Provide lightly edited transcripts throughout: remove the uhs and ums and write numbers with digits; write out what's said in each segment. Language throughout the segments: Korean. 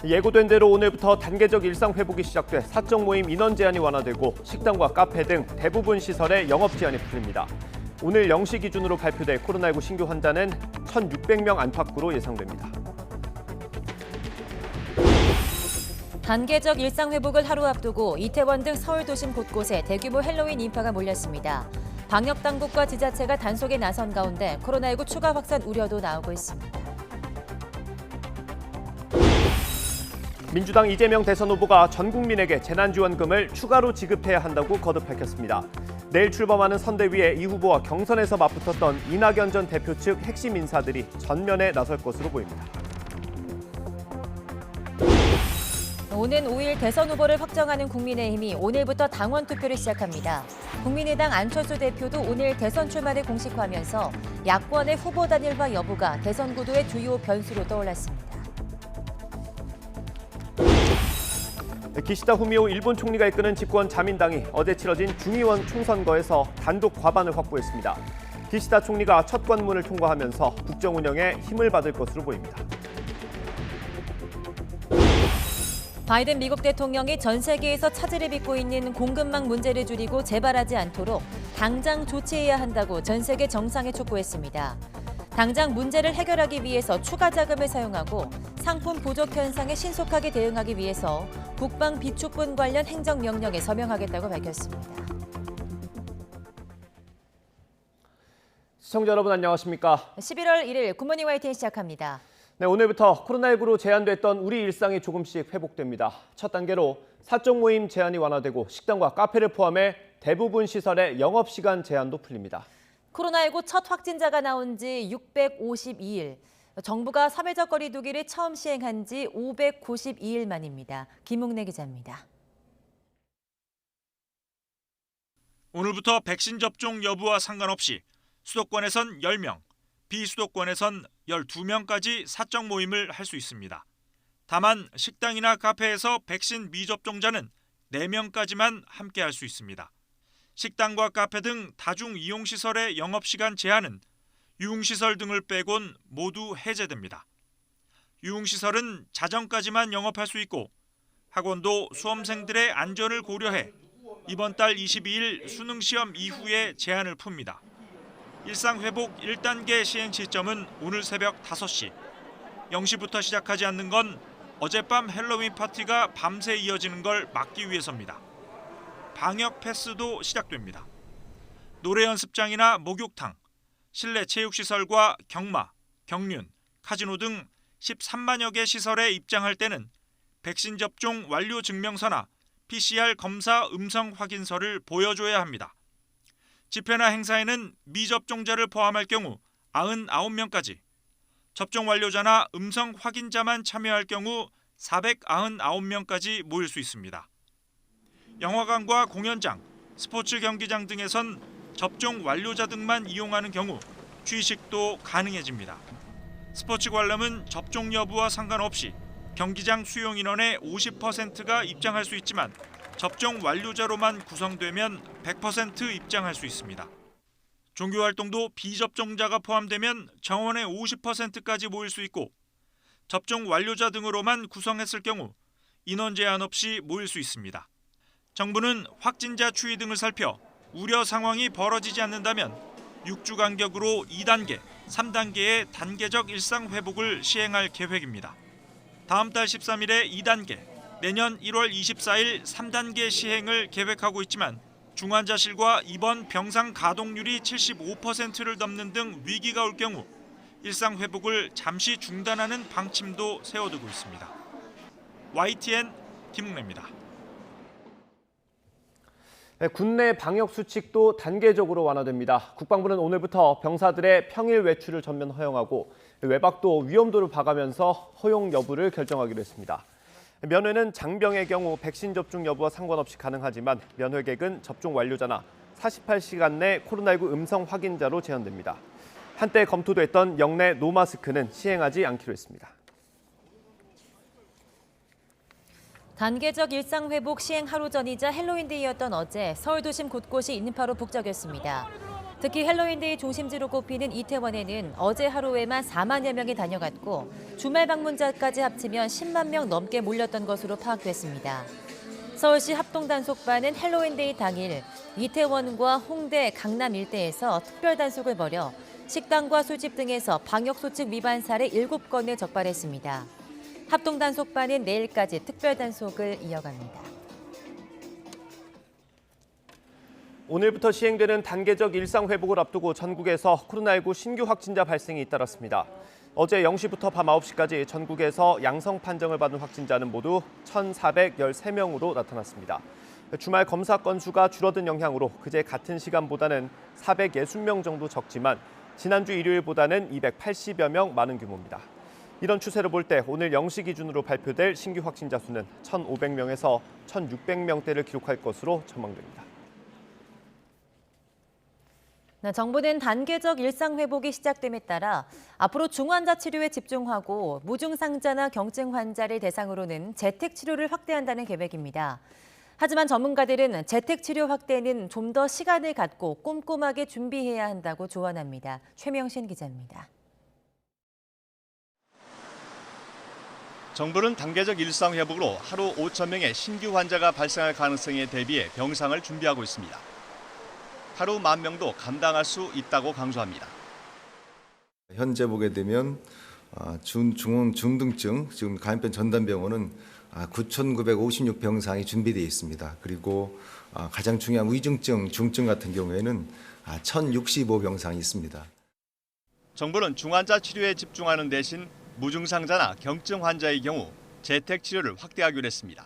예고된 대로 오늘부터 단계적 일상 회복이 시작돼 사적 모임 인원 제한이 완화되고 식당과 카페 등 대부분 시설에 영업 제한이 풀립니다. 오늘 0시 기준으로 발표될 코로나19 신규 환자는 1,600명 안팎으로 예상됩니다. 단계적 일상 회복을 하루 앞두고 이태원 등 서울 도심 곳곳에 대규모 헬로윈 인파가 몰렸습니다. 방역 당국과 지자체가 단속에 나선 가운데 코로나19 추가 확산 우려도 나오고 있습니다. 민주당 이재명 대선 후보가 전 국민에게 재난지원금을 추가로 지급해야 한다고 거듭 밝혔습니다. 내일 출범하는 선대위에 이 후보와 경선에서 맞붙었던 이낙연 전 대표 측 핵심 인사들이 전면에 나설 것으로 보입니다. 오는 5일 대선 후보를 확정하는 국민의힘이 오늘부터 당원 투표를 시작합니다. 국민의당 안철수 대표도 오늘 대선 출마를 공식화하면서 야권의 후보 단일화 여부가 대선 구도의 주요 변수로 떠올랐습니다. 기시다 후미오 일본 총리가 이끄는 집권 자민당이 어제 치러진 중의원 총선거에서 단독 과반을 확보했습니다. 기시다 총리가 첫 관문을 통과하면서 국정 운영에 힘을 받을 것으로 보입니다. 바이든 미국 대통령이 전 세계에서 차질을 빚고 있는 공급망 문제를 줄이고 재발하지 않도록 당장 조치해야 한다고 전 세계 정상에 촉구했습니다. 당장 문제를 해결하기 위해서 추가 자금을 사용하고 상품 부족 현상에 신속하게 대응하기 위해서 국방 비축분 관련 행정명령에 서명하겠다고 밝혔습니다. 시청자 여러분 안녕하십니까? 11월 1일 굿모닝 YTN 시작합니다. 네, 오늘부터 코로나19로 제한됐던 우리 일상이 조금씩 회복됩니다. 첫 단계로 사적 모임 제한이 완화되고 식당과 카페를 포함해 대부분 시설의 영업시간 제한도 풀립니다. 코로나19 첫 확진자가 나온 지 652일. 정부가 사회적 거리 두기를 처음 시행한 지 592일 만입니다. 김웅래 기자입니다. 오늘부터 백신 접종 여부와 상관없이 수도권에선 10명, 비수도권에선 12명까지 사적 모임을 할 수 있습니다. 다만 식당이나 카페에서 백신 미접종자는 4명까지만 함께 할 수 있습니다. 식당과 카페 등 다중 이용시설의 영업시간 제한은 유흥시설 등을 빼곤 모두 해제됩니다. 유흥시설은 자정까지만 영업할 수 있고 학원도 수험생들의 안전을 고려해 이번 달 22일 수능시험 이후에 제한을 풉니다. 일상회복 1단계 시행 시점은 오늘 새벽 5시. 0시부터 시작하지 않는 건 어젯밤 헬로윈 파티가 밤새 이어지는 걸 막기 위해서입니다. 방역 패스도 시작됩니다. 노래 연습장이나 목욕탕, 실내 체육시설과 경마, 경륜, 카지노 등 13만여 개 시설에 입장할 때는 백신 접종 완료 증명서나 PCR 검사 음성 확인서를 보여줘야 합니다. 집회나 행사에는 미접종자를 포함할 경우 99명까지, 접종 완료자나 음성 확인자만 참여할 경우 499명까지 모일 수 있습니다. 영화관과 공연장, 스포츠 경기장 등에선 접종 완료자 등만 이용하는 경우 취식도 가능해집니다. 스포츠 관람은 접종 여부와 상관없이 경기장 수용 인원의 50%가 입장할 수 있지만 접종 완료자로만 구성되면 100% 입장할 수 있습니다. 종교 활동도 비접종자가 포함되면 정원의 50%까지 모일 수 있고 접종 완료자 등으로만 구성했을 경우 인원 제한 없이 모일 수 있습니다. 정부는 확진자 추이 등을 살펴 우려 상황이 벌어지지 않는다면 6주 간격으로 2단계, 3단계의 단계적 일상 회복을 시행할 계획입니다. 다음 달 13일에 2단계, 내년 1월 24일 3단계 시행을 계획하고 있지만 중환자실과 입원 병상 가동률이 75%를 넘는 등 위기가 올 경우 일상 회복을 잠시 중단하는 방침도 세워두고 있습니다. YTN 김웅래입니다. 네, 국내 방역 수칙도 단계적으로 완화됩니다. 국방부는 오늘부터 병사들의 평일 외출을 전면 허용하고 외박도 위험도를 봐가면서 허용 여부를 결정하기로 했습니다. 면회는 장병의 경우 백신 접종 여부와 상관없이 가능하지만 면회객은 접종 완료자나 48시간 내 코로나19 음성 확인자로 제한됩니다. 한때 검토됐던 영내 노마스크는 시행하지 않기로 했습니다. 단계적 일상 회복 시행 하루 전이자 헬로윈데이였던 어제 서울 도심 곳곳이 인파로 북적였습니다. 특히 헬로윈데이 중심지로 꼽히는 이태원에는 어제 하루에만 4만여 명이 다녀갔고 주말 방문자까지 합치면 10만 명 넘게 몰렸던 것으로 파악됐습니다. 서울시 합동단속반은 헬로윈데이 당일 이태원과 홍대, 강남 일대에서 특별단속을 벌여 식당과 술집 등에서 방역수칙 위반 사례 7건을 적발했습니다. 합동단속반은 내일까지 특별단속을 이어갑니다. 오늘부터 시행되는 단계적 일상 회복을 앞두고 전국에서 코로나19 신규 확진자 발생이 잇따랐습니다. 어제 0시부터 밤 9시까지 전국에서 양성 판정을 받은 확진자는 모두 1,413명으로 나타났습니다. 주말 검사 건수가 줄어든 영향으로 그제 같은 시간보다는 460명 정도 적지만 지난주 일요일보다는 280여 명 많은 규모입니다. 이런 추세를 볼 때 오늘 0시 기준으로 발표될 신규 확진자 수는 1,500명에서 1,600명대를 기록할 것으로 전망됩니다. 정부는 단계적 일상 회복이 시작됨에 따라 앞으로 중환자 치료에 집중하고 무증상자나 경증 환자를 대상으로는 재택 치료를 확대한다는 계획입니다. 하지만 전문가들은 재택 치료 확대는 좀 더 시간을 갖고 꼼꼼하게 준비해야 한다고 조언합니다. 최명신 기자입니다. 정부는 단계적 일상 회복으로 하루 5천 명의 신규 환자가 발생할 가능성에 대비해 병상을 준비하고 있습니다. 하루 1만 명도 감당할 수 있다고 강조합니다. 현재 보게 되면 중등증, 지금 감염병 전담병원은 9,956병상이 준비되어 있습니다. 그리고 가장 중요한 위중증, 중증 같은 경우에는 1,065병상이 있습니다. 정부는 중환자 치료에 집중하는 대신 무증상자나 경증 환자의 경우 재택 치료를 확대하기로 했습니다.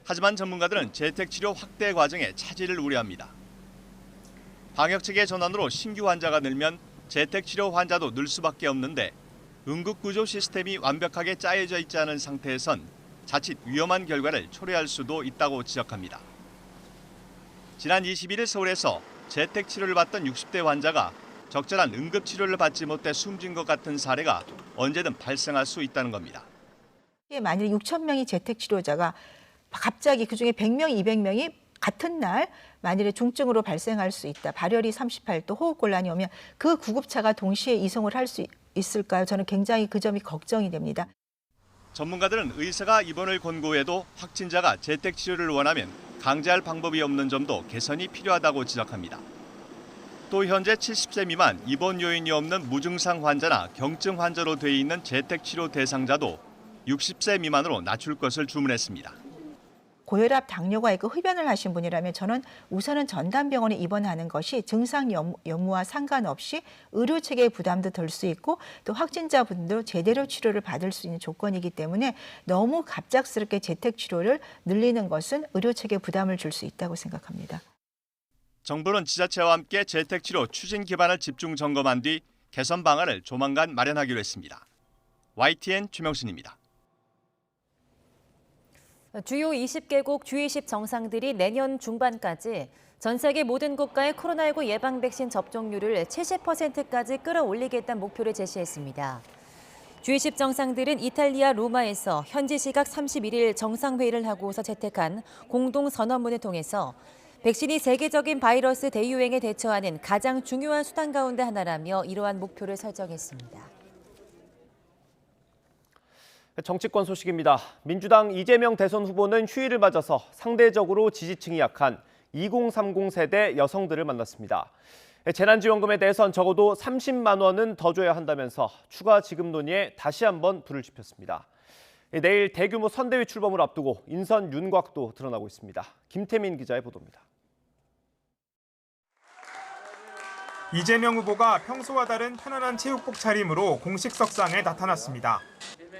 하지만 전문가들은 재택 치료 확대 과정에 차질을 우려합니다. 방역 체계 전환으로 신규 환자가 늘면 재택 치료 환자도 늘 수밖에 없는데 응급구조 시스템이 완벽하게 짜여져 있지 않은 상태에선 자칫 위험한 결과를 초래할 수도 있다고 지적합니다. 지난 21일 서울에서 재택 치료를 받던 60대 환자가 적절한 응급치료를 받지 못해 숨진 것 같은 사례가 언제든 발생할 수 있다는 겁니다. 만일 6천 명이 재택치료자가 갑자기 그중에 100명, 200명이 같은 날 만일에 중증으로 발생할 수 있다. 발열이 38도, 호흡곤란이 오면 그 구급차가 동시에 이송을 할 수 있을까요? 저는 굉장히 그 점이 걱정이 됩니다. 전문가들은 의사가 입원을 권고해도 확진자가 재택치료를 원하면 강제할 방법이 없는 점도 개선이 필요하다고 지적합니다. 또 현재 70세 미만 입원 요인이 없는 무증상 환자나 경증 환자로 돼 있는 재택치료 대상자도 60세 미만으로 낮출 것을 주문했습니다. 고혈압, 당뇨가 있고 흡연을 하신 분이라면 저는 우선은 전담병원에 입원하는 것이 증상 여부와 상관없이 의료 체계의 부담도 덜 수 있고 또 확진자분도 제대로 치료를 받을 수 있는 조건이기 때문에 너무 갑작스럽게 재택 치료를 늘리는 것은 의료 체계에 부담을 줄 수 있다고 생각합니다. 정부는 지자체와 함께 재택치료 추진 기반을 집중 점검한 뒤 개선 방안을 조만간 마련하기로 했습니다. YTN 최명신입니다. 주요 20개국 G20 정상들이 내년 중반까지 전 세계 모든 국가의 코로나19 예방 백신 접종률을 70%까지 끌어올리겠다는 목표를 제시했습니다. G20 정상들은 이탈리아 로마에서 현지 시각 31일 정상회의를 하고서 채택한 공동 선언문을 통해서 백신이 세계적인 바이러스 대유행에 대처하는 가장 중요한 수단 가운데 하나라며 이러한 목표를 설정했습니다. 정치권 소식입니다. 민주당 이재명 대선 후보는 휴일을 맞아서 상대적으로 지지층이 약한 2030 세대 여성들을 만났습니다. 재난지원금에 대해선 적어도 30만 원은 더 줘야 한다면서 추가 지급 논의에 다시 한번 불을 지폈습니다. 내일 대규모 선대위 출범을 앞두고 인선 윤곽도 드러나고 있습니다. 김태민 기자의 보도입니다. 이재명 후보가 평소와 다른 편안한 체육복 차림으로 공식 석상에 나타났습니다.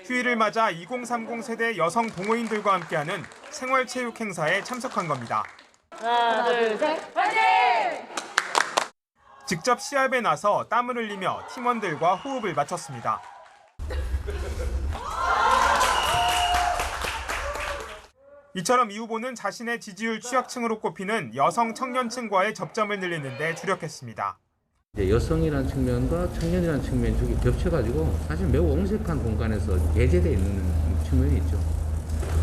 휴일을 맞아 2030 세대 여성 동호인들과 함께하는 생활체육 행사에 참석한 겁니다. 하나, 둘, 셋, 파이팅! 직접 시합에 나서 땀을 흘리며 팀원들과 호흡을 맞췄습니다. 이처럼 이 후보는 자신의 지지율 취약층으로 꼽히는 여성 청년층과의 접점을 늘리는 데 주력했습니다. 여성이라는 측면과 청년이라는 측면이 저기 겹쳐가지고 사실 매우 엄색한 공간에서 배제되어 있는 측면이 있죠.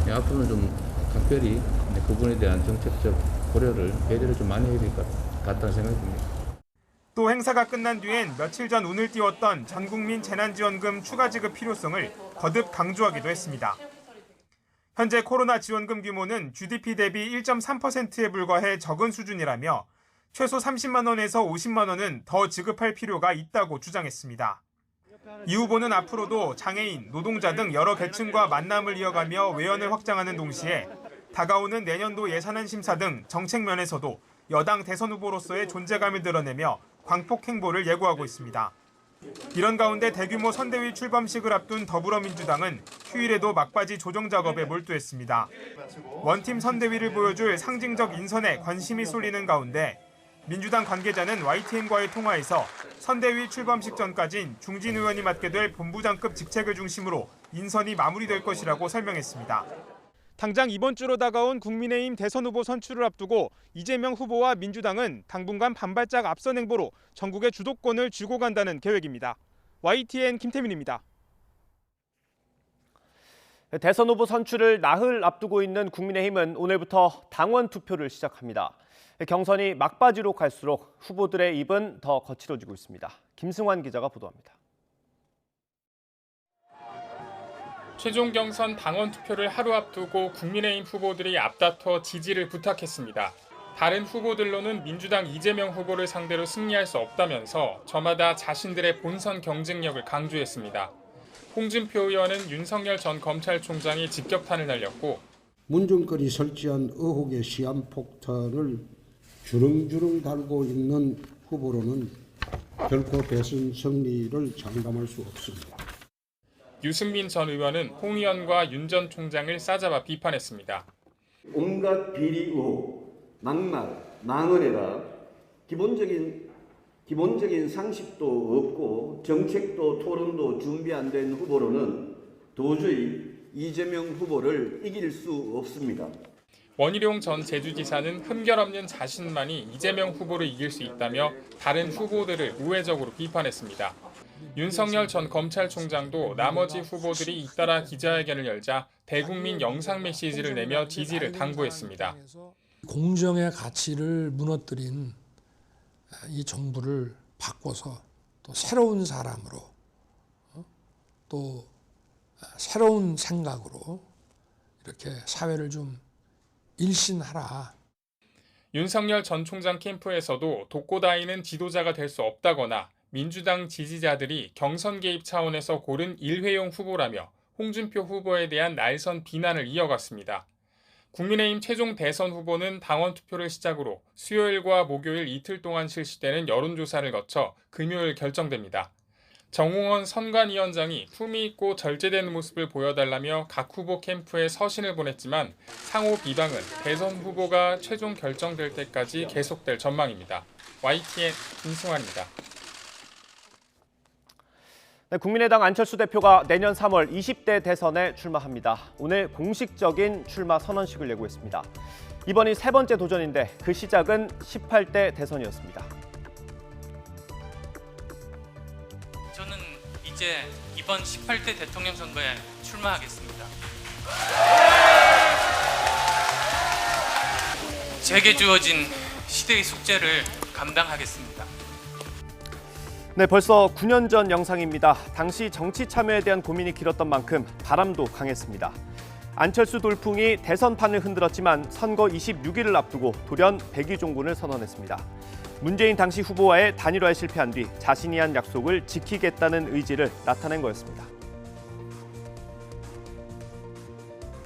앞으로는 좀 각별히 그 부분에 대한 정책적 고려를 배려를 좀 많이 해야 될 것 같다는 생각이 듭니다. 또 행사가 끝난 뒤엔 며칠 전 운을 띄웠던 전국민 재난지원금 추가 지급 필요성을 거듭 강조하기도 했습니다. 현재 코로나 지원금 규모는 GDP 대비 1.3%에 불과해 적은 수준이라며 최소 30만 원에서 50만 원은 더 지급할 필요가 있다고 주장했습니다. 이 후보는 앞으로도 장애인, 노동자 등 여러 계층과 만남을 이어가며 외연을 확장하는 동시에 다가오는 내년도 예산안 심사 등 정책 면에서도 여당 대선 후보로서의 존재감을 드러내며 광폭 행보를 예고하고 있습니다. 이런 가운데 대규모 선대위 출범식을 앞둔 더불어민주당은 휴일에도 막바지 조정 작업에 몰두했습니다. 원팀 선대위를 보여줄 상징적 인선에 관심이 쏠리는 가운데 민주당 관계자는 YTN과의 통화에서 선대위 출범식 전까진 중진 의원이 맡게 될 본부장급 직책을 중심으로 인선이 마무리될 것이라고 설명했습니다. 당장 이번 주로 다가온 국민의힘 대선 후보 선출을 앞두고 이재명 후보와 민주당은 당분간 반발짝 앞선 행보로 전국의 주도권을 쥐고 간다는 계획입니다. YTN 김태민입니다. 대선 후보 선출을 나흘 앞두고 있는 국민의힘은 오늘부터 당원 투표를 시작합니다. 경선이 막바지로 갈수록 후보들의 입은 더 거칠어지고 있습니다. 김승환 기자가 보도합니다. 최종 경선 당원 투표를 하루 앞두고 국민의힘 후보들이 앞다퉈 지지를 부탁했습니다. 다른 후보들로는 민주당 이재명 후보를 상대로 승리할 수 없다면서 저마다 자신들의 본선 경쟁력을 강조했습니다. 홍준표 의원은 윤석열 전 검찰총장이 직격탄을 날렸고 문정권이 설치한 의혹의 시한폭탄을 주렁주렁 달고 있는 후보로는 결코 대선 승리를 장담할 수 없습니다. 유승민 전 의원은 홍 의원과 윤 전 총장을 싸잡아 비판했습니다. 온갖 비리 의혹, 막말, 망언에다 기본적인 상식도 없고 정책도 토론도 준비 안 된 후보로는 도저히 이재명 후보를 이길 수 없습니다. 원희룡 전 제주지사는 흠결 없는 자신만이 이재명 후보를 이길 수 있다며 다른 후보들을 우회적으로 비판했습니다. 윤석열 전 검찰총장도 나머지 후보들이 잇따라 기자회견을 열자 대국민 영상 메시지를 내며 지지를 당부했습니다. 공정의 가치를 무너뜨린 이 정부를 바꿔서 또 새로운 사람으로 또 새로운 생각으로 이렇게 사회를 좀 일신하라. 윤석열 전 총장 캠프에서도 독고다이는 지도자가 될 수 없다거나 민주당 지지자들이 경선 개입 차원에서 고른 일회용 후보라며 홍준표 후보에 대한 날선 비난을 이어갔습니다. 국민의힘 최종 대선 후보는 당원 투표를 시작으로 수요일과 목요일 이틀 동안 실시되는 여론조사를 거쳐 금요일 결정됩니다. 정홍원 선관위원장이 품위 있고 절제된 모습을 보여달라며 각 후보 캠프에 서신을 보냈지만 상호 비방은 대선 후보가 최종 결정될 때까지 계속될 전망입니다. YTN 김승환입니다. 네, 국민의당 안철수 대표가 내년 3월 20대 대선에 출마합니다. 오늘 공식적인 출마 선언식을 예고했습니다. 이번이 세 번째 도전인데 그 시작은 18대 대선이었습니다. 저는 이제 이번 18대 대통령 선거에 출마하겠습니다. 제게 주어진 시대의 숙제를 감당하겠습니다. 네, 벌써 9년 전 영상입니다. 당시 정치 참여에 대한 고민이 길었던 만큼 바람도 강했습니다. 안철수 돌풍이 대선판을 흔들었지만 선거 26일을 앞두고 돌연 백의종군을 선언했습니다. 문재인 당시 후보와의 단일화에 실패한 뒤 자신이 한 약속을 지키겠다는 의지를 나타낸 거였습니다.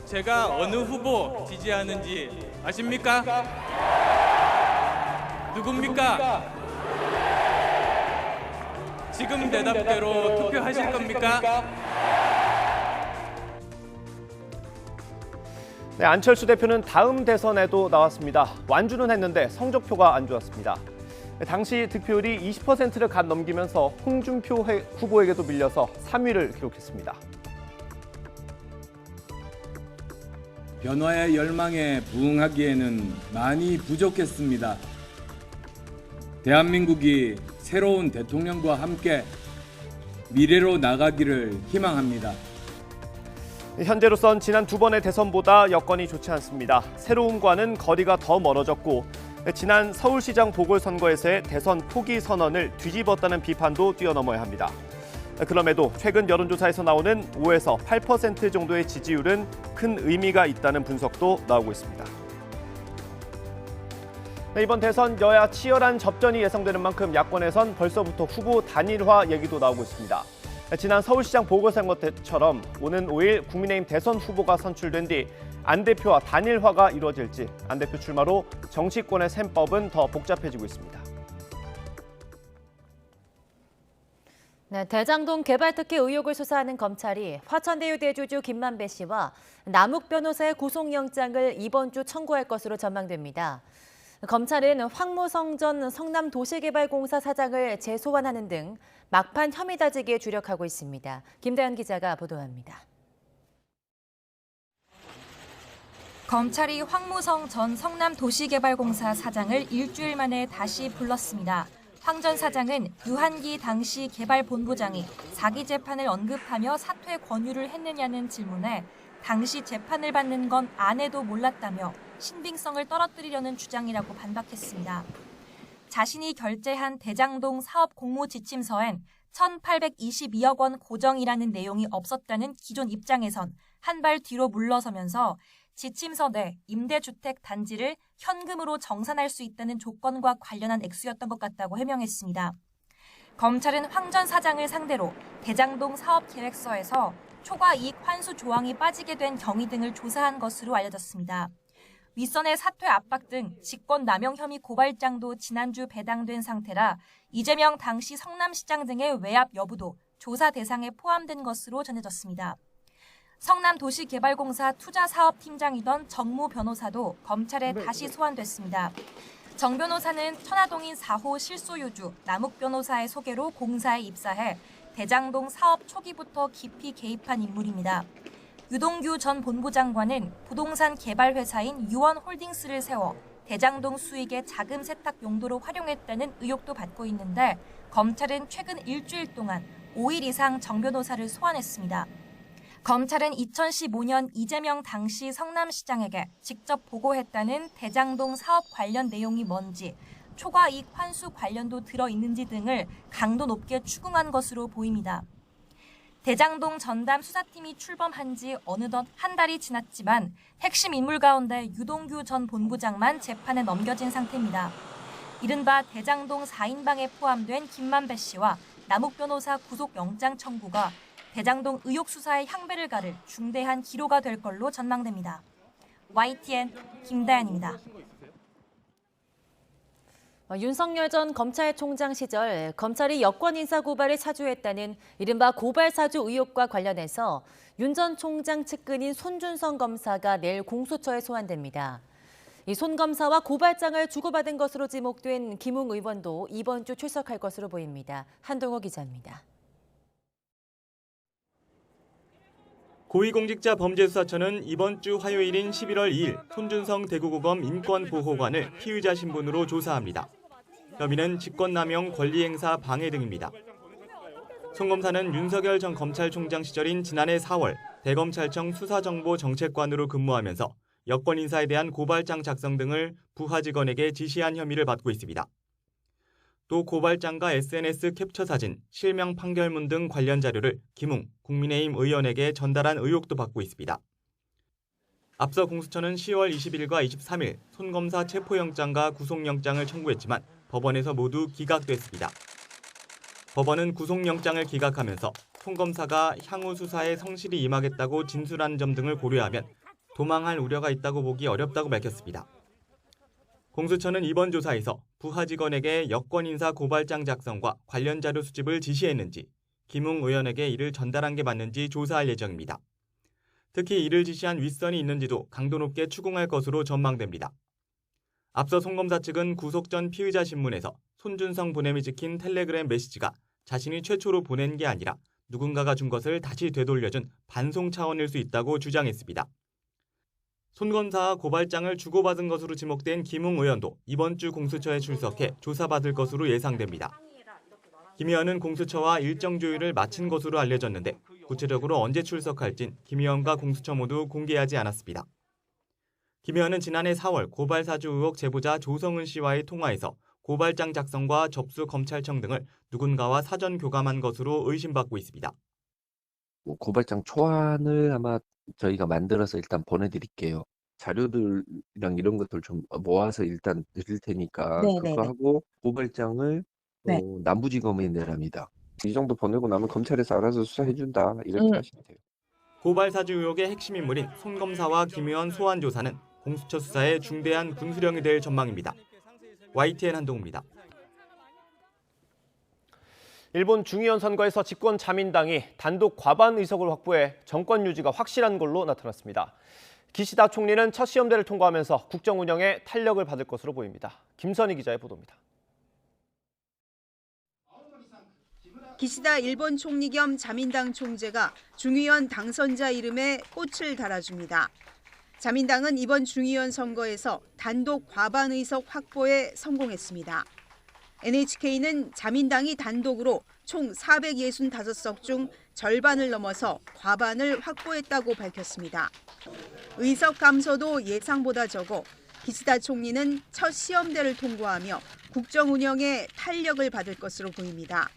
제가 어느 후보 지지하는지 아십니까? 누굽니까? 지금 대답대로 투표하실 겁니까? 네, 안철수 대표는 다음 대선에도 나왔습니다. 완주는 했는데 성적표가 안 좋았습니다. 당시 득표율이 20%를 갓 넘기면서 홍준표 후보에게도 밀려서 3위를 기록했습니다. 변화의 열망에 부응하기에는 많이 부족했습니다. 대한민국이 새로운 대통령과 함께 미래로 나가기를 희망합니다. 현재로선 지난 두 번의 대선보다 여건이 좋지 않습니다. 새로움과는 거리가 더 멀어졌고 지난 서울시장 보궐선거에서의 대선 포기 선언을 뒤집었다는 비판도 뛰어넘어야 합니다. 그럼에도 최근 여론조사에서 나오는 5에서 8% 정도의 지지율은 큰 의미가 있다는 분석도 나오고 있습니다. 이번 대선 여야 치열한 접전이 예상되는 만큼 야권에선 벌써부터 후보 단일화 얘기도 나오고 있습니다. 지난 서울시장 보궐선거 때처럼 오는 5일 국민의힘 대선 후보가 선출된 뒤 안 대표와 단일화가 이루어질지, 안 대표 출마로 정치권의 셈법은 더 복잡해지고 있습니다. 네, 대장동 개발 특혜 의혹을 수사하는 검찰이 화천대유 대주주 김만배 씨와 남욱 변호사의 구속영장을 이번 주 청구할 것으로 전망됩니다. 검찰은 황무성 전 성남도시개발공사 사장을 재소환하는 등 막판 혐의 다지기에 주력하고 있습니다. 김다연 기자가 보도합니다. 검찰이 황무성 전 성남도시개발공사 사장을 일주일 만에 다시 불렀습니다. 황 전 사장은 유한기 당시 개발본부장이 사기 재판을 언급하며 사퇴 권유를 했느냐는 질문에 당시 재판을 받는 건 아내도 몰랐다며 신빙성을 떨어뜨리려는 주장이라고 반박했습니다. 자신이 결재한 대장동 사업 공모 지침서엔 1,822억 원 고정이라는 내용이 없었다는 기존 입장에선 한 발 뒤로 물러서면서 지침서 내 임대주택 단지를 현금으로 정산할 수 있다는 조건과 관련한 액수였던 것 같다고 해명했습니다. 검찰은 황 전 사장을 상대로 대장동 사업계획서에서 초과 이익 환수 조항이 빠지게 된 경위 등을 조사한 것으로 알려졌습니다. 윗선의 사퇴 압박 등 직권 남용 혐의 고발장도 지난주 배당된 상태라 이재명 당시 성남시장 등의 외압 여부도 조사 대상에 포함된 것으로 전해졌습니다. 성남도시개발공사 투자사업팀장이던 정무 변호사도 검찰에 다시 소환됐습니다. 정 변호사는 천화동인 4호 실소유주 남욱 변호사의 소개로 공사에 입사해 대장동 사업 초기부터 깊이 개입한 인물입니다. 유동규 전 본부장관은 부동산 개발 회사인 유원홀딩스를 세워 대장동 수익의 자금 세탁 용도로 활용했다는 의혹도 받고 있는데 검찰은 최근 일주일 동안 5일 이상 정 변호사를 소환했습니다. 검찰은 2015년 이재명 당시 성남시장에게 직접 보고했다는 대장동 사업 관련 내용이 뭔지, 초과 이익 환수 관련도 들어있는지 등을 강도 높게 추궁한 것으로 보입니다. 대장동 전담 수사팀이 출범한 지 어느덧 한 달이 지났지만 핵심 인물 가운데 유동규 전 본부장만 재판에 넘겨진 상태입니다. 이른바 대장동 4인방에 포함된 김만배 씨와 남욱 변호사 구속영장 청구가 대장동 의혹 수사의 향배를 가를 중대한 기로가 될 걸로 전망됩니다. YTN 김다연입니다. 윤석열 전 검찰총장 시절 검찰이 여권 인사 고발을 사주했다는 이른바 고발 사주 의혹과 관련해서 윤 전 총장 측근인 손준성 검사가 내일 공수처에 소환됩니다. 이 손 검사와 고발장을 주고받은 것으로 지목된 김웅 의원도 이번 주 출석할 것으로 보입니다. 한동호 기자입니다. 고위공직자범죄수사처는 이번 주 화요일인 11월 2일 손준성 대구고검 인권보호관을 피의자 신분으로 조사합니다. 혐의는 직권남용 권리행사 방해 등입니다. 손 검사는 윤석열 전 검찰총장 시절인 지난해 4월 대검찰청 수사정보정책관으로 근무하면서 여권 인사에 대한 고발장 작성 등을 부하 직원에게 지시한 혐의를 받고 있습니다. 또 고발장과 SNS 캡처 사진, 실명 판결문 등 관련 자료를 김웅 국민의힘 의원에게 전달한 의혹도 받고 있습니다. 앞서 공수처는 10월 20일과 23일 손 검사 체포영장과 구속영장을 청구했지만 법원에서 모두 기각됐습니다. 법원은 구속영장을 기각하면서 손 검사가 향후 수사에 성실히 임하겠다고 진술한 점 등을 고려하면 도망할 우려가 있다고 보기 어렵다고 밝혔습니다. 공수처는 이번 조사에서 부하 직원에게 여권 인사 고발장 작성과 관련 자료 수집을 지시했는지, 김웅 의원에게 이를 전달한 게 맞는지 조사할 예정입니다. 특히 이를 지시한 윗선이 있는지도 강도 높게 추궁할 것으로 전망됩니다. 앞서 손 검사 측은 구속 전 피의자 신문에서 손준성 보냄이 찍힌 텔레그램 메시지가 자신이 최초로 보낸 게 아니라 누군가가 준 것을 다시 되돌려준 반송 차원일 수 있다고 주장했습니다. 손 검사와 고발장을 주고받은 것으로 지목된 김웅 의원도 이번 주 공수처에 출석해 조사받을 것으로 예상됩니다. 김 의원은 공수처와 일정 조율을 마친 것으로 알려졌는데 구체적으로 언제 출석할진 김 의원과 공수처 모두 공개하지 않았습니다. 김 의원은 지난해 4월 고발 사주 의혹 제보자 조성은 씨와의 통화에서 고발장 작성과 접수 검찰청 등을 누군가와 사전 교감한 것으로 의심받고 있습니다. 고발장 초안을 아마 저희가 만들어서 일단 보내드릴게요. 자료들이랑 이런 것들 좀 모아서 일단 드릴 테니까 네네네. 그거 하고 고발장을 네. 남부지검에 내랍니다. 이 정도 보내고 나면 검찰에서 알아서 수사해준다 이렇게 하시면 돼요. 고발 사주 의혹의 핵심 인물인 손 검사와 김 의원 소환 조사는 공수처 수사의 중대한 분수령이 될 전망입니다. YTN 한동우입니다. 일본 중의원 선거에서 집권 자민당이 단독 과반 의석을 확보해 정권 유지가 확실한 걸로 나타났습니다. 기시다 총리는 첫 시험대를 통과하면서 국정 운영에 탄력을 받을 것으로 보입니다. 김선희 기자의 보도입니다. 기시다 일본 총리 겸 자민당 총재가 중의원 당선자 이름에 꽃을 달아줍니다. 자민당은 이번 중의원 선거에서 단독 과반 의석 확보에 성공했습니다. NHK는 자민당이 단독으로 총 465석 중 절반을 넘어서 과반을 확보했다고 밝혔습니다. 의석 감소도 예상보다 적어 기시다 총리는 첫 시험대를 통과하며 국정 운영에 탄력을 받을 것으로 보입니다.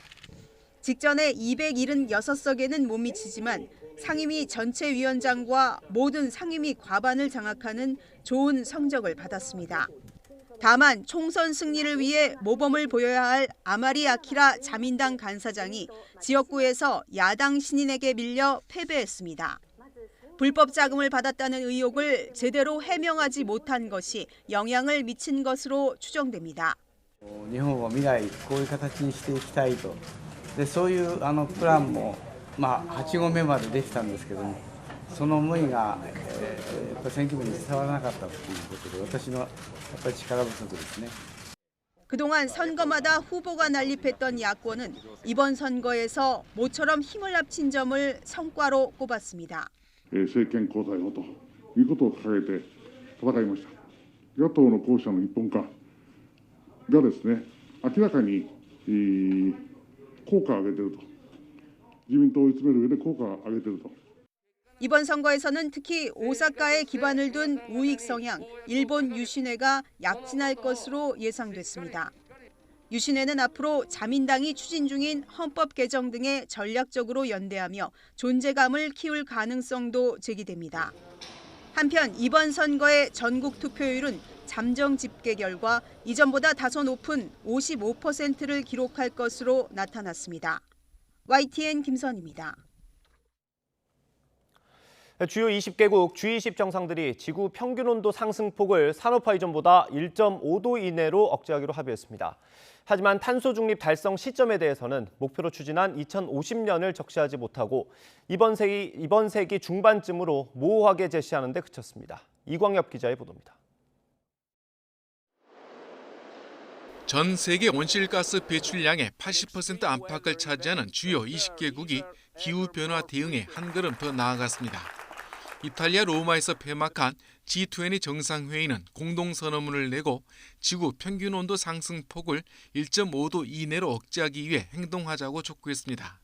직전에 276석에는 못 미치지만 상임위 전체 위원장과 모든 상임위 과반을 장악하는 좋은 성적을 받았습니다. 다만 총선 승리를 위해 모범을 보여야 할 아마리 아키라 자민당 간사장이 지역구에서 야당 신인에게 밀려 패배했습니다. 불법 자금을 받았다는 의혹을 제대로 해명하지 못한 것이 영향을 미친 것으로 추정됩니다. 日本を未来こういう形にしていきたいと。でそういうプランも8合目までできたんですけども、その思いが選挙区に伝わらなかったということで、私のやっぱり力不足ですね。 그동안 선거마다 후보가 난립했던 야권은 이번 선거에서 모처럼 힘을 합친 점을 성과로 꼽았습니다. 政権交代をということを掲げて戦いました。野党の候補者の一本化がですね、明らかに効果を上げていると、自民党を追い詰める上で効果を上げていると。 이번 선거에서는 특히 오사카에 기반을 둔 우익 성향 일본 유신회가 약진할 것으로 예상됐습니다. 유신회는 앞으로 자민당이 추진 중인 헌법 개정 등에 전략적으로 연대하며 존재감을 키울 가능성도 제기됩니다. 한편 이번 선거의 전국 투표율은 잠정 집계 결과 이전보다 다소 높은 55%를 기록할 것으로 나타났습니다. YTN 김선희입니다. 주요 20개국 G20 정상들이 지구 평균 온도 상승폭을 산업화 이전보다 1.5도 이내로 억제하기로 합의했습니다. 하지만 탄소 중립 달성 시점에 대해서는 목표로 추진한 2050년을 적시하지 못하고 이번 세기 중반쯤으로 모호하게 제시하는 데 그쳤습니다. 이광엽 기자의 보도입니다. 전 세계 온실가스 배출량의 80% 안팎을 차지하는 주요 20개국이 기후변화 대응에 한 걸음 더 나아갔습니다. 이탈리아 로마에서 폐막한 G20 정상회의는 공동선언문을 내고 지구 평균 온도 상승폭을 1.5도 이내로 억제하기 위해 행동하자고 촉구했습니다.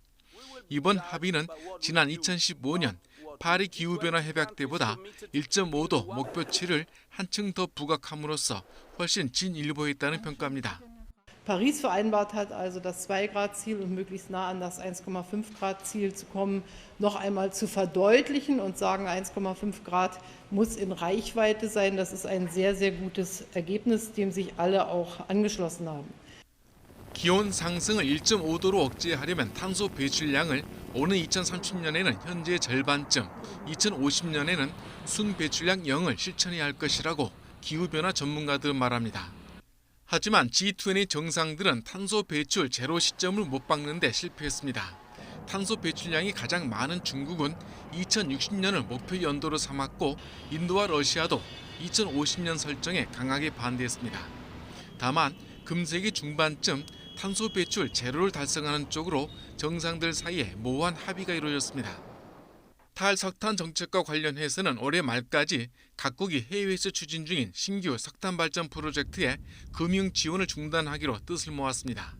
이번 합의는 지난 2015년 파리 기후변화 협약 때보다 1.5도 목표치를 한층 더 부각함으로써 훨씬 진일보했다는 평가입니다. Paris vereinbart hat, also das 2-Grad-Ziel und möglichst nah an das 1,5-Grad-Ziel zu kommen, noch einmal zu verdeutlichen und sagen, 1,5 Grad muss in Reichweite sein. Das ist ein sehr, sehr gutes Ergebnis, dem sich alle auch angeschlossen haben. 기온 상승을 1.5도로 억제하려면 탄소 배출량을 오는 2030년에는 현재의 절반쯤, 2050년에는 순 배출량 0을 실천해야 할 것이라고 기후변화 전문가들은 말합니다. 하지만 G20 정상들은 탄소 배출 제로 시점을 못 박는 데 실패했습니다. 탄소 배출량이 가장 많은 중국은 2060년을 목표 연도로 삼았고 인도와 러시아도 2050년 설정에 강하게 반대했습니다. 다만 금세기 중반쯤 탄소 배출 제로를 달성하는 쪽으로 정상들 사이에 모호한 합의가 이루어졌습니다. 탈석탄 정책과 관련해서는 올해 말까지 각국이 해외에서 추진 중인 신규 석탄 발전 프로젝트에 금융 지원을 중단하기로 뜻을 모았습니다.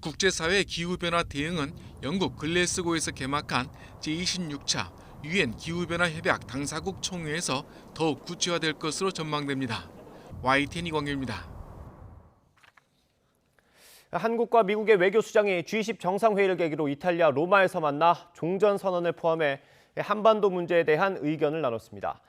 국제사회 기후변화 대응은 영국 글래스고에서 개막한 제26차 유엔 기후변화 협약 당사국 총회에서 더욱 구체화될 것으로 전망됩니다. YTN 이광규입니다. 한국과 미국의 외교수장이 G20 정상회의를 계기로 이탈리아 로마에서 만나 종전선언을 포함해 한반도 문제에 대한 의견을 나눴습니다.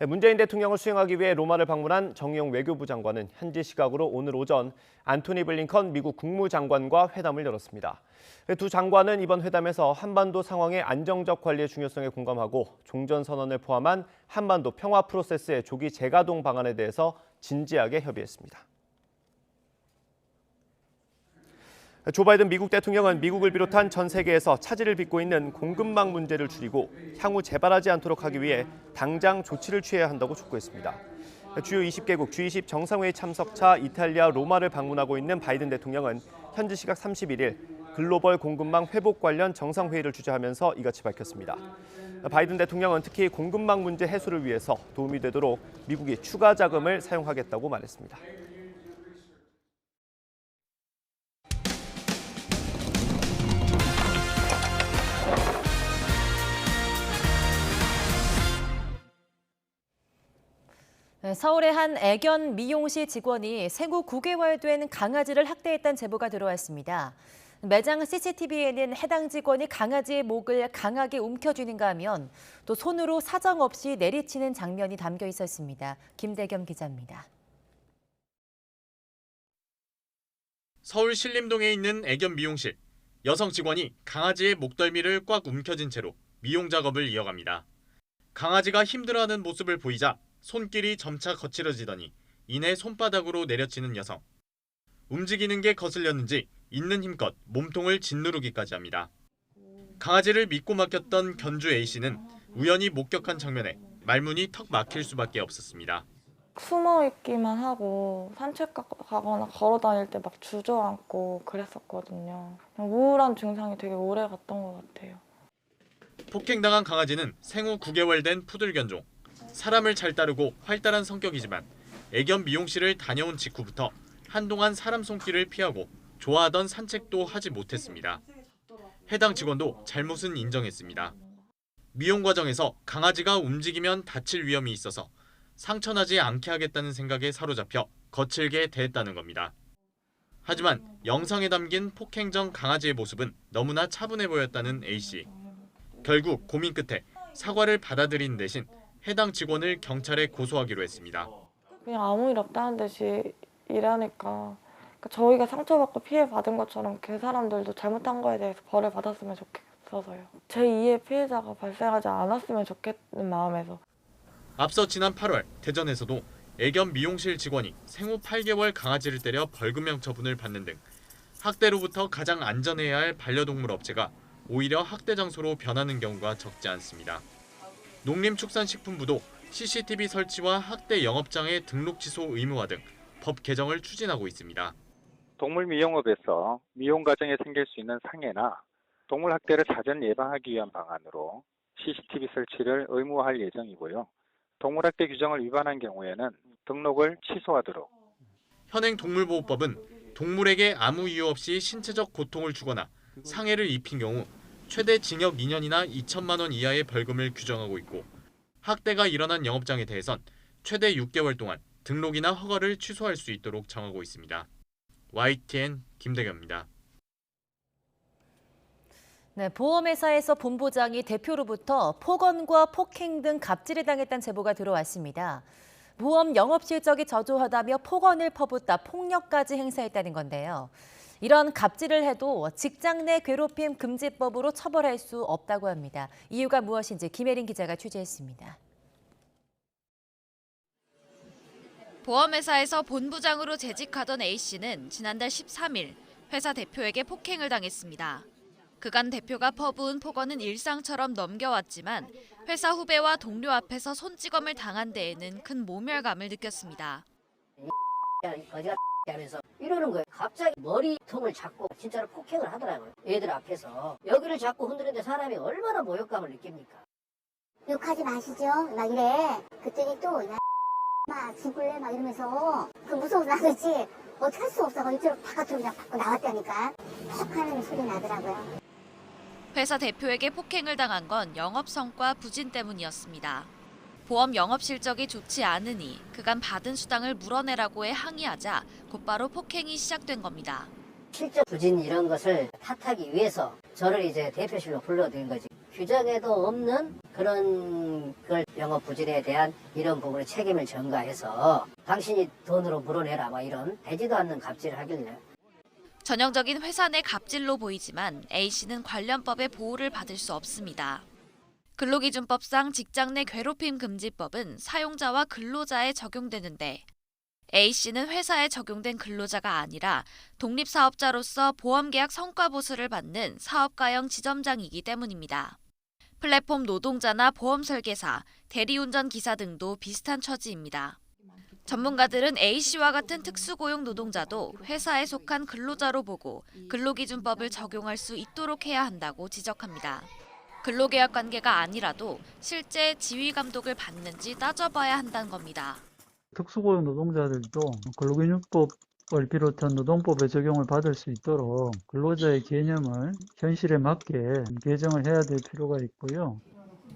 문재인 대통령을 수행하기 위해 로마를 방문한 정의용 외교부 장관은 현지 시각으로 오늘 오전 안토니 블링컨 미국 국무장관과 회담을 열었습니다. 두 장관은 이번 회담에서 한반도 상황의 안정적 관리의 중요성에 공감하고 종전선언을 포함한 한반도 평화 프로세스의 조기 재가동 방안에 대해서 진지하게 협의했습니다. 조 바이든 미국 대통령은 미국을 비롯한 전 세계에서 차질을 빚고 있는 공급망 문제를 줄이고 향후 재발하지 않도록 하기 위해 당장 조치를 취해야 한다고 촉구했습니다. 주요 20개국 G20 정상회의 참석차 이탈리아 로마를 방문하고 있는 바이든 대통령은 현지 시각 31일 글로벌 공급망 회복 관련 정상회의를 주재하면서 이같이 밝혔습니다. 바이든 대통령은 특히 공급망 문제 해소를 위해서 도움이 되도록 미국이 추가 자금을 사용하겠다고 말했습니다. 서울의 한 애견 미용실 직원이 생후 9개월 된 강아지를 학대했다는 제보가 들어왔습니다. 매장 CCTV에는 해당 직원이 강아지의 목을 강하게 움켜쥐는가 하면 또 손으로 사정없이 내리치는 장면이 담겨 있었습니다. 김대겸 기자입니다. 서울 신림동에 있는 애견 미용실. 여성 직원이 강아지의 목덜미를 꽉 움켜쥔 채로 미용 작업을 이어갑니다. 강아지가 힘들어하는 모습을 보이자 손길이 점차 거칠어지더니 이내 손바닥으로 내려치는 여성. 움직이는 게 거슬렸는지 있는 힘껏 몸통을 짓누르기까지 합니다. 강아지를 믿고 맡겼던 견주 A씨는 우연히 목격한 장면에 말문이 턱 막힐 수밖에 없었습니다. 숨어 있기만 하고 산책 가거나 걸어 다닐 때 막 주저앉고 그랬었거든요. 우울한 증상이 되게 오래 갔던 것 같아요. 폭행당한 강아지는 생후 9개월 된 푸들 견종. 사람을 잘 따르고 활달한 성격이지만 애견 미용실을 다녀온 직후부터 한동안 사람 손길을 피하고 좋아하던 산책도 하지 못했습니다. 해당 직원도 잘못은 인정했습니다. 미용 과정에서 강아지가 움직이면 다칠 위험이 있어서 상처나지 않게 하겠다는 생각에 사로잡혀 거칠게 대했다는 겁니다. 하지만 영상에 담긴 폭행 전 강아지의 모습은 너무나 차분해 보였다는 A씨. 결국 고민 끝에 사과를 받아들인 대신 해당 직원을 경찰에 고소하기로 했습니다. 그냥 아무 일 없다는 듯이 일하니까 저희가 상처받고 피해받은 것처럼 그 사람들도 잘못한 거에 대해서 벌을 받았으면 좋겠어서요. 제2의 피해자가 발생하지 않았으면 좋겠는 마음에서. 앞서 지난 8월 대전에서도 애견 미용실 직원이 생후 8개월 강아지를 때려 벌금형 처분을 받는 등 학대로부터 가장 안전해야 할 반려동물 업체가 오히려 학대 장소로 변하는 경우가 적지 않습니다. 농림축산식품부도 CCTV 설치와 학대 영업장의 등록 취소 의무화 등 법 개정을 추진하고 있습니다. 동물 미용업에서 미용 과정에 생길 수 있는 상해나 동물 학대를 사전 예방하기 위한 방안으로 CCTV 설치를 의무화할 예정이고요. 동물 학대 규정을 위반한 경우에는 등록을 취소하도록. 현행 동물보호법은 동물에게 아무 이유 없이 신체적 고통을 주거나 상해를 입힌 경우 최대 징역 2년이나 2천만 원 이하의 벌금을 규정하고 있고 학대가 일어난 영업장에 대해선 최대 6개월 동안 등록이나 허가를 취소할 수 있도록 정하고 있습니다. YTN 김대겸입니다. 네, 보험회사에서 본부장이 대표로부터 폭언과 폭행 등 갑질을 당했다는 제보가 들어왔습니다. 보험 영업 실적이 저조하다며 폭언을 퍼붓다 폭력까지 행사했다는 건데요. 이런 갑질을 해도 직장 내 괴롭힘 금지법으로 처벌할 수 없다고 합니다. 이유가 무엇인지 김혜린 기자가 취재했습니다. 보험회사에서 본부장으로 재직하던 A씨는 지난달 13일 회사 대표에게 폭행을 당했습니다. 그간 대표가 퍼부은 폭언은 일상처럼 넘겨왔지만 회사 후배와 동료 앞에서 손찌검을 당한 데에는 큰 모멸감을 느꼈습니다. 하면서 이러는 거예요. 갑자기 머리통을 잡고 진짜로 폭행을 하더라고요. 애들 앞에서. 여기를 자꾸 흔드는데 사람이 얼마나 모욕감을 느낍니까? 욕하지 마시죠. 막 이래. 그랬더니 또 막 죽을래 막 이러면서 그 무서워서 나갔지. 어떻게 할 수 없어. 이쪽으로 바깥으로 그냥 받고 나왔다니까. 퍽 하는 소리 나더라고요. 회사 대표에게 폭행을 당한 건 영업 성과 부진 때문이었습니다. 보험 영업 실적이 좋지 않으니 그간 받은 수당을 물어내라고 해 항의하자 곧바로 폭행이 시작된 겁니다. 실적 부진 이런 것을 탓하기 위해서 저를 이제 대표실로 불러들인 거지. 규정에도 없는 그런 걸 영업 부진에 대한 이런 부분에 책임을 전가해서 당신이 돈으로 물어내라 막 이런 되지도 않는 갑질을 하길래. 전형적인 회사 내 갑질로 보이지만 A씨는 관련법의 보호를 받을 수 없습니다. 근로기준법상 직장 내 괴롭힘 금지법은 사용자와 근로자에 적용되는데 A씨는 회사에 적용된 근로자가 아니라 독립사업자로서 보험계약 성과보수를 받는 사업가형 지점장이기 때문입니다. 플랫폼 노동자나 보험 설계사, 대리운전 기사 등도 비슷한 처지입니다. 전문가들은 A씨와 같은 특수고용 노동자도 회사에 속한 근로자로 보고 근로기준법을 적용할 수 있도록 해야 한다고 지적합니다. 근로계약 관계가 아니라도 실제 지휘 감독을 받는지 따져봐야 한다는 겁니다. 특수고용 노동자들도 근로기준법을 비롯한 노동법의 적용을 받을 수 있도록 근로자의 개념을 현실에 맞게 개정을 해야 될 필요가 있고요.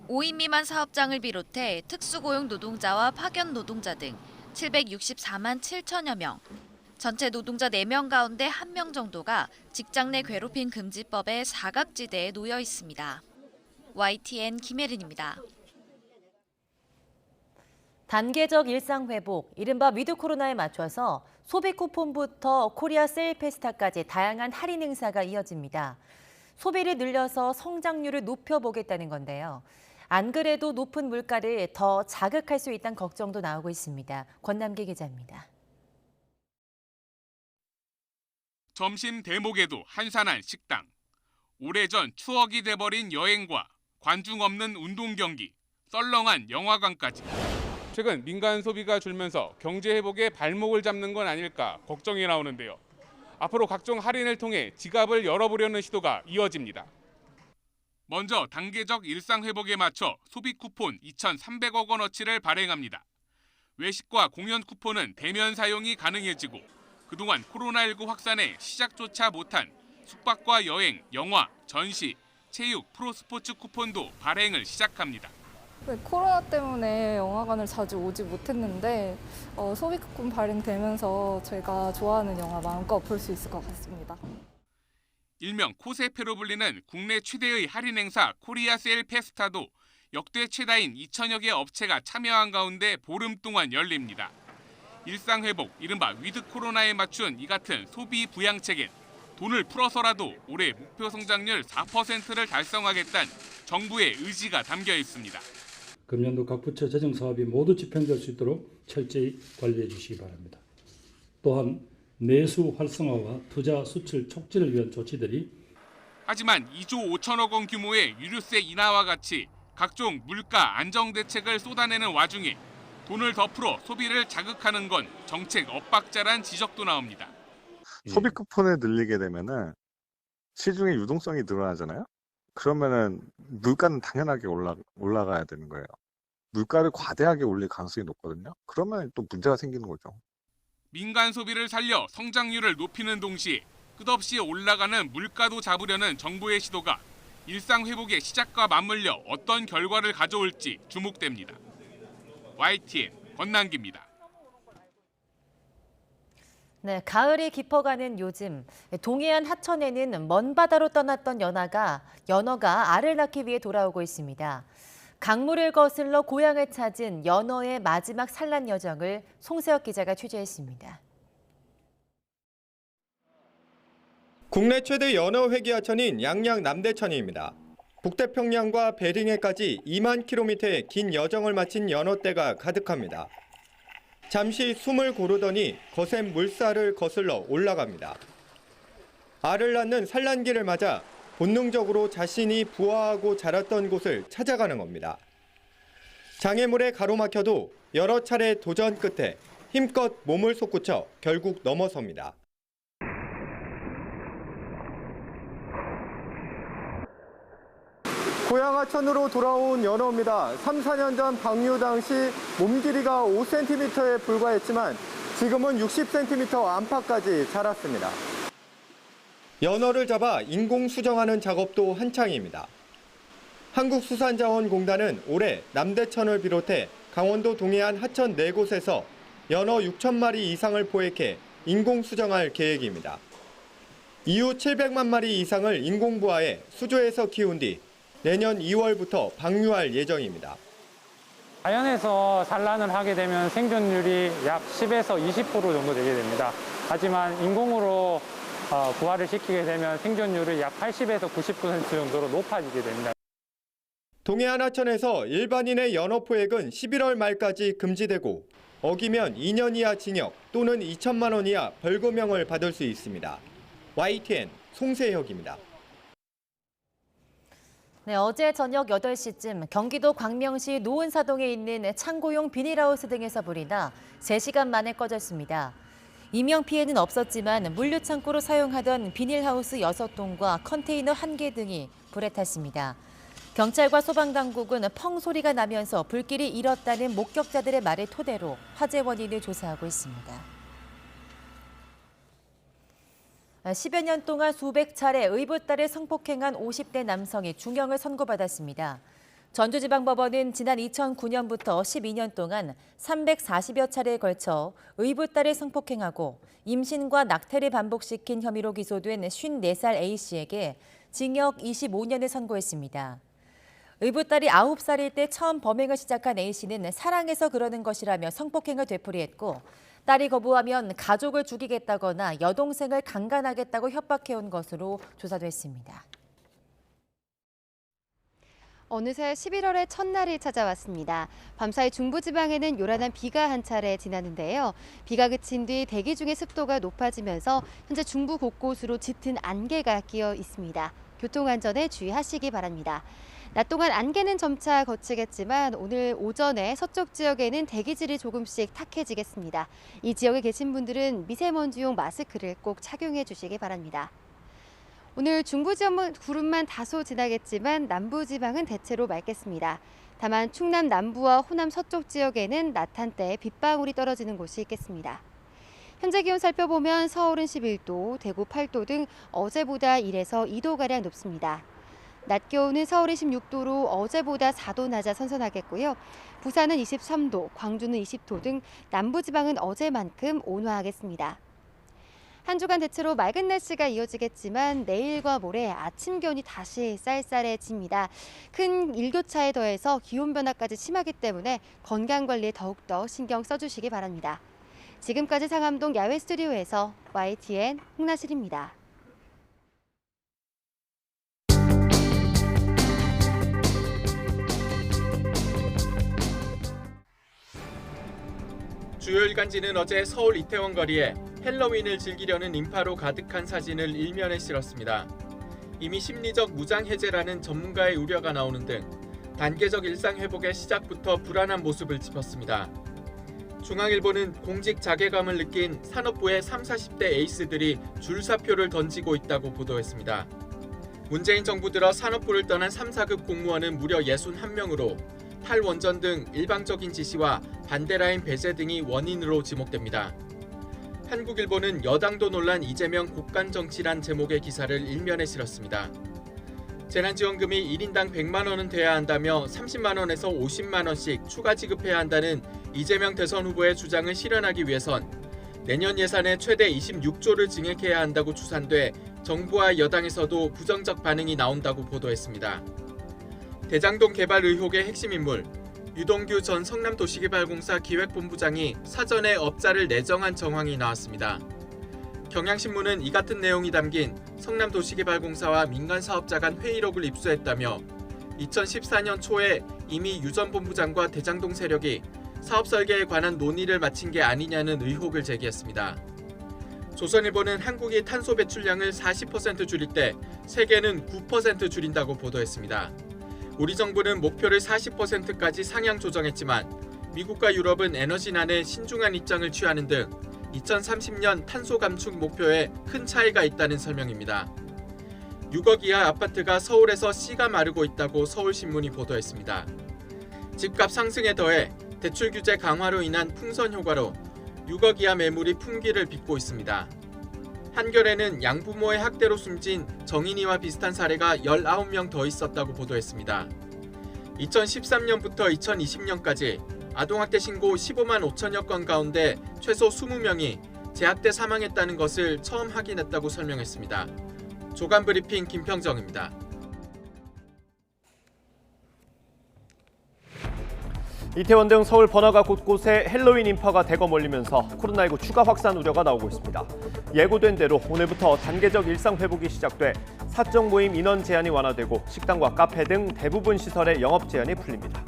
5인 미만 사업장을 비롯해 특수고용 노동자와 파견 노동자 등 764만 7천여 명, 전체 노동자 4명 가운데 1명 정도가 직장 내 괴롭힘 금지법의 사각지대에 놓여 있습니다. YTN 김혜린입니다. 단계적 일상 회복, 이른바 위드 코로나에 맞춰서 소비 쿠폰부터 코리아 세일 페스타까지 다양한 할인 행사가 이어집니다. 소비를 늘려서 성장률을 높여보겠다는 건데요. 안 그래도 높은 물가를 더 자극할 수 있다는 걱정도 나오고 있습니다. 권남기 기자입니다. 점심 대목에도 한산한 식당. 오래전 추억이 돼버린 여행과 관중 없는 운동 경기, 썰렁한 영화관까지. 최근 민간 소비가 줄면서 경제 회복에 발목을 잡는 건 아닐까 걱정이 나오는데요. 앞으로 각종 할인을 통해 지갑을 열어보려는 시도가 이어집니다. 먼저 단계적 일상 회복에 맞춰 소비 쿠폰 2,300억 원어치를 발행합니다. 외식과 공연 쿠폰은 대면 사용이 가능해지고 그동안 코로나19 확산에 시작조차 못한 숙박과 여행, 영화, 전시, 체육, 프로스포츠 쿠폰도 발행을 시작합니다. 코로나 때문에 영화관을 자주 오지 못했는데 소비 쿠폰 발행되면서 제가 좋아하는 영화 마음껏 볼 수 있을 것 같습니다. 일명 코세페로 불리는 국내 최대의 할인 행사 코리아 세일 페스타도 역대 최다인 2천여 개 업체가 참여한 가운데 보름 동안 열립니다. 일상 회복, 이른바 위드 코로나에 맞춘 이 같은 소비 부양책엔 돈을 풀어서라도 올해 목표 성장률 4%를 달성하겠다는 정부의 의지가 담겨 있습니다. 금년도 각 부처 재정 사업이 모두 집행될 수 있도록 철저히 관리해 주시기 바랍니다. 또한 내수 활성화와 투자 수출 촉진을 위한 조치들이 하지만 2조 5천억 원 규모의 유류세 인하와 같이 각종 물가 안정 대책을 쏟아내는 와중에 돈을 더 풀어 소비를 자극하는 건 정책 엇박자란 지적도 나옵니다. 소비 쿠폰을 늘리게 되면은 시중의 유동성이 늘어나잖아요. 그러면은 물가는 당연하게 올라가야 되는 거예요. 물가를 과대하게 올릴 가능성이 높거든요. 그러면 또 문제가 생기는 거죠. 민간 소비를 살려 성장률을 높이는 동시에 끝없이 올라가는 물가도 잡으려는 정부의 시도가 일상 회복의 시작과 맞물려 어떤 결과를 가져올지 주목됩니다. YTN 권남기입니다. 네, 가을이 깊어가는 요즘 동해안 하천에는 먼 바다로 떠났던 연어가 알을 낳기 위해 돌아오고 있습니다. 강물을 거슬러 고향을 찾은 연어의 마지막 산란 여정을 송세혁 기자가 취재했습니다. 국내 최대 연어 회기하천인 양양 남대천입니다. 북태평양과 베링해까지 2만 킬로미터의 긴 여정을 마친 연어떼가 가득합니다. 잠시 숨을 고르더니 거센 물살을 거슬러 올라갑니다. 알을 낳는 산란기를 맞아 본능적으로 자신이 부화하고 자랐던 곳을 찾아가는 겁니다. 장애물에 가로막혀도 여러 차례 도전 끝에 힘껏 몸을 솟구쳐 결국 넘어섭니다. 고향 하천으로 돌아온 연어입니다. 3, 4년 전 방류 당시 몸 길이가 5cm에 불과했지만 지금은 60cm 안팎까지 자랐습니다. 연어를 잡아 인공 수정하는 작업도 한창입니다. 한국수산자원공단은 올해 남대천을 비롯해 강원도 동해안 하천 4곳에서 연어 6,000마리 이상을 포획해 인공 수정할 계획입니다. 이후 700만 마리 이상을 인공부화해 수조에서 키운 뒤 내년 2월부터 방류할 예정입니다. 자연에서 산란을 하게 되면 생존율이 약 10에서 20% 정도 되게 됩니다. 하지만 인공으로 부화를 시키게 되면 생존율이 약 80에서 90% 정도로 높아지게 됩니다. 동해안 하천에서 일반인의 연어 포획은 11월 말까지 금지되고 어기면 2년 이하 징역 또는 2천만 원 이하 벌금형을 받을 수 있습니다. YTN 송세혁입니다. 네, 어제 저녁 8시쯤 경기도 광명시 노은사동에 있는 창고용 비닐하우스 등에서 불이 나 3시간 만에 꺼졌습니다. 인명 피해는 없었지만 물류창고로 사용하던 비닐하우스 6동과 컨테이너 1개 등이 불에 탔습니다. 경찰과 소방당국은 펑 소리가 나면서 불길이 일었다는 목격자들의 말을 토대로 화재 원인을 조사하고 있습니다. 10여 년 동안 수백 차례 의붓딸을 성폭행한 50대 남성이 중형을 선고받았습니다. 전주지방법원은 지난 2009년부터 12년 동안 340여 차례에 걸쳐 의붓딸을 성폭행하고 임신과 낙태를 반복시킨 혐의로 기소된 54살 A씨에게 징역 25년을 선고했습니다. 의붓딸이 9살일 때 처음 범행을 시작한 A씨는 사랑해서 그러는 것이라며 성폭행을 되풀이했고 딸이 거부하면 가족을 죽이겠다거나 여동생을 강간하겠다고 협박해온 것으로 조사됐습니다. 어느새 11월의 첫날이 찾아왔습니다. 밤사이 중부지방에는 요란한 비가 한 차례 지났는데요. 비가 그친 뒤 대기 중의 습도가 높아지면서 현재 중부 곳곳으로 짙은 안개가 끼어 있습니다. 교통안전에 주의하시기 바랍니다. 낮 동안 안개는 점차 걷히겠지만 오늘 오전에 서쪽 지역에는 대기질이 조금씩 탁해지겠습니다. 이 지역에 계신 분들은 미세먼지용 마스크를 꼭 착용해 주시기 바랍니다. 오늘 중부 지역은 구름만 다소 지나겠지만 남부 지방은 대체로 맑겠습니다. 다만 충남 남부와 호남 서쪽 지역에는 낮 한때 빗방울이 떨어지는 곳이 있겠습니다. 현재 기온 살펴보면 서울은 11도, 대구 8도 등 어제보다 1에서 2도가량 높습니다. 낮 기온은 서울이 16도로 어제보다 4도 낮아 선선하겠고요. 부산은 23도, 광주는 20도 등 남부지방은 어제만큼 온화하겠습니다. 한 주간 대체로 맑은 날씨가 이어지겠지만 내일과 모레 아침 기온이 다시 쌀쌀해집니다. 큰 일교차에 더해서 기온 변화까지 심하기 때문에 건강관리에 더욱더 신경 써주시기 바랍니다. 지금까지 상암동 야외 스튜디오에서 YTN 홍나실입니다. 주요 일간지는 어제 서울 이태원 거리에 헬로윈을 즐기려는 인파로 가득한 사진을 일면에 실었습니다. 이미 심리적 무장 해제라는 전문가의 우려가 나오는 등 단계적 일상 회복의 시작부터 불안한 모습을 짚었습니다. 중앙일보는 공직 자괴감을 느낀 산업부의 30, 40대 에이스들이 줄사표를 던지고 있다고 보도했습니다. 문재인 정부 들어 산업부를 떠난 3, 4급 공무원은 무려 61명으로 탈원전 등 일방적인 지시와 반대라인 배제 등이 원인으로 지목됩니다. 한국일보는 여당도 놀란 이재명 곡간정치란 제목의 기사를 일면에 실었습니다. 재난지원금이 1인당 100만 원은 돼야 한다며 30만 원에서 50만 원씩 추가 지급해야 한다는 이재명 대선 후보의 주장을 실현하기 위해선 내년 예산에 최대 26조를 증액해야 한다고 추산돼 정부와 여당에서도 부정적 반응이 나온다고 보도했습니다. 대장동 개발 의혹의 핵심 인물 유동규 전 성남도시개발공사 기획본부장이 사전에 업자를 내정한 정황이 나왔습니다. 경향신문은 이 같은 내용이 담긴 성남도시개발공사와 민간사업자 간 회의록을 입수했다며 2014년 초에 이미 유 전 본부장과 대장동 세력이 사업 설계에 관한 논의를 마친 게 아니냐는 의혹을 제기했습니다. 조선일보는 한국이 탄소 배출량을 40% 줄일 때 세계는 9% 줄인다고 보도했습니다. 우리 정부는 목표를 40%까지 상향 조정했지만 미국과 유럽은 에너지난에 신중한 입장을 취하는 등 2030년 탄소 감축 목표에 큰 차이가 있다는 설명입니다. 6억 이하 아파트가 서울에서 씨가 마르고 있다고 서울신문이 보도했습니다. 집값 상승에 더해 대출 규제 강화로 인한 풍선 효과로 6억 이하 매물이 품기를 빚고 있습니다. 한겨레는 양부모의 학대로 숨진 정인이와 비슷한 사례가 19명 더 있었다고 보도했습니다. 2013년부터 2020년까지 아동학대 신고 15만 5천여 건 가운데 최소 20명이 재학대 사망했다는 것을 처음 확인했다고 설명했습니다. 조간브리핑 김평정입니다. 이태원 등 서울 번화가 곳곳에 헬로윈 인파가 대거 몰리면서 코로나19 추가 확산 우려가 나오고 있습니다. 예고된 대로 오늘부터 단계적 일상 회복이 시작돼 사적 모임 인원 제한이 완화되고 식당과 카페 등 대부분 시설의 영업 제한이 풀립니다.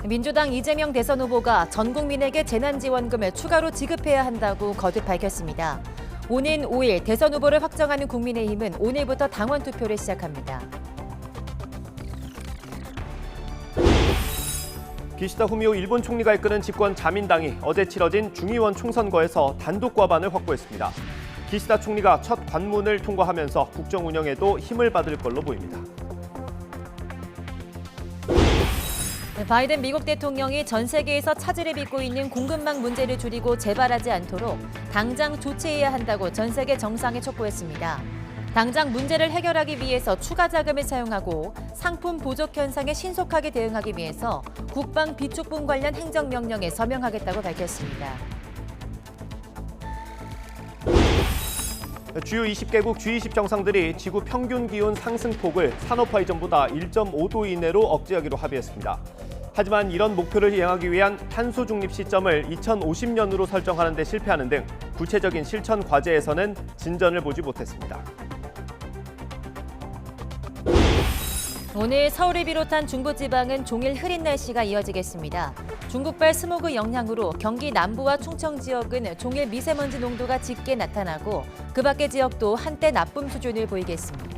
민주당 이재명 대선 후보가 전 국민에게 재난지원금을 추가로 지급해야 한다고 거듭 밝혔습니다. 오는 5일 대선 후보를 확정하는 국민의힘은 오늘부터 당원 투표를 시작합니다. 기시다 후미오 일본 총리가 이끄는 집권 자민당이 어제 치러진 중의원 총선거에서 단독 과반을 확보했습니다. 기시다 총리가 첫 관문을 통과하면서 국정 운영에도 힘을 받을 걸로 보입니다. 바이든 미국 대통령이 전 세계에서 차질을 빚고 있는 공급망 문제를 줄이고 재발하지 않도록 당장 조치해야 한다고 전 세계 정상에 촉구했습니다. 당장 문제를 해결하기 위해서 추가 자금을 사용하고 상품 부족 현상에 신속하게 대응하기 위해서 국방 비축분 관련 행정명령에 서명하겠다고 밝혔습니다. 주요 20개국 G20 정상들이 지구 평균 기온 상승폭을 산업화 이전보다 1.5도 이내로 억제하기로 합의했습니다. 하지만 이런 목표를 이행하기 위한 탄소 중립 시점을 2050년으로 설정하는 데 실패하는 등 구체적인 실천 과제에서는 진전을 보지 못했습니다. 오늘 서울을 비롯한 중부지방은 종일 흐린 날씨가 이어지겠습니다. 중국발 스모그 영향으로 경기 남부와 충청 지역은 종일 미세먼지 농도가 짙게 나타나고 그 밖의 지역도 한때 나쁨 수준을 보이겠습니다.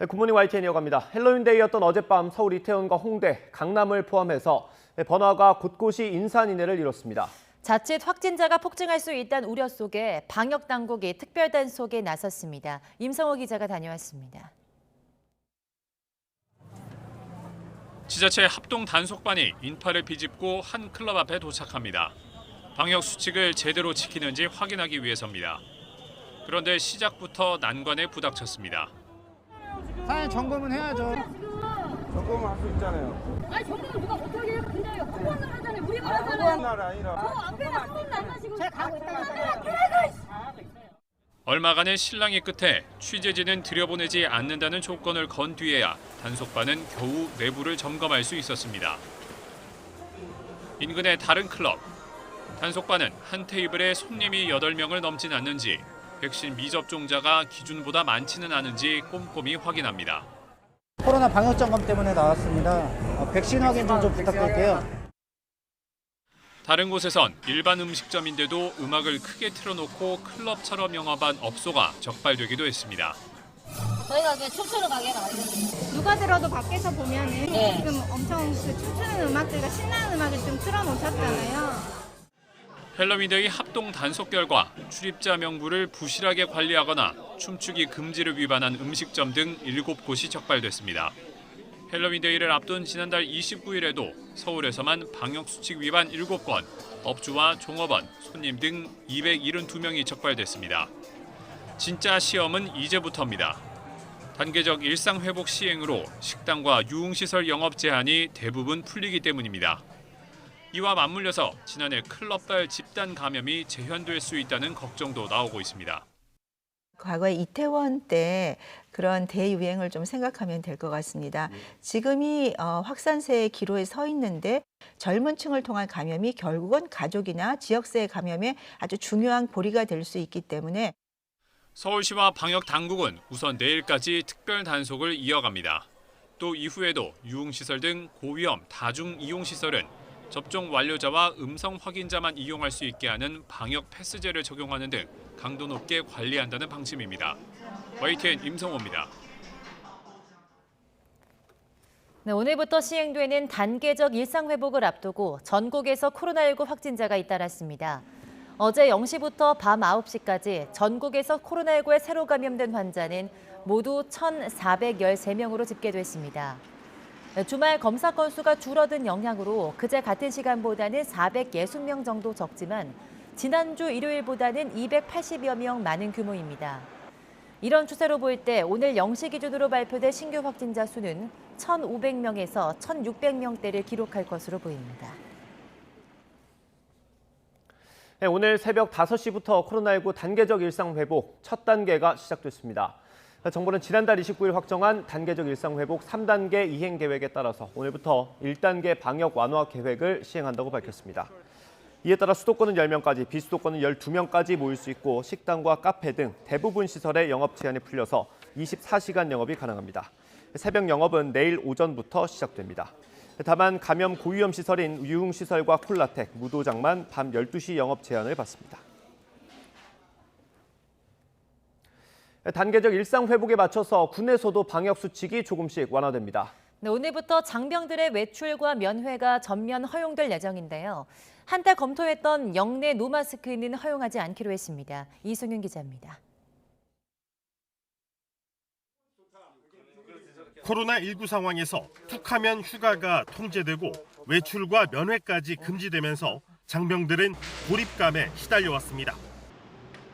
굿모닝 YTN 이어갑니다. 헬로윈데이였던 어젯밤 서울 이태원과 홍대, 강남을 포함해서 번화가 곳곳이 인산인해를 이뤘습니다. 자칫 확진자가 폭증할 수 있다는 우려 속에 방역당국이 특별단속에 나섰습니다. 임성호 기자가 다녀왔습니다. 지자체 합동 단속반이 인파를 비집고 한 클럽 앞에 도착합니다. 방역 수칙을 제대로 지키는지 확인하기 위해서입니다. 그런데 시작부터 난관에 부닥쳤습니다. 사장님 점검은 해야죠. 점검할 수 있잖아요. 아니 점검을 누가 못하게 해요. 근데요. 후보는 하잖아요. 우리가 하잖아요. 후보한 날 아니라. 앞에는 한 번도 안 마시고. 제가 가고 있다고. 얼마간의 실랑이 끝에 취재진은 들여보내지 않는다는 조건을 건 뒤에야 단속반은 겨우 내부를 점검할 수 있었습니다. 인근의 다른 클럽. 단속반은 한 테이블에 손님이 8명을 넘진 않는지, 백신 미접종자가 기준보다 많지는 않은지 꼼꼼히 확인합니다. 코로나 방역 점검 때문에 나왔습니다. 백신 확인 좀 부탁드릴게요. 다른 곳에선 일반 음식점인데도 음악을 크게 틀어놓고 클럽처럼 영업한 업소가 적발되기도 했습니다. 저희가 그냥 춤추는 가게가 아니거든요. 누가 들어도 밖에서 보면은 네. 지금 엄청 그 춤추는 음악들과 신나는 음악을 좀 틀어놓으셨잖아요. 헬로윈데이 합동 단속 결과 출입자 명부를 부실하게 관리하거나 춤추기 금지를 위반한 음식점 등 7곳이 적발됐습니다. 헬로윈데이를 앞둔 지난달 29일에도 서울에서만 방역수칙 위반 7건, 업주와 종업원, 손님 등 272명이 적발됐습니다. 진짜 시험은 이제부터입니다. 단계적 일상회복 시행으로 식당과 유흥시설 영업 제한이 대부분 풀리기 때문입니다. 이와 맞물려서 지난해 클럽발 집단 감염이 재현될 수 있다는 걱정도 나오고 있습니다. 과거에 이태원 때 그런 대유행을 좀 생각하면 될 것 같습니다. 지금이 확산세의 기로에 서 있는데 젊은 층을 통한 감염이 결국은 가족이나 지역사회 감염에 아주 중요한 고리가 될 수 있기 때문에 서울시와 방역당국은 우선 내일까지 특별 단속을 이어갑니다. 또 이후에도 유흥시설 등 고위험 다중이용시설은 접종 완료자와 음성 확인자만 이용할 수 있게 하는 방역 패스제를 적용하는 등 강도 높게 관리한다는 방침입니다. YTN 임성호입니다. 네, 오늘부터 시행되는 단계적 일상회복을 앞두고 전국에서 코로나19 확진자가 잇따랐습니다. 어제 0시부터 밤 9시까지 전국에서 코로나19에 새로 감염된 환자는 모두 1,413명으로 집계됐습니다. 주말 검사 건수가 줄어든 영향으로 그제 같은 시간보다는 460명 정도 적지만 지난주 일요일보다는 280여 명 많은 규모입니다. 이런 추세로 볼 때 오늘 0시 기준으로 발표된 신규 확진자 수는 1,500명에서 1,600명대를 기록할 것으로 보입니다. 네, 오늘 새벽 5시부터 코로나19 단계적 일상 회복 첫 단계가 시작됐습니다. 정부는 지난달 29일 확정한 단계적 일상 회복 3단계 이행 계획에 따라서 오늘부터 1단계 방역 완화 계획을 시행한다고 밝혔습니다. 이에 따라 수도권은 10명까지, 비수도권은 12명까지 모일 수 있고 식당과 카페 등 대부분 시설의 영업 제한이 풀려서 24시간 영업이 가능합니다. 새벽 영업은 내일 오전부터 시작됩니다. 다만 감염 고위험 시설인 유흥시설과 콜라텍, 무도장만 밤 12시 영업 제한을 받습니다. 단계적 일상 회복에 맞춰서 국내에서도 방역 수칙이 조금씩 완화됩니다. 네, 오늘부터 장병들의 외출과 면회가 전면 허용될 예정인데요. 한때 검토했던 영내 노마스크는 허용하지 않기로 했습니다. 이승윤 기자입니다. 코로나19 상황에서 툭하면 휴가가 통제되고 외출과 면회까지 금지되면서 장병들은 고립감에 시달려왔습니다.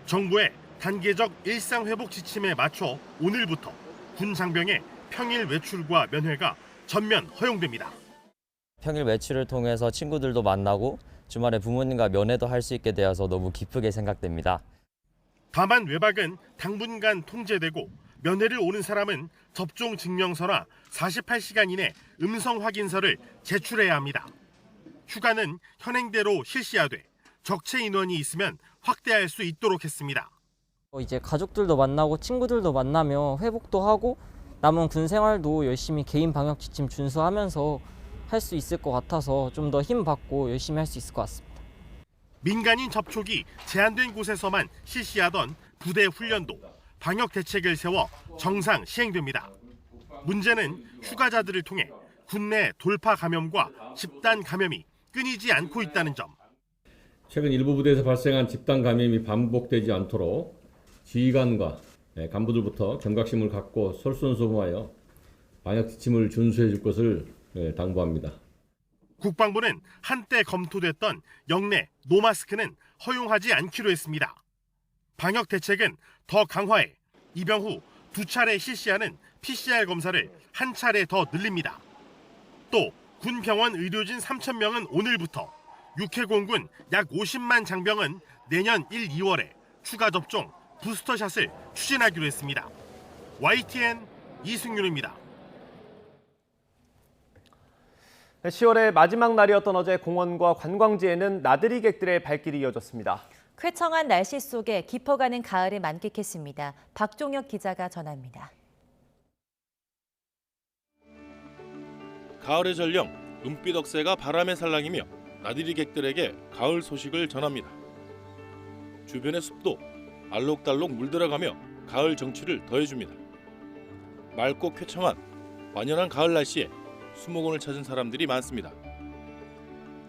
정부의 단계적 일상회복 지침에 맞춰 오늘부터 군 장병의 평일 외출과 면회가 전면 허용됩니다. 평일 외출을 통해서 친구들도 만나고 주말에 부모님과 면회도 할 수 있게 되어서 너무 기쁘게 생각됩니다. 다만 외박은 당분간 통제되고 면회를 오는 사람은 접종 증명서나 48시간 이내 음성 확인서를 제출해야 합니다. 휴가는 현행대로 실시하되 적체 인원이 있으면 확대할 수 있도록 했습니다. 이제 가족들도 만나고 친구들도 만나며 회복도 하고 남은 군 생활도 열심히 개인 방역 지침 준수하면서 할 수 있을 것 같아서 좀 더 힘 받고 열심히 할 수 있을 것 같습니다. 민간인 접촉이 제한된 곳에서만 실시하던 부대 훈련도 방역 대책을 세워 정상 시행됩니다. 문제는 휴가자들을 통해 군내 돌파 감염과 집단 감염이 끊이지 않고 있다는 점. 최근 일부 부대에서 발생한 집단 감염이 반복되지 않도록 지휘관과 간부들부터 경각심을 갖고 솔선수범하여 방역 지침을 준수해 줄 것을 당부합니다. 국방부는 한때 검토됐던 영내 노마스크는 허용하지 않기로 했습니다. 방역 대책은 더 강화해 입영 후 2차례 실시하는 PCR 검사를 한 차례 더 늘립니다. 또 군 병원 의료진 3,000명은 오늘부터, 육해공군 약 50만 장병은 내년 1, 2월에 추가 접종 부스터샷을 추진하기로 했습니다. YTN 이승윤입니다. 10월의 마지막 날이었던 어제 공원과 관광지에는 나들이 객들의 발길이 이어졌습니다. 쾌청한 날씨 속에 깊어가는 가을을 만끽했습니다. 박종혁 기자가 전합니다. 가을의 전령, 은빛 억새가 바람에 살랑이며 나들이 객들에게 가을 소식을 전합니다. 주변의 숲도 알록달록 물들어가며 가을 정취를 더해줍니다. 맑고 쾌청한 완연한 가을 날씨에 수목원을 찾은 사람들이 많습니다.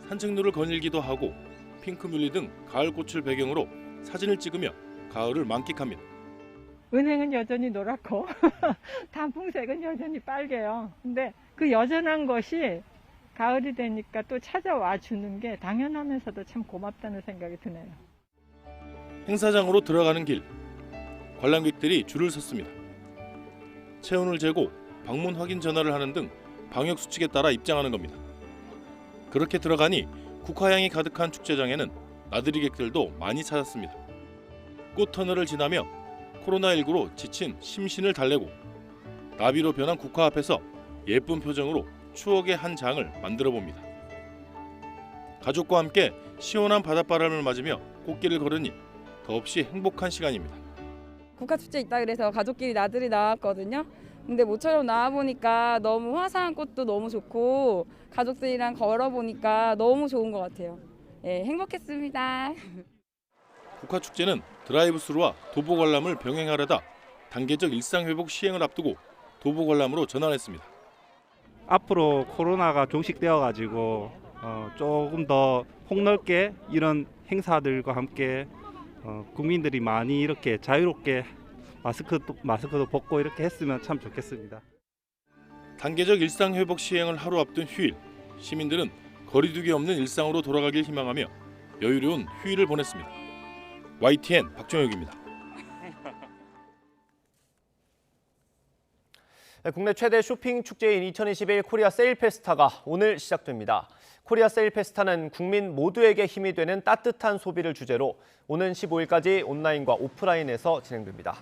산책로를 거닐기도 하고 핑크뮬리 등 가을꽃을 배경으로 사진을 찍으며 가을을 만끽합니다. 은행은 여전히 노랗고 단풍색은 여전히 빨개요. 근데 그 여전한 것이 가을이 되니까 또 찾아와 주는 게 당연하면서도 참 고맙다는 생각이 드네요. 행사장으로 들어가는 길, 관람객들이 줄을 섰습니다. 체온을 재고 방문 확인 전화를 하는 등 방역 수칙에 따라 입장하는 겁니다. 그렇게 들어가니 국화향이 가득한 축제장에는 나들이객들도 많이 찾았습니다. 꽃터널을 지나며 코로나19로 지친 심신을 달래고 나비로 변한 국화 앞에서 예쁜 표정으로 추억의 한 장을 만들어 봅니다. 가족과 함께 시원한 바닷바람을 맞으며 꽃길을 걸으니 더없이 행복한 시간입니다. 국화축제 있다 그래서 가족끼리 나들이 나왔거든요. 근데 모처럼 나와보니까 너무 화사한 꽃도 너무 좋고 가족들이랑 걸어보니까 너무 좋은 것 같아요. 네, 행복했습니다. 국화축제는 드라이브스루와 도보 관람을 병행하려다 단계적 일상회복 시행을 앞두고 도보 관람으로 전환했습니다. 앞으로 코로나가 종식되어가지고 조금 더 폭넓게 이런 행사들과 함께 국민들이 많이 이렇게 자유롭게 마스크도 벗고 이렇게 했으면 참 좋겠습니다. 단계적 일상 회복 시행을 하루 앞둔 휴일, 시민들은 거리두기 없는 일상으로 돌아가길 희망하며 여유로운 휴일을 보냈습니다. YTN 박종혁입니다. 국내 최대 쇼핑 축제인 2021 코리아 세일 페스타가 오늘 시작됩니다. 코리아 세일 페스타는 국민 모두에게 힘이 되는 따뜻한 소비를 주제로 오는 15일까지 온라인과 오프라인에서 진행됩니다.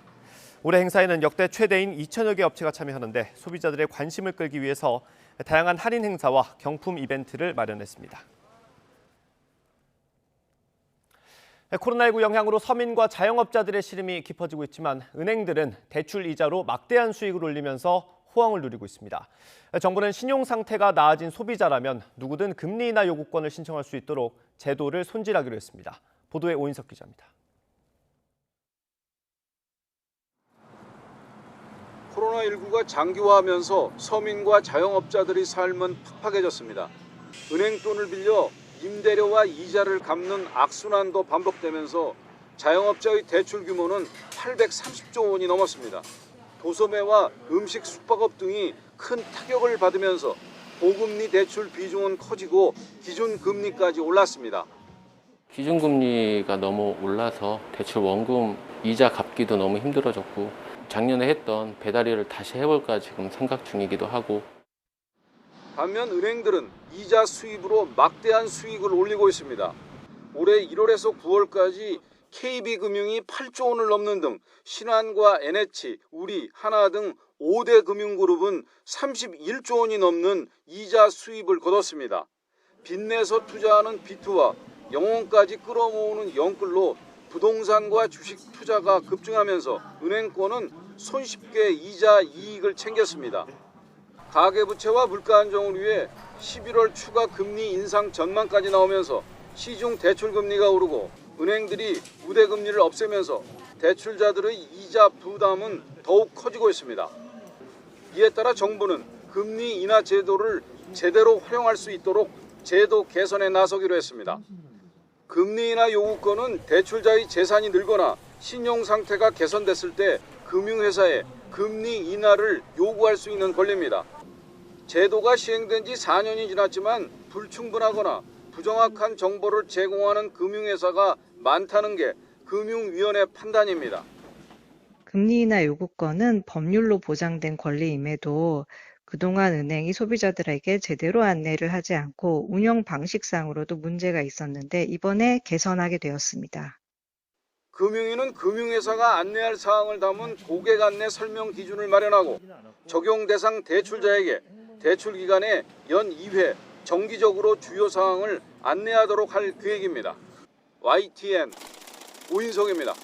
올해 행사에는 역대 최대인 2,000여 개 업체가 참여하는데 소비자들의 관심을 끌기 위해서 다양한 할인 행사와 경품 이벤트를 마련했습니다. 코로나19 영향으로 서민과 자영업자들의 시름이 깊어지고 있지만 은행들은 대출 이자로 막대한 수익을 올리면서 호황을 누리고 있습니다. 정부는 신용 상태가 나아진 소비자라면 누구든 금리 인하 요구권을 신청할 수 있도록 제도를 손질하기로 했습니다. 보도에 오인석 기자입니다. 코로나19가 장기화하면서 서민과 자영업자들의 삶은 팍팍해졌습니다. 은행 돈을 빌려 임대료와 이자를 갚는 악순환도 반복되면서 자영업자의 대출 규모는 830조 원이 넘었습니다. 도소매와 음식 숙박업 등이 큰 타격을 받으면서 고금리 대출 비중은 커지고 기준금리까지 올랐습니다. 기준금리가 너무 올라서 대출 원금 이자 갚기도 너무 힘들어졌고 작년에 했던 배달일을 다시 해볼까 지금 생각 중이기도 하고. 반면 은행들은 이자 수입으로 막대한 수익을 올리고 있습니다. 올해 1월에서 9월까지 KB금융이 8조 원을 넘는 등 신한과 NH, 우리, 하나 등 5대 금융그룹은 31조 원이 넘는 이자 수입을 거뒀습니다. 빚내서 투자하는 비투와 영혼까지 끌어모으는 영끌로 부동산과 주식 투자가 급증하면서 은행권은 손쉽게 이자 이익을 챙겼습니다. 가계부채와 물가 안정을 위해 11월 추가 금리 인상 전망까지 나오면서 시중 대출 금리가 오르고 은행들이 우대금리를 없애면서 대출자들의 이자 부담은 더욱 커지고 있습니다. 이에 따라 정부는 금리 인하 제도를 제대로 활용할 수 있도록 제도 개선에 나서기로 했습니다. 금리 인하 요구권은 대출자의 재산이 늘거나 신용 상태가 개선됐을 때 금융회사에 금리 인하를 요구할 수 있는 권리입니다. 제도가 시행된 지 4년이 지났지만 불충분하거나 부정확한 정보를 제공하는 금융회사가 많다는 게 금융위원회 판단입니다. 금리 인하 요구권은 법률로 보장된 권리임에도 그동안 은행이 소비자들에게 제대로 안내를 하지 않고 운영 방식상으로도 문제가 있었는데 이번에 개선하게 되었습니다. 금융위는 금융회사가 안내할 사항을 담은 고객 안내 설명 기준을 마련하고 적용 대상 대출자에게 대출 기간에 연 2회 정기적으로 주요 사항을 안내하도록 할 계획입니다. YTN 오인석입니다.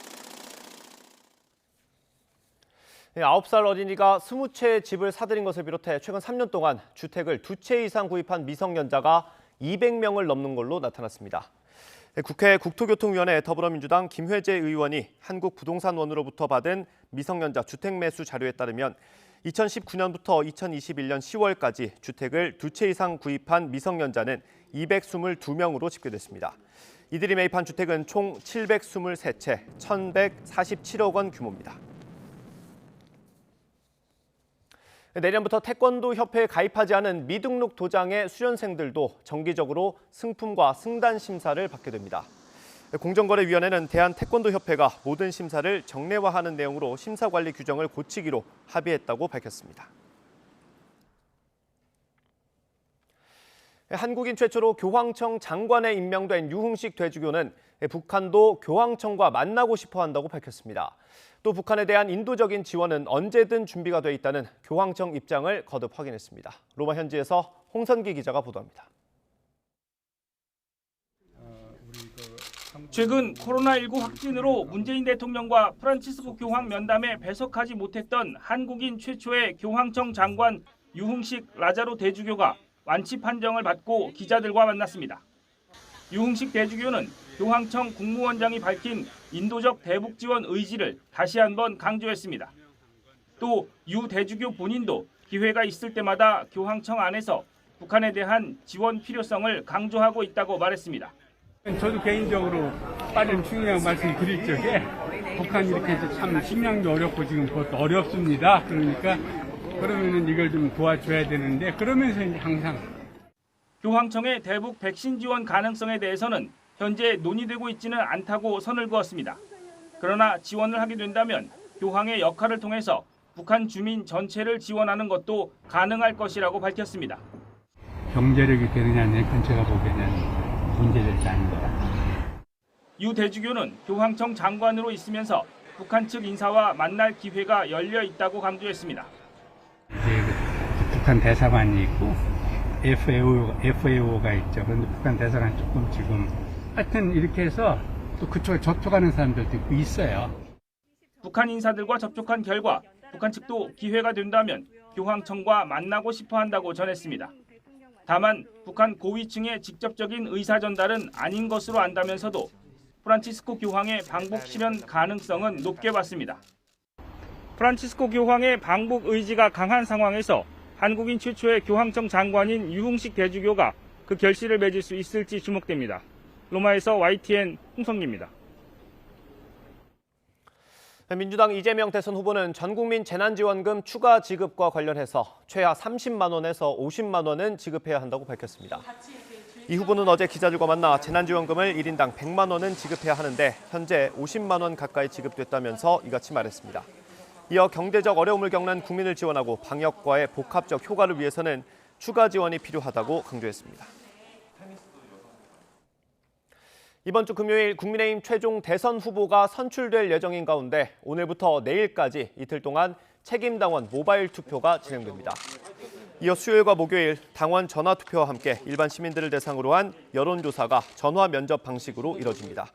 9살 어린이가 20채의 집을 사들인 것을 비롯해 최근 3년 동안 주택을 2채 이상 구입한 미성년자가 200명을 넘는 걸로 나타났습니다. 국회 국토교통위원회 더불어민주당 김회재 의원이 한국부동산원으로부터 받은 미성년자 주택 매수 자료에 따르면 2019년부터 2021년 10월까지 주택을 2채 이상 구입한 미성년자는 222명으로 집계됐습니다. 이들이 매입한 주택은 총 723채, 1,147억 원 규모입니다. 내년부터 태권도 협회에 가입하지 않은 미등록 도장의 수련생들도 정기적으로 승품과 승단 심사를 받게 됩니다. 공정거래위원회는 대한태권도협회가 모든 심사를 정례화하는 내용으로 심사관리 규정을 고치기로 합의했다고 밝혔습니다. 한국인 최초로 교황청 장관에 임명된 유흥식 대주교는 북한도 교황청과 만나고 싶어 한다고 밝혔습니다. 또 북한에 대한 인도적인 지원은 언제든 준비가 돼 있다는 교황청 입장을 거듭 확인했습니다. 로마 현지에서 홍선기 기자가 보도합니다. 최근 코로나19 확진으로 문재인 대통령과 프란치스코 교황 면담에 배석하지 못했던 한국인 최초의 교황청 장관 유흥식 라자로 대주교가 완치 판정을 받고 기자들과 만났습니다. 유흥식 대주교는 교황청 국무원장이 밝힌 인도적 대북 지원 의지를 다시 한번 강조했습니다. 또 유 대주교 본인도 기회가 있을 때마다 교황청 안에서 북한에 대한 지원 필요성을 강조하고 있다고 말했습니다. 저도 개인적으로 빠른 중요한 말씀 드릴 적에 북한이 이렇게 참 식량도 어렵고 지금 그것도 어렵습니다. 그러니까 그러면은 이걸 좀 도와줘야 되는데 그러면서 이제 항상 교황청의 대북 백신 지원 가능성에 대해서는 현재 논의되고 있지는 않다고 선을 그었습니다. 그러나 지원을 하게 된다면 교황의 역할을 통해서 북한 주민 전체를 지원하는 것도 가능할 것이라고 밝혔습니다. 경제력이 되느냐는 그건 제가 보기에는 문제될 게 아닙니다. 유 대주교는 교황청 장관으로 있으면서 북한 측 인사와 만날 기회가 열려 있다고 강조했습니다. 이제 북한 대사관이 있고 FAO가 있죠. 그런데 북한 대사관 조금 지금 하여튼 이렇게 해서 또 그쪽에 접촉하는 사람들도 있어요. 북한 인사들과 접촉한 결과 북한 측도 기회가 된다면 교황청과 만나고 싶어 한다고 전했습니다. 다만 북한 고위층의 직접적인 의사 전달은 아닌 것으로 안다면서도 프란치스코 교황의 방북 실현 가능성은 높게 봤습니다. 프란치스코 교황의 방북 의지가 강한 상황에서 한국인 최초의 교황청 장관인 유흥식 대주교가 그 결실을 맺을 수 있을지 주목됩니다. 로마에서 YTN 홍성기입니다. 민주당 이재명 대선 후보는 전국민 재난지원금 추가 지급과 관련해서 최하 30만 원에서 50만 원은 지급해야 한다고 밝혔습니다. 이 후보는 어제 기자들과 만나 재난지원금을 1인당 100만 원은 지급해야 하는데 현재 50만 원 가까이 지급됐다면서 이같이 말했습니다. 이어 경제적 어려움을 겪는 국민을 지원하고 방역과의 복합적 효과를 위해서는 추가 지원이 필요하다고 강조했습니다. 이번 주 금요일 국민의힘 최종 대선 후보가 선출될 예정인 가운데 오늘부터 내일까지 이틀 동안 책임당원 모바일 투표가 진행됩니다. 이어 수요일과 목요일 당원 전화 투표와 함께 일반 시민들을 대상으로 한 여론조사가 전화 면접 방식으로 이뤄집니다.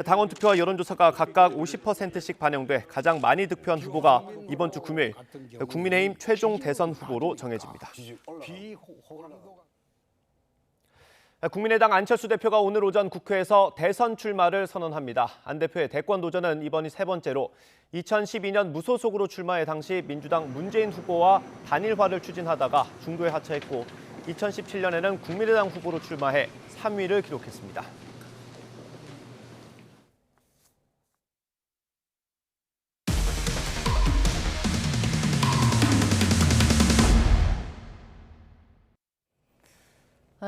당원 투표와 여론조사가 각각 50%씩 반영돼 가장 많이 득표한 후보가 이번 주 금요일 국민의힘 최종 대선 후보로 정해집니다. 국민의당 안철수 대표가 오늘 오전 국회에서 대선 출마를 선언합니다. 안 대표의 대권 도전은 이번이 세 번째로 2012년 무소속으로 출마해 당시 민주당 문재인 후보와 단일화를 추진하다가 중도에 하차했고 2017년에는 국민의당 후보로 출마해 3위를 기록했습니다.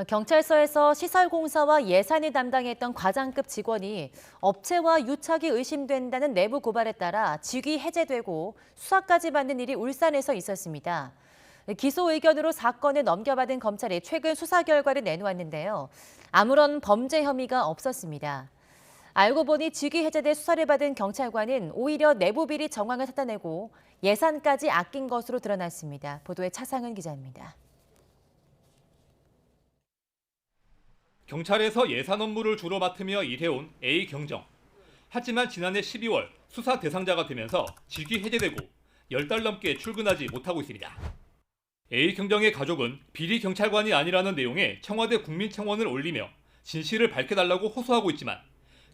경찰서에서 시설공사와 예산을 담당했던 과장급 직원이 업체와 유착이 의심된다는 내부 고발에 따라 직위 해제되고 수사까지 받는 일이 울산에서 있었습니다. 기소 의견으로 사건을 넘겨받은 검찰이 최근 수사 결과를 내놓았는데요. 아무런 범죄 혐의가 없었습니다. 알고 보니 직위 해제돼 수사를 받은 경찰관은 오히려 내부 비리 정황을 찾아내고 예산까지 아낀 것으로 드러났습니다. 보도에 차상은 기자입니다. 경찰에서 예산 업무를 주로 맡으며 일해온 A경정. 하지만 지난해 12월 수사 대상자가 되면서 직위 해제되고 10달 넘게 출근하지 못하고 있습니다. A경정의 가족은 비리 경찰관이 아니라는 내용의 청와대 국민청원을 올리며 진실을 밝혀달라고 호소하고 있지만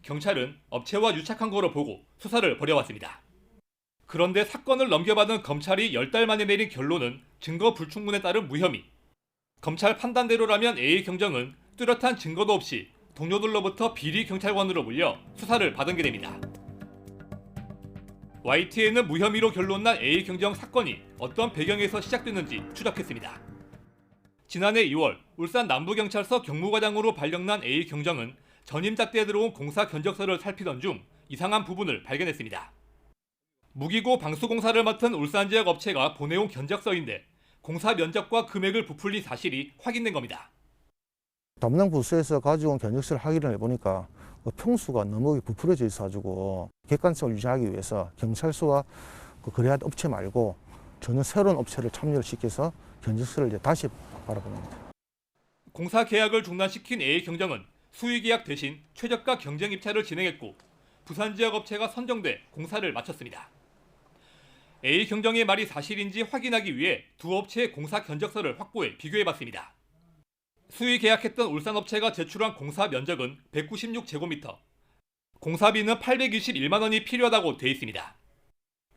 경찰은 업체와 유착한 거로 보고 수사를 벌여왔습니다. 그런데 사건을 넘겨받은 검찰이 10달 만에 내린 결론은 증거 불충분에 따른 무혐의. 검찰 판단대로라면 A경정은 뚜렷한 증거도 없이 동료들로부터 비리 경찰관으로 불려 수사를 받은 게 됩니다. YTN은 무혐의로 결론난 A경정 사건이 어떤 배경에서 시작됐는지 추적했습니다. 지난해 2월 울산 남부경찰서 경무과장으로 발령난 A경정은 전임 작대에 들어온 공사 견적서를 살피던 중 이상한 부분을 발견했습니다. 무기고 방수공사를 맡은 울산 지역 업체가 보내온 견적서인데 공사 면적과 금액을 부풀린 사실이 확인된 겁니다. 담당 부서에서 가져온 견적서를 확인을 해보니까 평수가 너무 부풀어져 있어가지고 객관성을 유지하기 위해서 경찰서와 거래한 업체 말고 저는 새로운 업체를 참여를 시켜서 견적서를 이제 다시 바라봅니다. 공사 계약을 중단시킨 A경정은 수의계약 대신 최저가 경쟁 입찰을 진행했고 부산 지역 업체가 선정돼 공사를 마쳤습니다. A경정의 말이 사실인지 확인하기 위해 두 업체의 공사 견적서를 확보해 비교해봤습니다. 수의 계약했던 울산 업체가 제출한 공사 면적은 196제곱미터, 공사비는 821만 원이 필요하다고 돼 있습니다.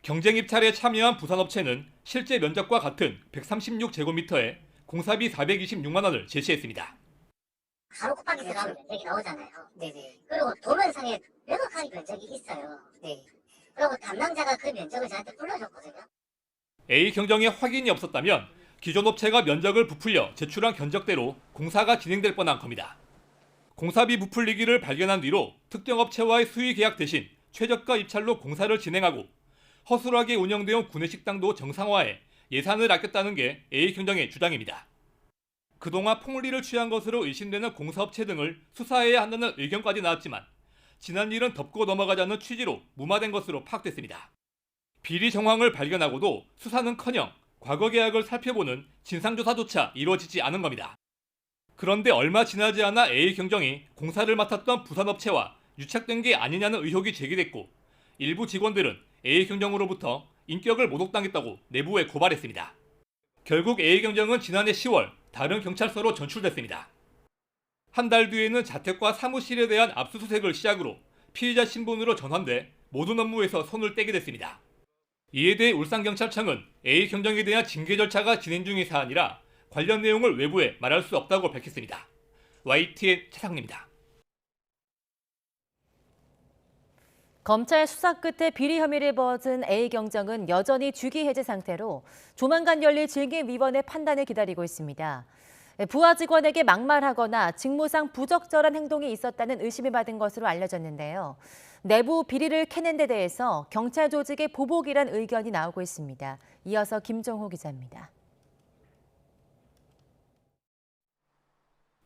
경쟁 입찰에 참여한 부산 업체는 실제 면적과 같은 136제곱미터에 공사비 426만 원을 제시했습니다. 바로 곱하기 들어가면 면적이 나오잖아요. 네네. 그리고 도면상에 명확하게 면적이 있어요. 네. 그리고 담당자가 그 면적을 저한테 불러줬거든요. A경정에 확인이 없었다면 기존 업체가 면적을 부풀려 제출한 견적대로 공사가 진행될 뻔한 겁니다. 공사비 부풀리기를 발견한 뒤로 특정 업체와의 수의 계약 대신 최저가 입찰로 공사를 진행하고 허술하게 운영되어 구내식당도 정상화해 예산을 아꼈다는 게 A경정의 주장입니다. 그동안 폭리를 취한 것으로 의심되는 공사업체 등을 수사해야 한다는 의견까지 나왔지만 지난 일은 덮고 넘어가자는 취지로 무마된 것으로 파악됐습니다. 비리 정황을 발견하고도 수사는커녕 과거 계약을 살펴보는 진상조사조차 이루어지지 않은 겁니다. 그런데 얼마 지나지 않아 A경정이 공사를 맡았던 부산업체와 유착된 게 아니냐는 의혹이 제기됐고 일부 직원들은 A경정으로부터 인격을 모독당했다고 내부에 고발했습니다. 결국 A경정은 지난해 10월 다른 경찰서로 전출됐습니다. 한 달 뒤에는 자택과 사무실에 대한 압수수색을 시작으로 피의자 신분으로 전환돼 모든 업무에서 손을 떼게 됐습니다. 이에 대해 울산경찰청은 A경정에 대한 징계 절차가 진행 중인 사안이라 관련 내용을 외부에 말할 수 없다고 밝혔습니다. YTN 최상래입니다. 검찰 수사 끝에 비리 혐의를 벗은 A경정은 여전히 주기 해제 상태로 조만간 열릴 징계위원회 판단을 기다리고 있습니다. 부하 직원에게 막말하거나 직무상 부적절한 행동이 있었다는 의심을 받은 것으로 알려졌는데요. 내부 비리를 캐낸 데 대해서 경찰 조직의 보복이란 의견이 나오고 있습니다. 이어서 김정호 기자입니다.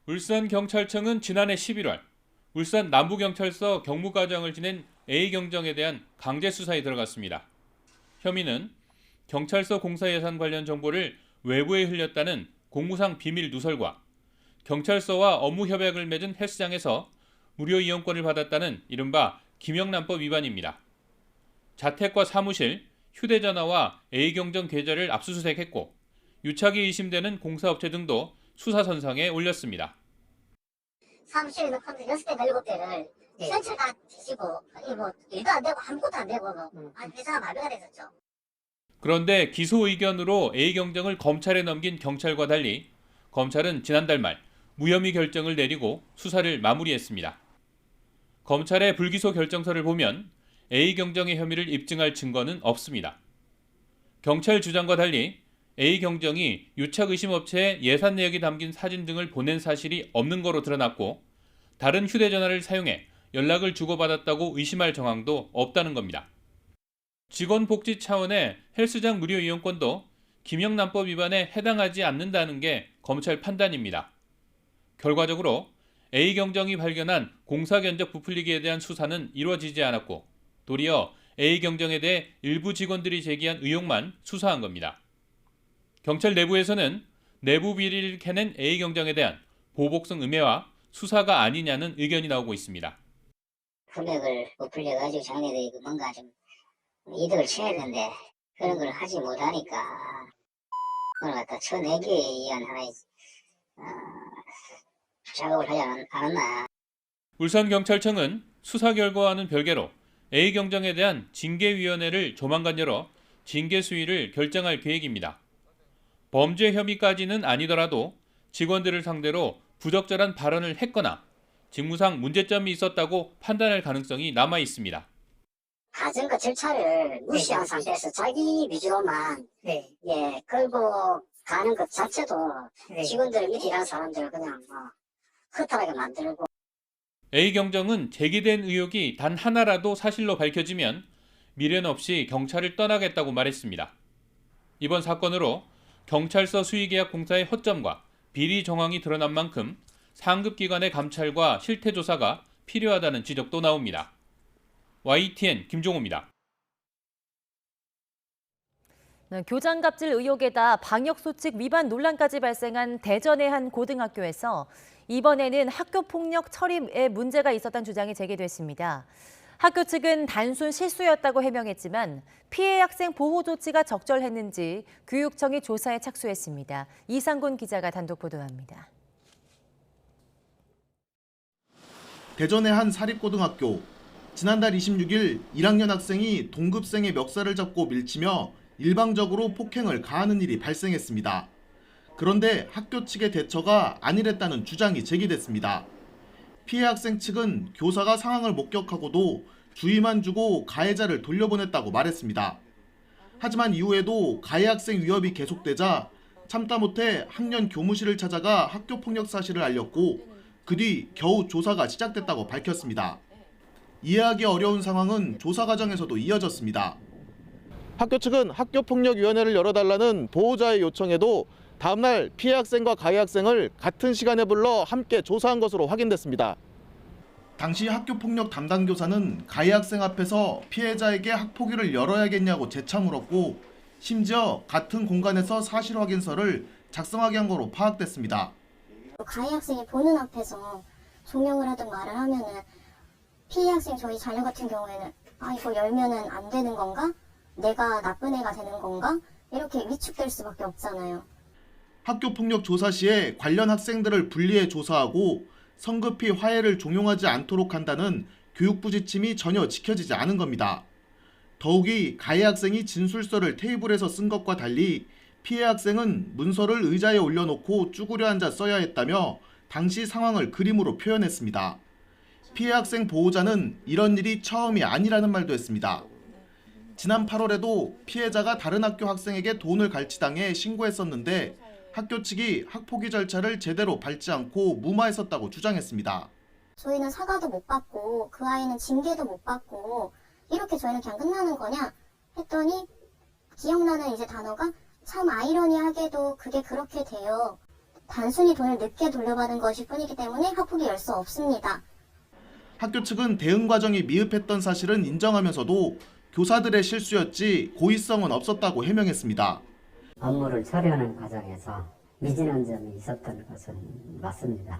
울산경찰청은 지난해 11월 울산 남부경찰서 경무과장을 지낸 A경정에 대한 강제 수사에 들어갔습니다. 혐의는 경찰서 공사 예산 관련 정보를 외부에 흘렸다는 공무상 비밀 누설과 경찰서와 업무 협약을 맺은 헬스장에서 무료 이용권을 받았다는 이른바 김영란법 위반입니다. 자택과 사무실, 휴대전화와 A경정 계좌를 압수수색했고 유착이 의심되는 공사업체 등도 수사선상에 올렸습니다. 사무실에 있는 컴퓨터 6대, 7대를 전체 다 뒤지고 뭐 일도 안 되고 아무것도 안 되고 회사가 말로가 됐었죠. 그런데 기소 의견으로 A경정을 검찰에 넘긴 경찰과 달리 검찰은 지난달 말 무혐의 결정을 내리고 수사를 마무리했습니다. 검찰의 불기소 결정서를 보면 A경정의 혐의를 입증할 증거는 없습니다. 경찰 주장과 달리 A경정이 유착 의심 업체에 예산 내역이 담긴 사진 등을 보낸 사실이 없는 거로 드러났고 다른 휴대전화를 사용해 연락을 주고받았다고 의심할 정황도 없다는 겁니다. 직원 복지 차원의 헬스장 무료 이용권도 김영란법 위반에 해당하지 않는다는 게 검찰 판단입니다. 결과적으로 A경정이 발견한 공사 견적 부풀리기에 대한 수사는 이루어지지 않았고 도리어 A경정에 대해 일부 직원들이 제기한 의혹만 수사한 겁니다. 경찰 내부에서는 내부 비리를 캐낸 A경정에 대한 보복성 음해와 수사가 아니냐는 의견이 나오고 있습니다. 금액을 부풀려가지고 장래에 뭔가 좀 이득을 취해야 되는데 그런 걸 하지 못하니까 그걸 갖다 쳐내기 위한 하나의 작업을 하지 않았나. 울산경찰청은 수사 결과와는 별개로 A경정에 대한 징계위원회를 조만간 열어 징계 수위를 결정할 계획입니다. 범죄 혐의까지는 아니더라도 직원들을 상대로 부적절한 발언을 했거나 직무상 문제점이 있었다고 판단할 가능성이 남아 있습니다. 과정과 절차를 무시한 상태에서 자기 위주로만 끌고 가는 것 자체도 직원들 밑에 일하는 사람들을 그냥 허탈하게 만들고. A경정은 제기된 의혹이 단 하나라도 사실로 밝혀지면 미련 없이 경찰을 떠나겠다고 말했습니다. 이번 사건으로 경찰서 수의계약 공사의 허점과 비리 정황이 드러난 만큼 상급기관의 감찰과 실태조사가 필요하다는 지적도 나옵니다. YTN 김종호입니다. 교장갑질 의혹에다 방역수칙 위반 논란까지 발생한 대전의 한 고등학교에서 이번에는 학교폭력 처리에 문제가 있었다는 주장이 제기됐습니다. 학교 측은 단순 실수였다고 해명했지만 피해 학생 보호 조치가 적절했는지 교육청이 조사에 착수했습니다. 이상곤 기자가 단독 보도합니다. 대전의 한 사립고등학교. 지난달 26일 1학년 학생이 동급생의 멱살을 잡고 밀치며 일방적으로 폭행을 가하는 일이 발생했습니다. 그런데 학교 측의 대처가 안일했다는 주장이 제기됐습니다. 피해 학생 측은 교사가 상황을 목격하고도 주의만 주고 가해자를 돌려보냈다고 말했습니다. 하지만 이후에도 가해 학생 위협이 계속되자 참다 못해 학년 교무실을 찾아가 학교 폭력 사실을 알렸고 그 뒤 겨우 조사가 시작됐다고 밝혔습니다. 이해하기 어려운 상황은 조사 과정에서도 이어졌습니다. 학교 측은 학교폭력위원회를 열어달라는 보호자의 요청에도 다음날 피해 학생과 가해 학생을 같은 시간에 불러 함께 조사한 것으로 확인됐습니다. 당시 학교폭력 담당 교사는 가해 학생 앞에서 피해자에게 학폭위를 열어야겠냐고 재차 물었고 심지어 같은 공간에서 사실 확인서를 작성하게 한 거로 파악됐습니다. 가해 학생이 보는 앞에서 종영을 하든 말을 하면은 피해 학생 저희 자녀 같은 경우에는 이거 열면은 안 되는 건가? 내가 나쁜 애가 되는 건가? 이렇게 위축될 수밖에 없잖아요. 학교폭력 조사 시에 관련 학생들을 분리해 조사하고 성급히 화해를 종용하지 않도록 한다는 교육부 지침이 전혀 지켜지지 않은 겁니다. 더욱이 가해 학생이 진술서를 테이블에서 쓴 것과 달리 피해 학생은 문서를 의자에 올려놓고 쭈그려 앉아 써야 했다며 당시 상황을 그림으로 표현했습니다. 피해 학생 보호자는 이런 일이 처음이 아니라는 말도 했습니다. 지난 8월에도 피해자가 다른 학교 학생에게 돈을 갈취당해 신고했었는데 학교 측이 학폭위 절차를 제대로 밟지 않고 무마했었다고 주장했습니다. 저희는 사과도 못 받고 그 아이는 징계도 못 받고 이렇게 저희는 그냥 끝나는 거냐 했더니 기억나는 이제 단어가 참 아이러니하게도 그게 그렇게 돼요. 단순히 돈을 늦게 돌려받은 것일 뿐이기 때문에 학폭위 열 수 없습니다. 학교 측은 대응 과정이 미흡했던 사실은 인정하면서도 교사들의 실수였지 고의성은 없었다고 해명했습니다. 업무를 처리하는 과정에서 미진한 점이 있었던 것은 맞습니다.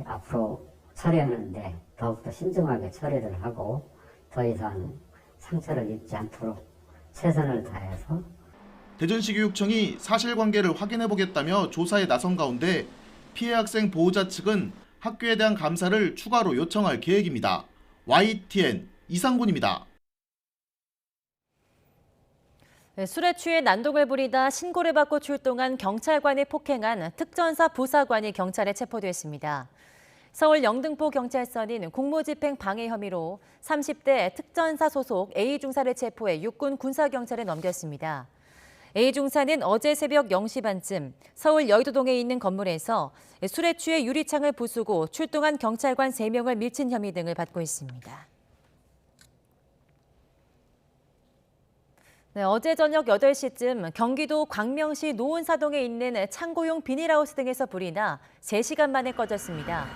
앞으로 처리하는데 더욱더 신중하게 처리를 하고 더 이상 상처를 입지 않도록 최선을 다해서 대전시 교육청이 사실관계를 확인해보겠다며 조사에 나선 가운데 피해 학생 보호자 측은 학교에 대한 감사를 추가로 요청할 계획입니다. YTN 이상곤입니다. 술에 취해 난동을 부리다 신고를 받고 출동한 경찰관을 폭행한 특전사 부사관이 경찰에 체포됐습니다. 서울 영등포 경찰서는 공무집행 방해 혐의로 30대 특전사 소속 A중사를 체포해 육군 군사경찰에 넘겼습니다. A중사는 어제 새벽 0시 반쯤 서울 여의도동에 있는 건물에서 술에 취해 유리창을 부수고 출동한 경찰관 3명을 밀친 혐의 등을 받고 있습니다. 네, 어제 저녁 8시쯤 경기도 광명시 노은사동에 있는 창고용 비닐하우스 등에서 불이 나 3시간 만에 꺼졌습니다.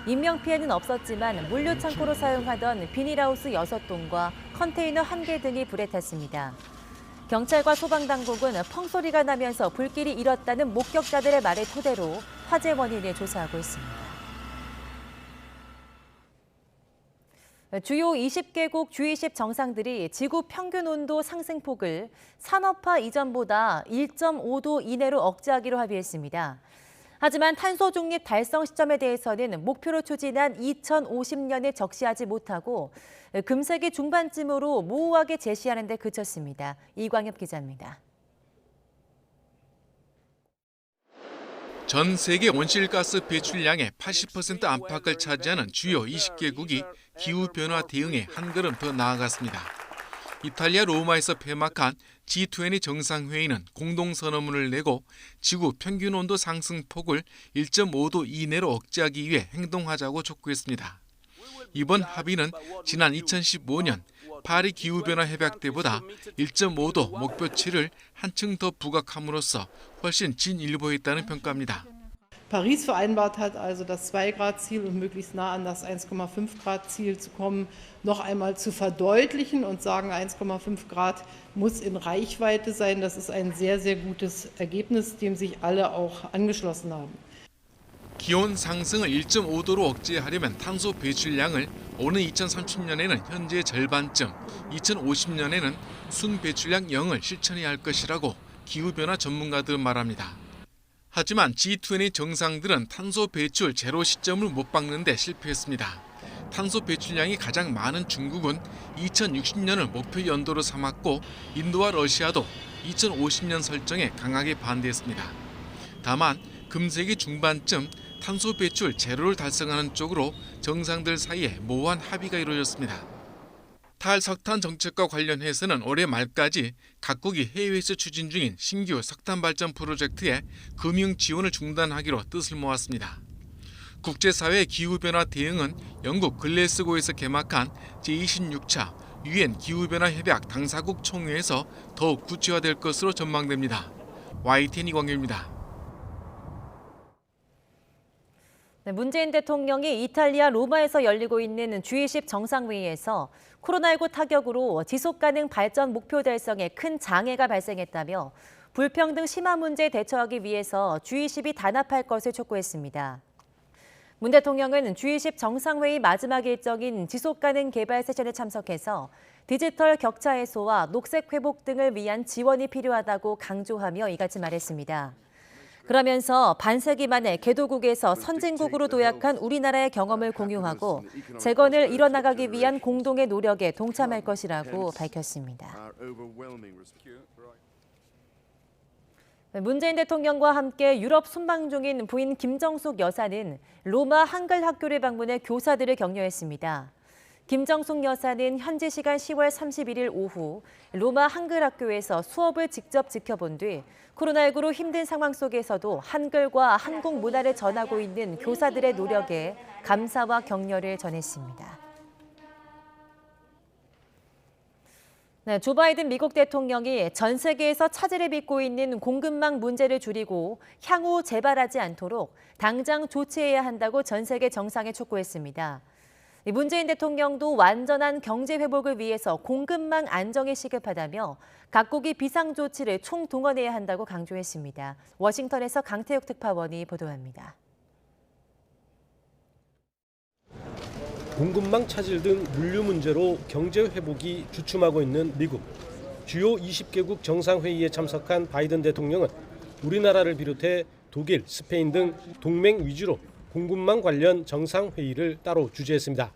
인명피해는 없었지만 물류창고로 사용하던 비닐하우스 6동과 컨테이너 1개 등이 불에 탔습니다. 경찰과 소방당국은 펑소리가 나면서 불길이 일었다는 목격자들의 말을 토대로 화재 원인을 조사하고 있습니다. 주요 20개국 G20 정상들이 지구 평균 온도 상승폭을 산업화 이전보다 1.5도 이내로 억제하기로 합의했습니다. 하지만 탄소 중립 달성 시점에 대해서는 목표로 추진한 2050년을 적시하지 못하고 금세기 중반쯤으로 모호하게 제시하는 데 그쳤습니다. 이광엽 기자입니다. 전 세계 온실가스 배출량의 80% 안팎을 차지하는 주요 20개국이 기후변화 대응에 한 걸음 더 나아갔습니다. 이탈리아 로마에서 폐막한 G20 정상회의는 공동선언문을 내고 지구 평균 온도 상승폭을 1.5도 이내로 억제하기 위해 행동하자고 촉구했습니다. 이번 합의는 지난 2015년 파리 기후변화 협약 때보다 1.5도 목표치를 한층 더 부각함으로써 훨씬 진일보했다는 평가입니다. Paris vereinbart hat, also das 2-Grad-Ziel und möglichst nah an das 1,5-Grad-Ziel zu kommen, noch einmal zu verdeutlichen und sagen, 1,5 Grad muss in Reichweite sein. Das ist ein sehr, sehr gutes Ergebnis, dem sich alle auch angeschlossen haben. 기온 상승을 1.5도로 억제하려면 탄소 배출량을 오는 2030년에는 현재의 절반쯤, 2050년에는 순 배출량 0을 실천해야 할 것이라고 기후변화 전문가들은 말합니다. 하지만 G20 정상들은 탄소 배출 제로 시점을 못 박는 데 실패했습니다. 탄소 배출량이 가장 많은 중국은 2060년을 목표 연도로 삼았고 인도와 러시아도 2050년 설정에 강하게 반대했습니다. 다만 금세기 중반쯤 탄소 배출 제로를 달성하는 쪽으로 정상들 사이에 모호한 합의가 이루어졌습니다. 탈석탄 정책과 관련해서는 올해 말까지 각국이 해외에서 추진 중인 신규 석탄 발전 프로젝트에 금융 지원을 중단하기로 뜻을 모았습니다. 국제사회 기후변화 대응은 영국 글래스고에서 개막한 제26차 유엔 기후변화 협약 당사국 총회에서 더욱 구체화될 것으로 전망됩니다. YTN 이광규입니다. 네, 문재인 대통령이 이탈리아 로마에서 열리고 있는 G20 정상회의에서 코로나19 타격으로 지속가능 발전 목표 달성에 큰 장애가 발생했다며 불평등 심화 문제에 대처하기 위해서 G20이 단합할 것을 촉구했습니다. 문 대통령은 G20 정상회의 마지막 일정인 지속가능 개발 세션에 참석해서 디지털 격차 해소와 녹색 회복 등을 위한 지원이 필요하다고 강조하며 이같이 말했습니다. 그러면서 반세기 만에 개도국에서 선진국으로 도약한 우리나라의 경험을 공유하고 재건을 이뤄나가기 위한 공동의 노력에 동참할 것이라고 밝혔습니다. 문재인 대통령과 함께 유럽 순방 중인 부인 김정숙 여사는 로마 한글 학교를 방문해 교사들을 격려했습니다. 김정숙 여사는 현지 시간 10월 31일 오후 로마 한글 학교에서 수업을 직접 지켜본 뒤 코로나19로 힘든 상황 속에서도 한글과 한국 문화를 전하고 있는 교사들의 노력에 감사와 격려를 전했습니다. 네, 조 바이든 미국 대통령이 전 세계에서 차질을 빚고 있는 공급망 문제를 줄이고 향후 재발하지 않도록 당장 조치해야 한다고 전 세계 정상에 촉구했습니다. 문재인 대통령도 완전한 경제 회복을 위해서 공급망 안정이 시급하다며 각국이 비상조치를 총동원해야 한다고 강조했습니다. 워싱턴에서 강태욱 특파원이 보도합니다. 공급망 차질 등 물류 문제로 경제 회복이 주춤하고 있는 미국. 주요 20개국 정상회의에 참석한 바이든 대통령은 우리나라를 비롯해 독일, 스페인 등 동맹 위주로 공급망 관련 정상회의를 따로 주재했습니다.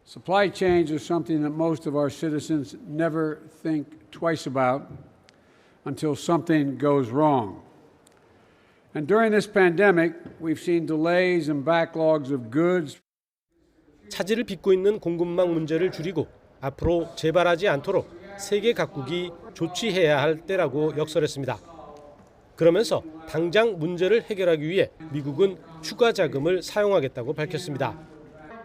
Supply chains are something that most of our citizens never think twice about until something goes wrong. And during this pandemic, we've seen delays and backlogs of goods. 차질을 빚고 있는 공급망 문제를 줄이고 앞으로 재발하지 않도록 세계 각국이 조치해야 할 때라고 역설했습니다. 그러면서 당장 문제를 해결하기 위해 미국은 추가 자금을 사용하겠다고 밝혔습니다.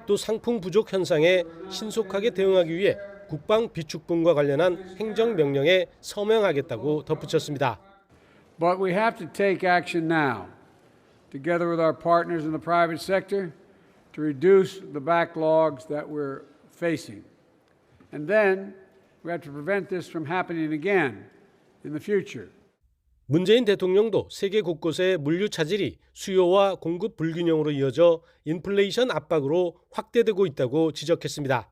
또 상품 부족 현상에 신속하게 대응하기 위해 국방 비축분과 관련한 행정명령에 서명하겠다고 덧붙였습니다. But we have to take action now, together with our partners in the private sector, to reduce the backlogs that we're facing. And then we have to prevent this from happening again in the future. 문재인 대통령도 세계 곳곳의 물류 차질이 수요와 공급 불균형으로 이어져 인플레이션 압박으로 확대되고 있다고 지적했습니다.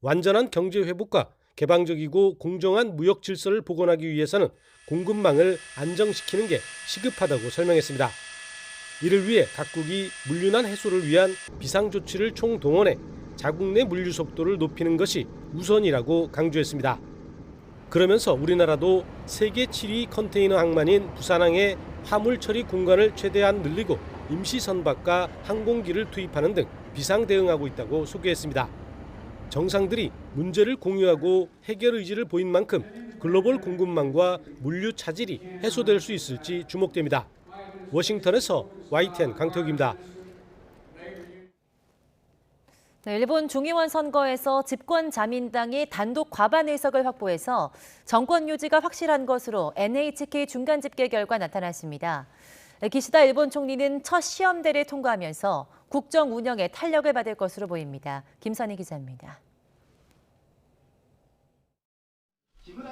완전한 경제 회복과 개방적이고 공정한 무역 질서를 복원하기 위해서는 공급망을 안정시키는 게 시급하다고 설명했습니다. 이를 위해 각국이 물류난 해소를 위한 비상조치를 총동원해 자국 내 물류 속도를 높이는 것이 우선이라고 강조했습니다. 그러면서 우리나라도 세계 7위 컨테이너 항만인 부산항의 화물 처리 공간을 최대한 늘리고 임시 선박과 항공기를 투입하는 등 비상 대응하고 있다고 소개했습니다. 정상들이 문제를 공유하고 해결 의지를 보인 만큼 글로벌 공급망과 물류 차질이 해소될 수 있을지 주목됩니다. 워싱턴에서 YTN 강태욱입니다. 일본 중의원 선거에서 집권 자민당이 단독 과반 의석을 확보해서 정권 유지가 확실한 것으로 NHK 중간 집계 결과 나타났습니다. 기시다 일본 총리는 첫 시험대를 통과하면서 국정 운영에 탄력을 받을 것으로 보입니다. 김선희 기자입니다.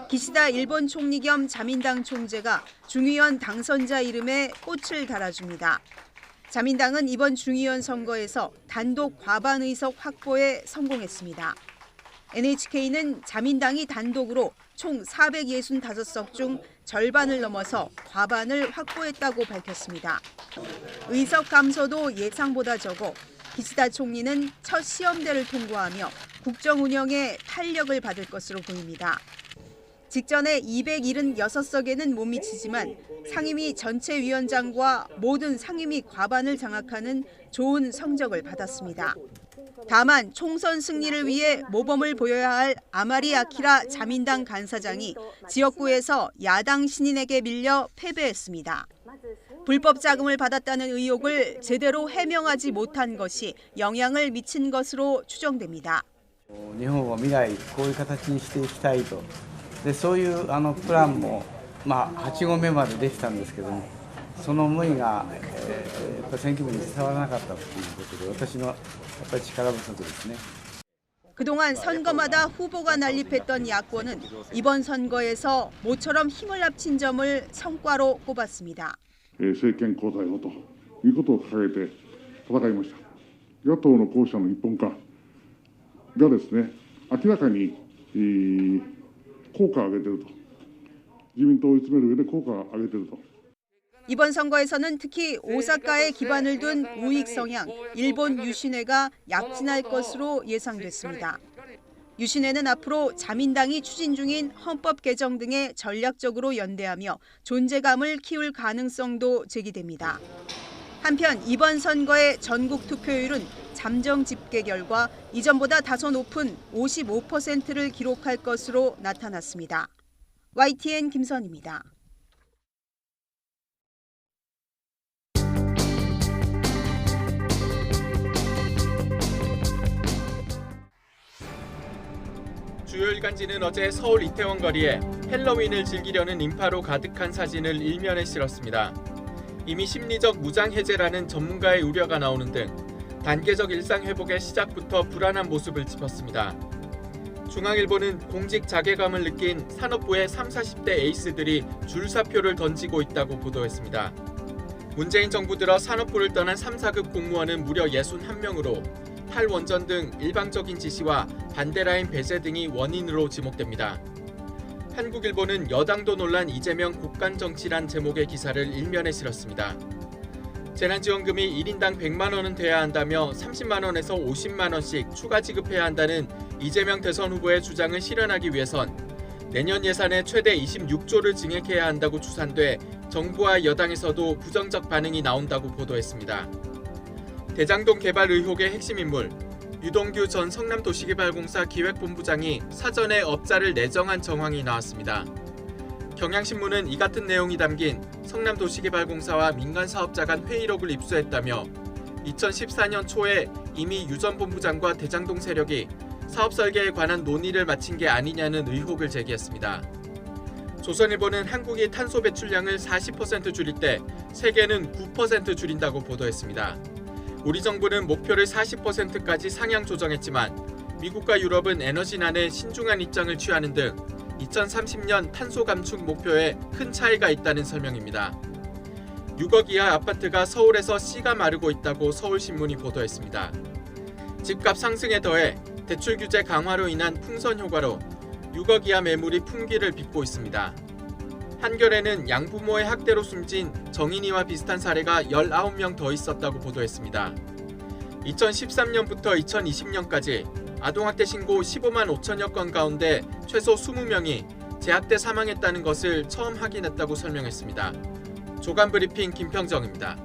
기시다 일본 총리 겸 자민당 총재가 중의원 당선자 이름에 꽃을 달아줍니다. 자민당은 이번 중의원 선거에서 단독 과반 의석 확보에 성공했습니다. NHK는 자민당이 단독으로 총 465석 중 절반을 넘어서 과반을 확보했다고 밝혔습니다. 의석 감소도 예상보다 적어 기시다 총리는 첫 시험대를 통과하며 국정 운영에 탄력을 받을 것으로 보입니다. 직전에 276석에는 못 미치지만 상임위 전체 위원장과 모든 상임위 과반을 장악하는 좋은 성적을 받았습니다. 다만 총선 승리를 위해 모범을 보여야 할 아마리 아키라 자민당 간사장이 지역구에서 야당 신인에게 밀려 패배했습니다. 불법 자금을 받았다는 의혹을 제대로 해명하지 못한 것이 영향을 미친 것으로 추정됩니다. 日本を未来こういう形にしていきたいとでそういうプランも、8合目までできたんですけどもその思いが、選挙区に伝わらなかったということで私のやっぱり力不足ですね。 그동안 선거마다 후보가 난립했던 야권은 이번 선거에서 모처럼 힘을 합친 점을 성과로 꼽았습니다. 政権交代をということを掲げて戦いました。野党の候補者の一本化がですね、明らかに効果を上げていると、自民党を追い詰める上で効果を上げていると。 이번 선거에서는 특히 오사카에 기반을 둔 우익 성향 일본 유신회가 약진할 것으로 예상됐습니다. 유신회는 앞으로 자민당이 추진 중인 헌법 개정 등에 전략적으로 연대하며 존재감을 키울 가능성도 제기됩니다. 한편 이번 선거의 전국 투표율은 잠정 집계 결과 이전보다 다소 높은 55%를 기록할 것으로 나타났습니다. YTN 김선입니다. 주요 일간지는 어제 서울 이태원 거리에 헬로윈을 즐기려는 인파로 가득한 사진을 일면에 실었습니다. 이미 심리적 무장 해제라는 전문가의 우려가 나오는 등 단계적 일상 회복의 시작부터 불안한 모습을 짚었습니다. 중앙일보는 공직 자괴감을 느낀 산업부의 30, 40대 에이스들이 줄사표를 던지고 있다고 보도했습니다. 문재인 정부 들어 산업부를 떠난 3, 4급 공무원은 무려 61명으로 탈원전 등 일방적인 지시와 반대라인 배제 등이 원인으로 지목됩니다. 한국일보는 여당도 놀란 이재명 국간정치란 제목의 기사를 일면에 실었습니다. 재난지원금이 1인당 100만 원은 돼야 한다며 30만 원에서 50만 원씩 추가 지급해야 한다는 이재명 대선 후보의 주장을 실현하기 위해선 내년 예산에 최대 26조를 증액해야 한다고 추산돼 정부와 여당에서도 부정적 반응이 나온다고 보도했습니다. 대장동 개발 의혹의 핵심 인물 유동규 전 성남도시개발공사 기획본부장이 사전에 업자를 내정한 정황이 나왔습니다. 경향신문은 이 같은 내용이 담긴 성남도시개발공사와 민간사업자 간 회의록을 입수했다며 2014년 초에 이미 유 전 본부장과 대장동 세력이 사업 설계에 관한 논의를 마친 게 아니냐는 의혹을 제기했습니다. 조선일보는 한국이 탄소 배출량을 40% 줄일 때 세계는 9% 줄인다고 보도했습니다. 우리 정부는 목표를 40%까지 상향 조정했지만 미국과 유럽은 에너지난에 신중한 입장을 취하는 등 2030년 탄소 감축 목표에 큰 차이가 있다는 설명입니다. 6억 이하 아파트가 서울에서 씨가 마르고 있다고 서울신문이 보도했습니다. 집값 상승에 더해 대출 규제 강화로 인한 풍선 효과로 6억 이하 매물이 품귀를 빚고 있습니다. 한겨레는 양부모의 학대로 숨진 정인이와 비슷한 사례가 19명 더 있었다고 보도했습니다. 2013년부터 2020년까지 아동학대 신고 15만 5천여 건 가운데 최소 20명이 재학대 사망했다는 것을 처음 확인했다고 설명했습니다. 조간브리핑 김평정입니다.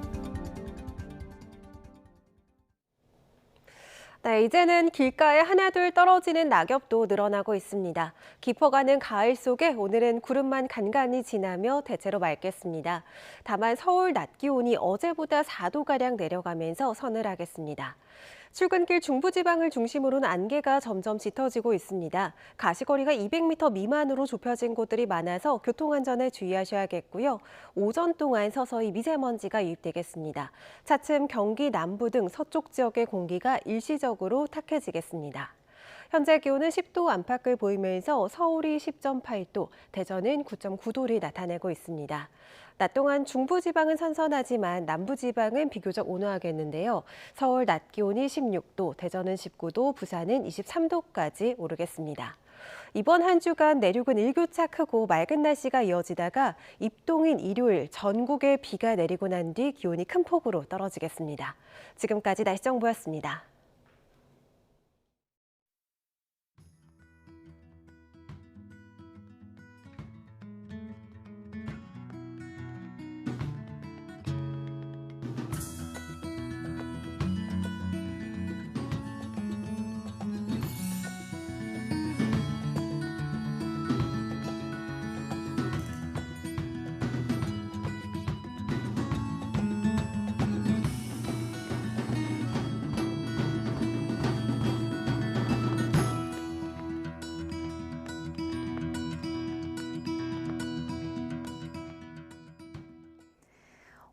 네, 이제는 길가에 하나둘 떨어지는 낙엽도 늘어나고 있습니다. 깊어가는 가을 속에 오늘은 구름만 간간히 지나며 대체로 맑겠습니다. 다만 서울 낮 기온이 어제보다 4도가량 내려가면서 서늘하겠습니다. 출근길 중부지방을 중심으로는 안개가 점점 짙어지고 있습니다. 가시거리가 200m 미만으로 좁혀진 곳들이 많아서 교통안전에 주의하셔야겠고요. 오전 동안 서서히 미세먼지가 유입되겠습니다. 차츰 경기 남부 등 서쪽 지역의 공기가 일시적으로 탁해지겠습니다. 현재 기온은 10도 안팎을 보이면서 서울이 10.8도, 대전은 9.9도를 나타내고 있습니다. 낮 동안 중부지방은 선선하지만 남부지방은 비교적 온화하겠는데요. 서울 낮 기온이 16도, 대전은 19도, 부산은 23도까지 오르겠습니다. 이번 한 주간 내륙은 일교차 크고 맑은 날씨가 이어지다가 입동인 일요일 전국에 비가 내리고 난 뒤 기온이 큰 폭으로 떨어지겠습니다. 지금까지 날씨 정보였습니다.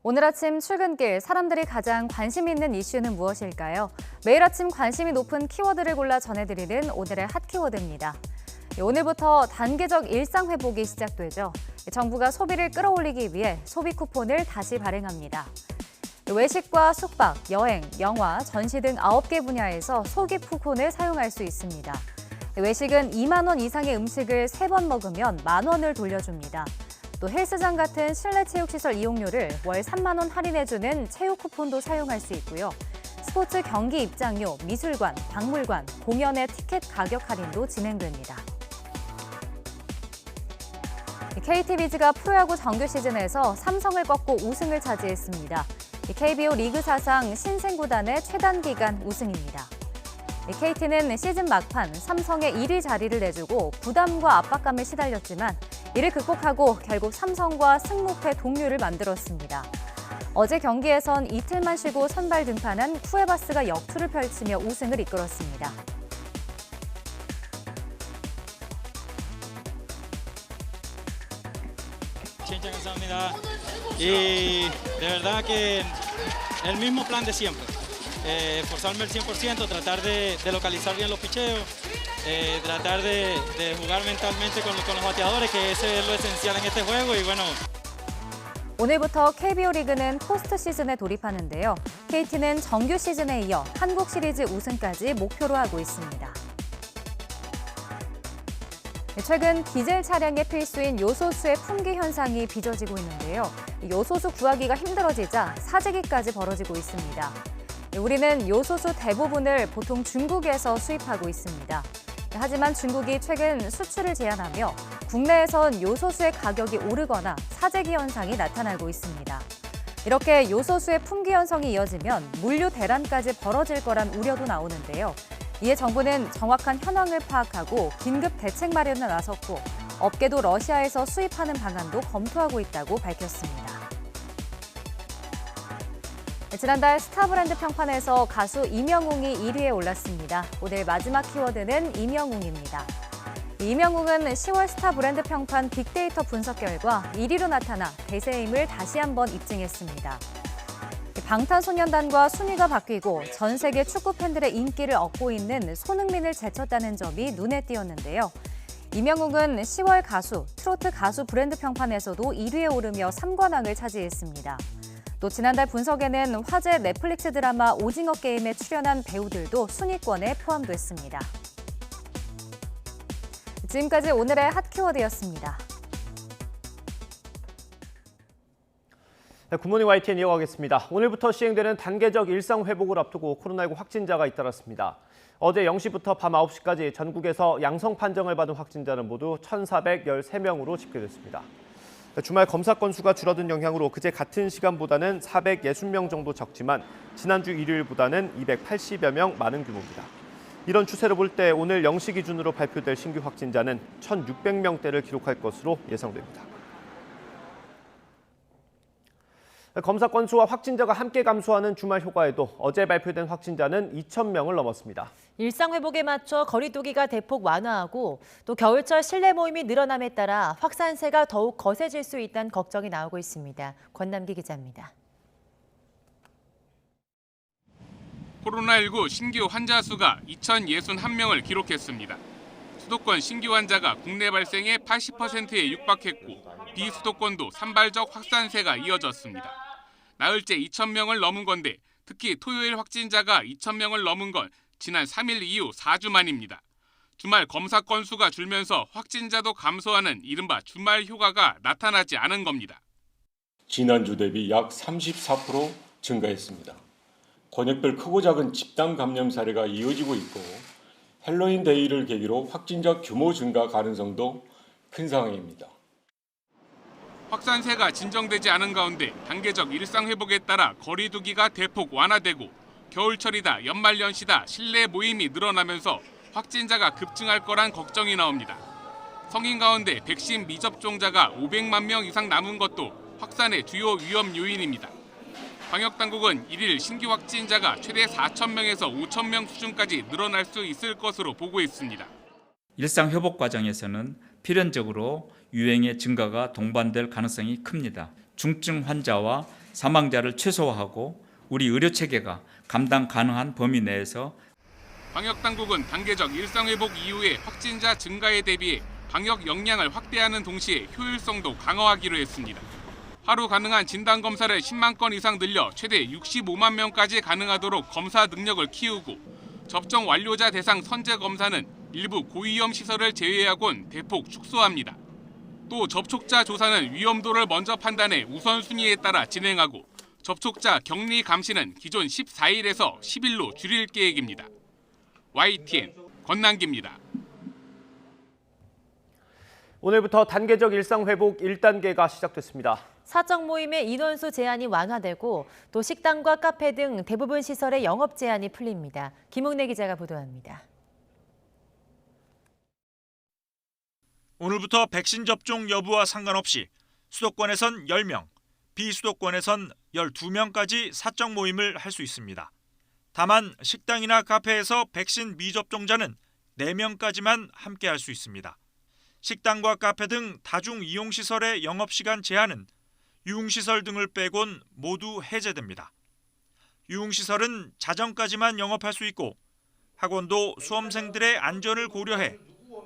오늘 아침 출근길 사람들이 가장 관심 있는 이슈는 무엇일까요? 매일 아침 관심이 높은 키워드를 골라 전해드리는 오늘의 핫 키워드입니다. 오늘부터 단계적 일상 회복이 시작되죠. 정부가 소비를 끌어올리기 위해 소비 쿠폰을 다시 발행합니다. 외식과 숙박, 여행, 영화, 전시 등 9개 분야에서 소비 쿠폰을 사용할 수 있습니다. 외식은 2만 원 이상의 음식을 3번 먹으면 만 원을 돌려줍니다. 또 헬스장 같은 실내 체육시설 이용료를 월 3만 원 할인해주는 체육 쿠폰도 사용할 수 있고요. 스포츠 경기 입장료, 미술관, 박물관, 공연의 티켓 가격 할인도 진행됩니다. KT 위즈가 프로야구 정규 시즌에서 삼성을 꺾고 우승을 차지했습니다. KBO 리그 사상 신생구단의 최단 기간 우승입니다. KT는 시즌 막판 삼성에 1위 자리를 내주고 부담과 압박감에 시달렸지만 이를 극복하고 결국 삼성과 승무패 동률을 만들었습니다. 어제 경기에선 이틀만 쉬고 선발 등판한 쿠에바스가 역투를 펼치며 우승을 이끌었습니다. Chincha, 감사합니다. Y de verdad que el mismo plan de siempre. Esforzarme el 100%, tratar de localizar bien los picheos, tratar de jugar mentalmente con los bateadores, que ese es lo esencial en este juego. Y bueno. 오늘부터 KBO 리그는 포스트 시즌에 돌입하는데요. KT는 정규 시즌에 이어 한국 시리즈 우승까지 목표로 하고 있습니다. 최근 디젤 차량의 필수인 요소수의 품귀 현상이 빚어지고 있는데요. 요소수 구하기가 힘들어지자 사재기까지 벌어지고 있습니다. 우리는 요소수 대부분을 보통 중국에서 수입하고 있습니다. 하지만 중국이 최근 수출을 제한하며 국내에선 요소수의 가격이 오르거나 사재기 현상이 나타나고 있습니다. 이렇게 요소수의 품귀 현상이 이어지면 물류 대란까지 벌어질 거란 우려도 나오는데요. 이에 정부는 정확한 현황을 파악하고 긴급 대책 마련에 나섰고 업계도 러시아에서 수입하는 방안도 검토하고 있다고 밝혔습니다. 지난달 스타브랜드 평판에서 가수 이명웅이 1위에 올랐습니다. 오늘 마지막 키워드는 이명웅입니다. 이명웅은 10월 스타브랜드 평판 빅데이터 분석 결과 1위로 나타나 대세의 힘을 다시 한번 입증했습니다. 방탄소년단과 순위가 바뀌고 전 세계 축구 팬들의 인기를 얻고 있는 손흥민을 제쳤다는 점이 눈에 띄었는데요. 이명웅은 10월 가수, 트로트 가수 브랜드 평판에서도 1위에 오르며 3관왕을 차지했습니다. 또 지난달 분석에는 화제 넷플릭스 드라마 오징어 게임에 출연한 배우들도 순위권에 포함됐습니다. 지금까지 오늘의 핫 키워드였습니다. 네, 굿모닝 YTN 이어가겠습니다. 오늘부터 시행되는 단계적 일상 회복을 앞두고 코로나19 확진자가 잇따랐습니다. 어제 0시부터 밤 9시까지 전국에서 양성 판정을 받은 확진자는 모두 1,413명으로 집계됐습니다. 주말 검사 건수가 줄어든 영향으로 그제 같은 시간보다는 460명 정도 적지만 지난주 일요일보다는 280여 명 많은 규모입니다. 이런 추세로 볼 때 오늘 0시 기준으로 발표될 신규 확진자는 1,600명대를 기록할 것으로 예상됩니다. 검사 건수와 확진자가 함께 감소하는 주말 효과에도 어제 발표된 확진자는 2,000명을 넘었습니다. 일상 회복에 맞춰 거리 두기가 대폭 완화하고 또 겨울철 실내 모임이 늘어남에 따라 확산세가 더욱 거세질 수 있다는 걱정이 나오고 있습니다. 권남기 기자입니다. 코로나19 신규 환자 수가 2,061명을 기록했습니다. 수도권 신규 환자가 국내 발생의 80%에 육박했고 비수도권도 산발적 확산세가 이어졌습니다. 나흘째 2,000명을 넘은 건데 특히 토요일 확진자가 2,000명을 넘은 건 지난 3일 이후 4주 만입니다. 주말 검사 건수가 줄면서 확진자도 감소하는 이른바 주말 효과가 나타나지 않은 겁니다. 지난주 대비 약 34% 증가했습니다. 권역별 크고 작은 집단 감염 사례가 이어지고 있고 헬로윈 데이를 계기로 확진자 규모 증가 가능성도 큰 상황입니다. 확산세가 진정되지 않은 가운데 단계적 일상 회복에 따라 거리 두기가 대폭 완화되고 겨울철이다 연말연시다 실내 모임이 늘어나면서 확진자가 급증할 거란 걱정이 나옵니다. 성인 가운데 백신 미접종자가 500만 명 이상 남은 것도 확산의 주요 위험 요인입니다. 방역당국은 1일 신규 확진자가 최대 4,000명에서 5,000명 수준까지 늘어날 수 있을 것으로 보고 있습니다. 일상 회복 과정에서는 필연적으로 유행의 증가가 동반될 가능성이 큽니다. 중증 환자와 사망자를 최소화하고 우리 의료 체계가 감당 가능한 범위 내에서 방역 당국은 단계적 일상 회복 이후의 확진자 증가에 대비해 방역 역량을 확대하는 동시에 효율성도 강화하기로 했습니다. 하루 가능한 진단 검사를 10만 건 이상 늘려 최대 65만 명까지 가능하도록 검사 능력을 키우고 접종 완료자 대상 선제 검사는 일부 고위험 시설을 제외하고는 대폭 축소합니다. 또 접촉자 조사는 위험도를 먼저 판단해 우선순위에 따라 진행하고 접촉자 격리 감시는 기존 14일에서 10일로 줄일 계획입니다. YTN 권남기입니다. 오늘부터 단계적 일상 회복 1단계가 시작됐습니다. 사적 모임의 인원수 제한이 완화되고 또 식당과 카페 등 대부분 시설의 영업 제한이 풀립니다. 김웅래 기자가 보도합니다. 오늘부터 백신 접종 여부와 상관없이 수도권에선 10명, 비수도권에선 12명까지 사적 모임을 할 수 있습니다. 다만 식당이나 카페에서 백신 미접종자는 4명까지만 함께 할 수 있습니다. 식당과 카페 등 다중 이용시설의 영업시간 제한은 유흥시설 등을 빼곤 모두 해제됩니다. 유흥시설은 자정까지만 영업할 수 있고 학원도 수험생들의 안전을 고려해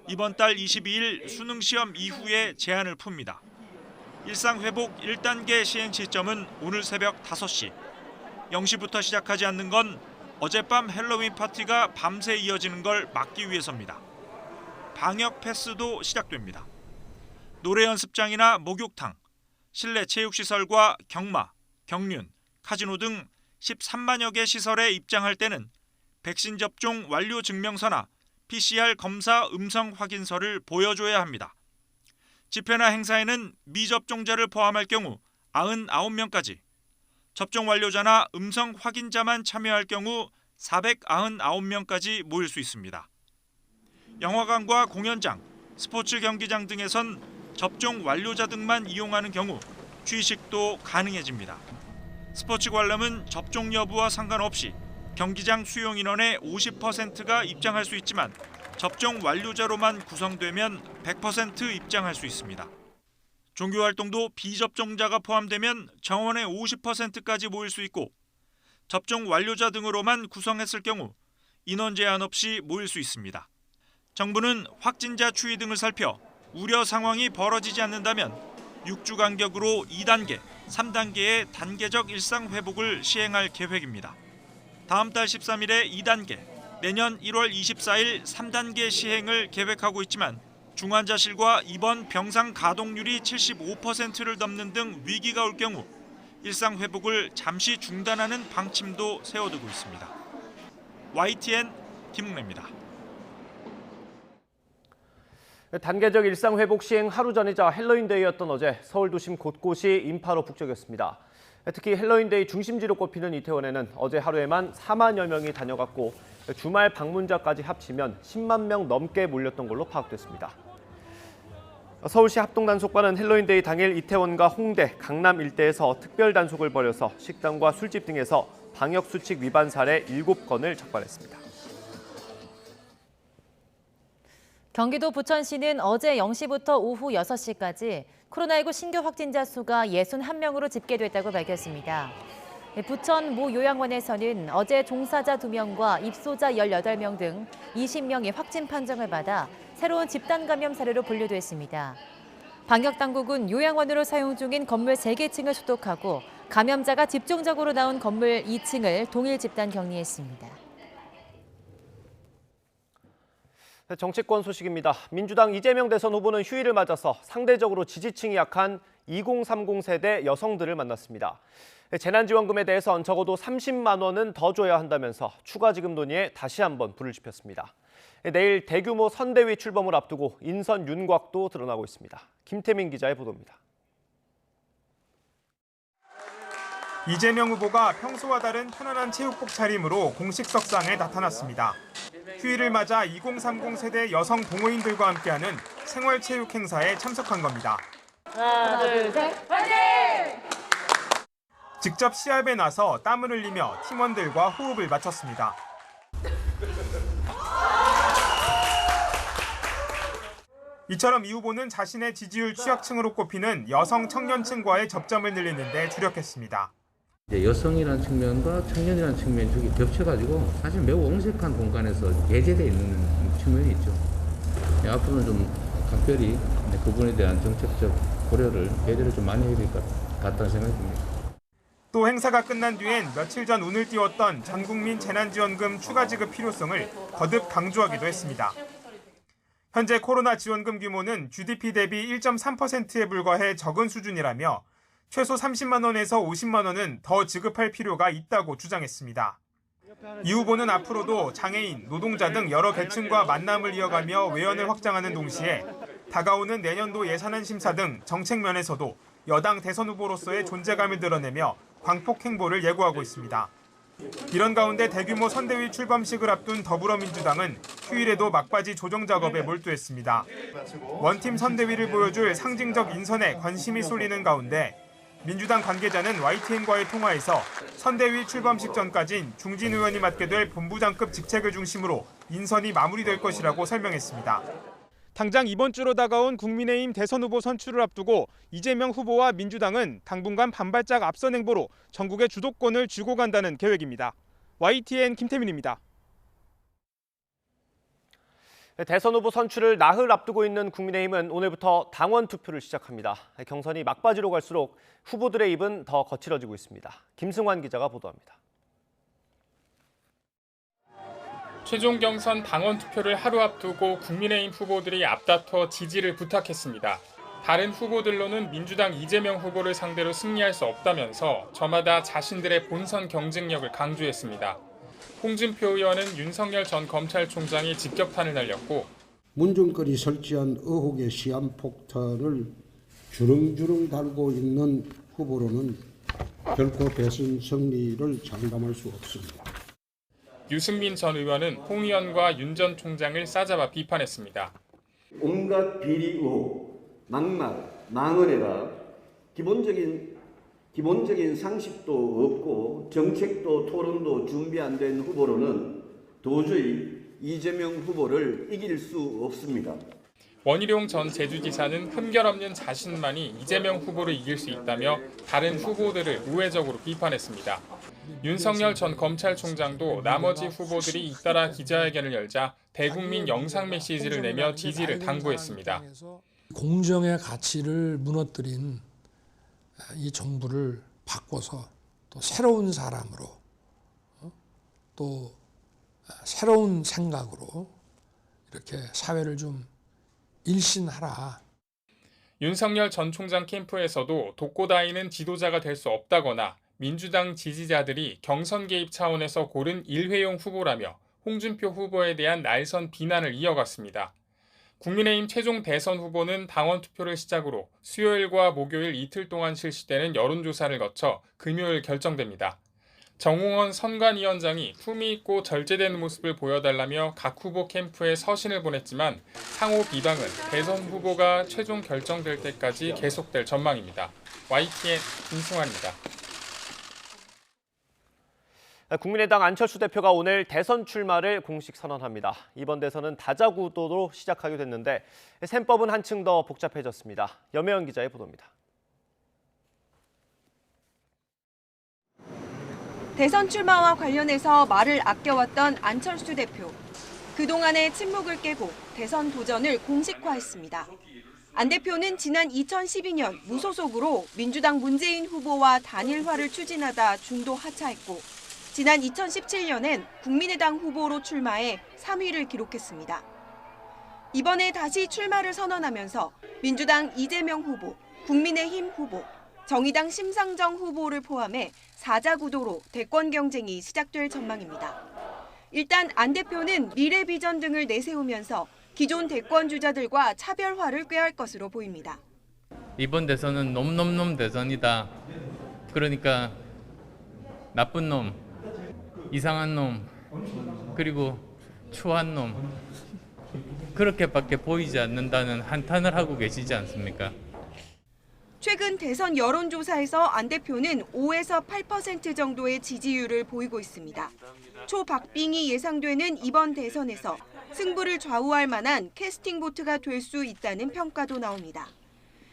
이번 달 22일 수능시험 이후에 제한을 풉니다. 일상회복 1단계 시행 시점은 오늘 새벽 5시. 0시부터 시작하지 않는 건 어젯밤 헬로윈 파티가 밤새 이어지는 걸 막기 위해서입니다. 방역 패스도 시작됩니다. 노래 연습장이나 목욕탕, 실내 체육시설과 경마, 경륜, 카지노 등 13만여 개 시설에 입장할 때는 백신 접종 완료 증명서나 PCR 검사 음성 확인서를 보여줘야 합니다. 집회나 행사에는 미접종자를 포함할 경우 99명까지, 접종 완료자나 음성 확인자만 참여할 경우 499명까지 모일 수 있습니다. 영화관과 공연장, 스포츠 경기장 등에선 접종 완료자 등만 이용하는 경우 취식도 가능해집니다. 스포츠 관람은 접종 여부와 상관없이 경기장 수용 인원의 50%가 입장할 수 있지만 접종 완료자로만 구성되면 100% 입장할 수 있습니다. 종교활동도 비접종자가 포함되면 정원의 50%까지 모일 수 있고 접종 완료자 등으로만 구성했을 경우 인원 제한 없이 모일 수 있습니다. 정부는 확진자 추이 등을 살펴 우려 상황이 벌어지지 않는다면 6주 간격으로 2단계, 3단계의 단계적 일상 회복을 시행할 계획입니다. 다음 달 13일에 2단계, 내년 1월 24일 3단계 시행을 계획하고 있지만 중환자실과 입원 병상 가동률이 75%를 넘는 등 위기가 올 경우 일상 회복을 잠시 중단하는 방침도 세워두고 있습니다. YTN 김웅래입니다. 단계적 일상 회복 시행 하루 전이자 헬로윈데이였던 어제 서울 도심 곳곳이 인파로 북적였습니다. 특히 헬로윈데이 중심지로 꼽히는 이태원에는 어제 하루에만 4만여 명이 다녀갔고 주말 방문자까지 합치면 10만 명 넘게 몰렸던 걸로 파악됐습니다. 서울시 합동단속반은 헬로윈데이 당일 이태원과 홍대, 강남 일대에서 특별 단속을 벌여서 식당과 술집 등에서 방역수칙 위반 사례 7건을 적발했습니다. 경기도 부천시는 어제 0시부터 오후 6시까지 코로나19 신규 확진자 수가 61명으로 집계됐다고 밝혔습니다. 부천 모 요양원에서는 어제 종사자 2명과 입소자 18명 등 20명이 확진 판정을 받아 새로운 집단 감염 사례로 분류됐습니다. 방역당국은 요양원으로 사용 중인 건물 3개 층을 소독하고 감염자가 집중적으로 나온 건물 2층을 동일 집단 격리했습니다. 정치권 소식입니다. 민주당 이재명 대선 후보는 휴일을 맞아서 상대적으로 지지층이 약한 2030 세대 여성들을 만났습니다. 재난지원금에 대해선 적어도 30만 원은 더 줘야 한다면서 추가 지급 논의에 다시 한번 불을 지폈습니다. 내일 대규모 선대위 출범을 앞두고 인선 윤곽도 드러나고 있습니다. 김태민 기자의 보도입니다. 이재명 후보가 평소와 다른 편안한 체육복 차림으로 공식 석상에 나타났습니다. 휴일을 맞아 2030 세대 여성 동호인들과 함께하는 생활체육 행사에 참석한 겁니다. 하나, 둘, 셋, 파이팅! 직접 시합에 나서 땀을 흘리며 팀원들과 호흡을 맞췄습니다. 이처럼 이 후보는 자신의 지지율 취약층으로 꼽히는 여성 청년층과의 접점을 늘리는 데 주력했습니다. 여성이라는 측면과 청년이라는 측면이 저기 겹쳐가지고 사실 매우 옹색한 공간에서 예제되어 있는 측면이 있죠. 앞으로는 좀 각별히 그 부분에 대한 정책적 고려를, 배려를 좀 많이 해야 될 것 같다는 생각이 듭니다. 또 행사가 끝난 뒤엔 며칠 전 운을 띄웠던 전국민 재난지원금 추가 지급 필요성을 거듭 강조하기도 했습니다. 현재 코로나 지원금 규모는 GDP 대비 1.3%에 불과해 적은 수준이라며 최소 30만 원에서 50만 원은 더 지급할 필요가 있다고 주장했습니다. 이 후보는 앞으로도 장애인, 노동자 등 여러 계층과 만남을 이어가며 외연을 확장하는 동시에 다가오는 내년도 예산안 심사 등 정책 면에서도 여당 대선 후보로서의 존재감을 드러내며 광폭 행보를 예고하고 있습니다. 이런 가운데 대규모 선대위 출범식을 앞둔 더불어민주당은 휴일에도 막바지 조정 작업에 몰두했습니다. 원팀 선대위를 보여줄 상징적 인선에 관심이 쏠리는 가운데 민주당 관계자는 YTN과의 통화에서 선대위 출범식 전까진 중진 의원이 맡게 될 본부장급 직책을 중심으로 인선이 마무리될 것이라고 설명했습니다. 당장 이번 주로 다가온 국민의힘 대선 후보 선출을 앞두고 이재명 후보와 민주당은 당분간 반발짝 앞선 행보로 전국의 주도권을 쥐고 간다는 계획입니다. YTN 김태민입니다. 대선 후보 선출을 나흘 앞두고 있는 국민의힘은 오늘부터 당원 투표를 시작합니다. 경선이 막바지로 갈수록 후보들의 입은 더 거칠어지고 있습니다. 김승환 기자가 보도합니다. 최종 경선 당원 투표를 하루 앞두고 국민의힘 후보들이 앞다퉈 지지를 부탁했습니다. 다른 후보들로는 민주당 이재명 후보를 상대로 승리할 수 없다면서 저마다 자신들의 본선 경쟁력을 강조했습니다. 홍준표 의원은 윤석열 전 검찰총장이 직격탄을 날렸고 문정권이 설치한 의혹의 시한폭탄을 주렁주렁 달고 있는 후보로는 결코 대선 승리를 장담할 수 없습니다. 유승민 전 의원은 홍 의원과 윤 전 총장을 싸잡아 비판했습니다. 온갖 비리 의혹, 막말, 망언에다 기본적인 상식도 없고 정책도 토론도 준비 안 된 후보로는 도저히 이재명 후보를 이길 수 없습니다. 원희룡 전 제주지사는 흠결 없는 자신만이 이재명 후보를 이길 수 있다며 다른 후보들을 우회적으로 비판했습니다. 윤석열 전 검찰총장도 나머지 후보들이 잇따라 기자회견을 열자 대국민 영상 메시지를 내며 지지를 당부했습니다. 공정의 가치를 무너뜨린 이 정부를 바꿔서 또 새로운 사람으로 또 새로운 생각으로 이렇게 사회를 좀 일신하라. 윤석열 전 총장 캠프에서도 독고다이는 지도자가 될 수 없다거나 민주당 지지자들이 경선 개입 차원에서 고른 일회용 후보라며 홍준표 후보에 대한 날선 비난을 이어갔습니다. 국민의힘 최종 대선 후보는 당원 투표를 시작으로 수요일과 목요일 이틀 동안 실시되는 여론조사를 거쳐 금요일 결정됩니다. 정홍원 선관위원장이 품위 있고 절제된 모습을 보여달라며 각 후보 캠프에 서신을 보냈지만 상호 비방은 대선 후보가 최종 결정될 때까지 계속될 전망입니다. YTN 김승환입니다. 국민의당 안철수 대표가 오늘 대선 출마를 공식 선언합니다. 이번 대선은 다자구도로 시작하게 됐는데 셈법은 한층 더 복잡해졌습니다. 염혜연 기자의 보도입니다. 대선 출마와 관련해서 말을 아껴왔던 안철수 대표. 그동안의 침묵을 깨고 대선 도전을 공식화했습니다. 안 대표는 지난 2012년 무소속으로 민주당 문재인 후보와 단일화를 추진하다 중도 하차했고 지난 2017년엔 국민의당 후보로 출마해 3위를 기록했습니다. 이번에 다시 출마를 선언하면서 민주당 이재명 후보, 국민의힘 후보, 정의당 심상정 후보를 포함해 4자 구도로 대권 경쟁이 시작될 전망입니다. 일단 안 대표는 미래 비전 등을 내세우면서 기존 대권 주자들과 차별화를 꾀할 것으로 보입니다. 이번 대선은 놈 대선이다. 그러니까 나쁜 놈, 이상한 놈, 그리고 추한 놈 그렇게밖에 보이지 않는다는 한탄을 하고 계시지 않습니까? 최근 대선 여론조사에서 안 대표는 5에서 8% 정도의 지지율을 보이고 있습니다. 초박빙이 예상되는 이번 대선에서 승부를 좌우할 만한 캐스팅 보트가 될 수 있다는 평가도 나옵니다.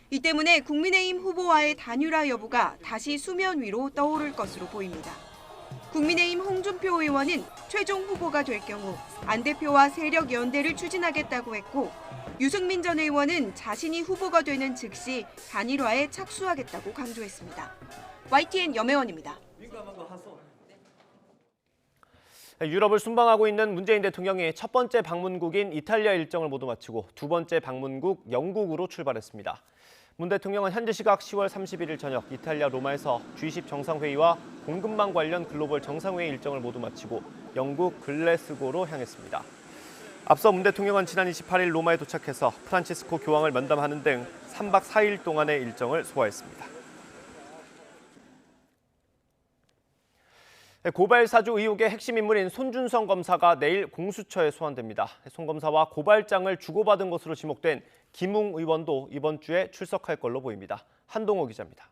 이 때문에 국민의힘 후보와의 단일화 여부가 다시 수면 위로 떠오를 것으로 보입니다. 국민의힘 홍준표 의원은 최종 후보가 될 경우 안 대표와 세력 연대를 추진하겠다고 했고, 유승민 전 의원은 자신이 후보가 되는 즉시 단일화에 착수하겠다고 강조했습니다. YTN 염혜원입니다. 유럽을 순방하고 있는 문재인 대통령이 첫 번째 방문국인 이탈리아 일정을 모두 마치고 두 번째 방문국 영국으로 출발했습니다. 문 대통령은 현지 시각 10월 31일 저녁 이탈리아 로마에서 G20 정상회의와 공급망 관련 글로벌 정상회의 일정을 모두 마치고 영국 글래스고로 향했습니다. 앞서 문 대통령은 지난 28일 로마에 도착해서 프란치스코 교황을 면담하는 등 3박 4일 동안의 일정을 소화했습니다. 고발 사주 의혹의 핵심 인물인 손준성 검사가 내일 공수처에 소환됩니다. 손 검사와 고발장을 주고받은 것으로 지목된 김웅 의원도 이번 주에 출석할 걸로 보입니다. 한동호 기자입니다.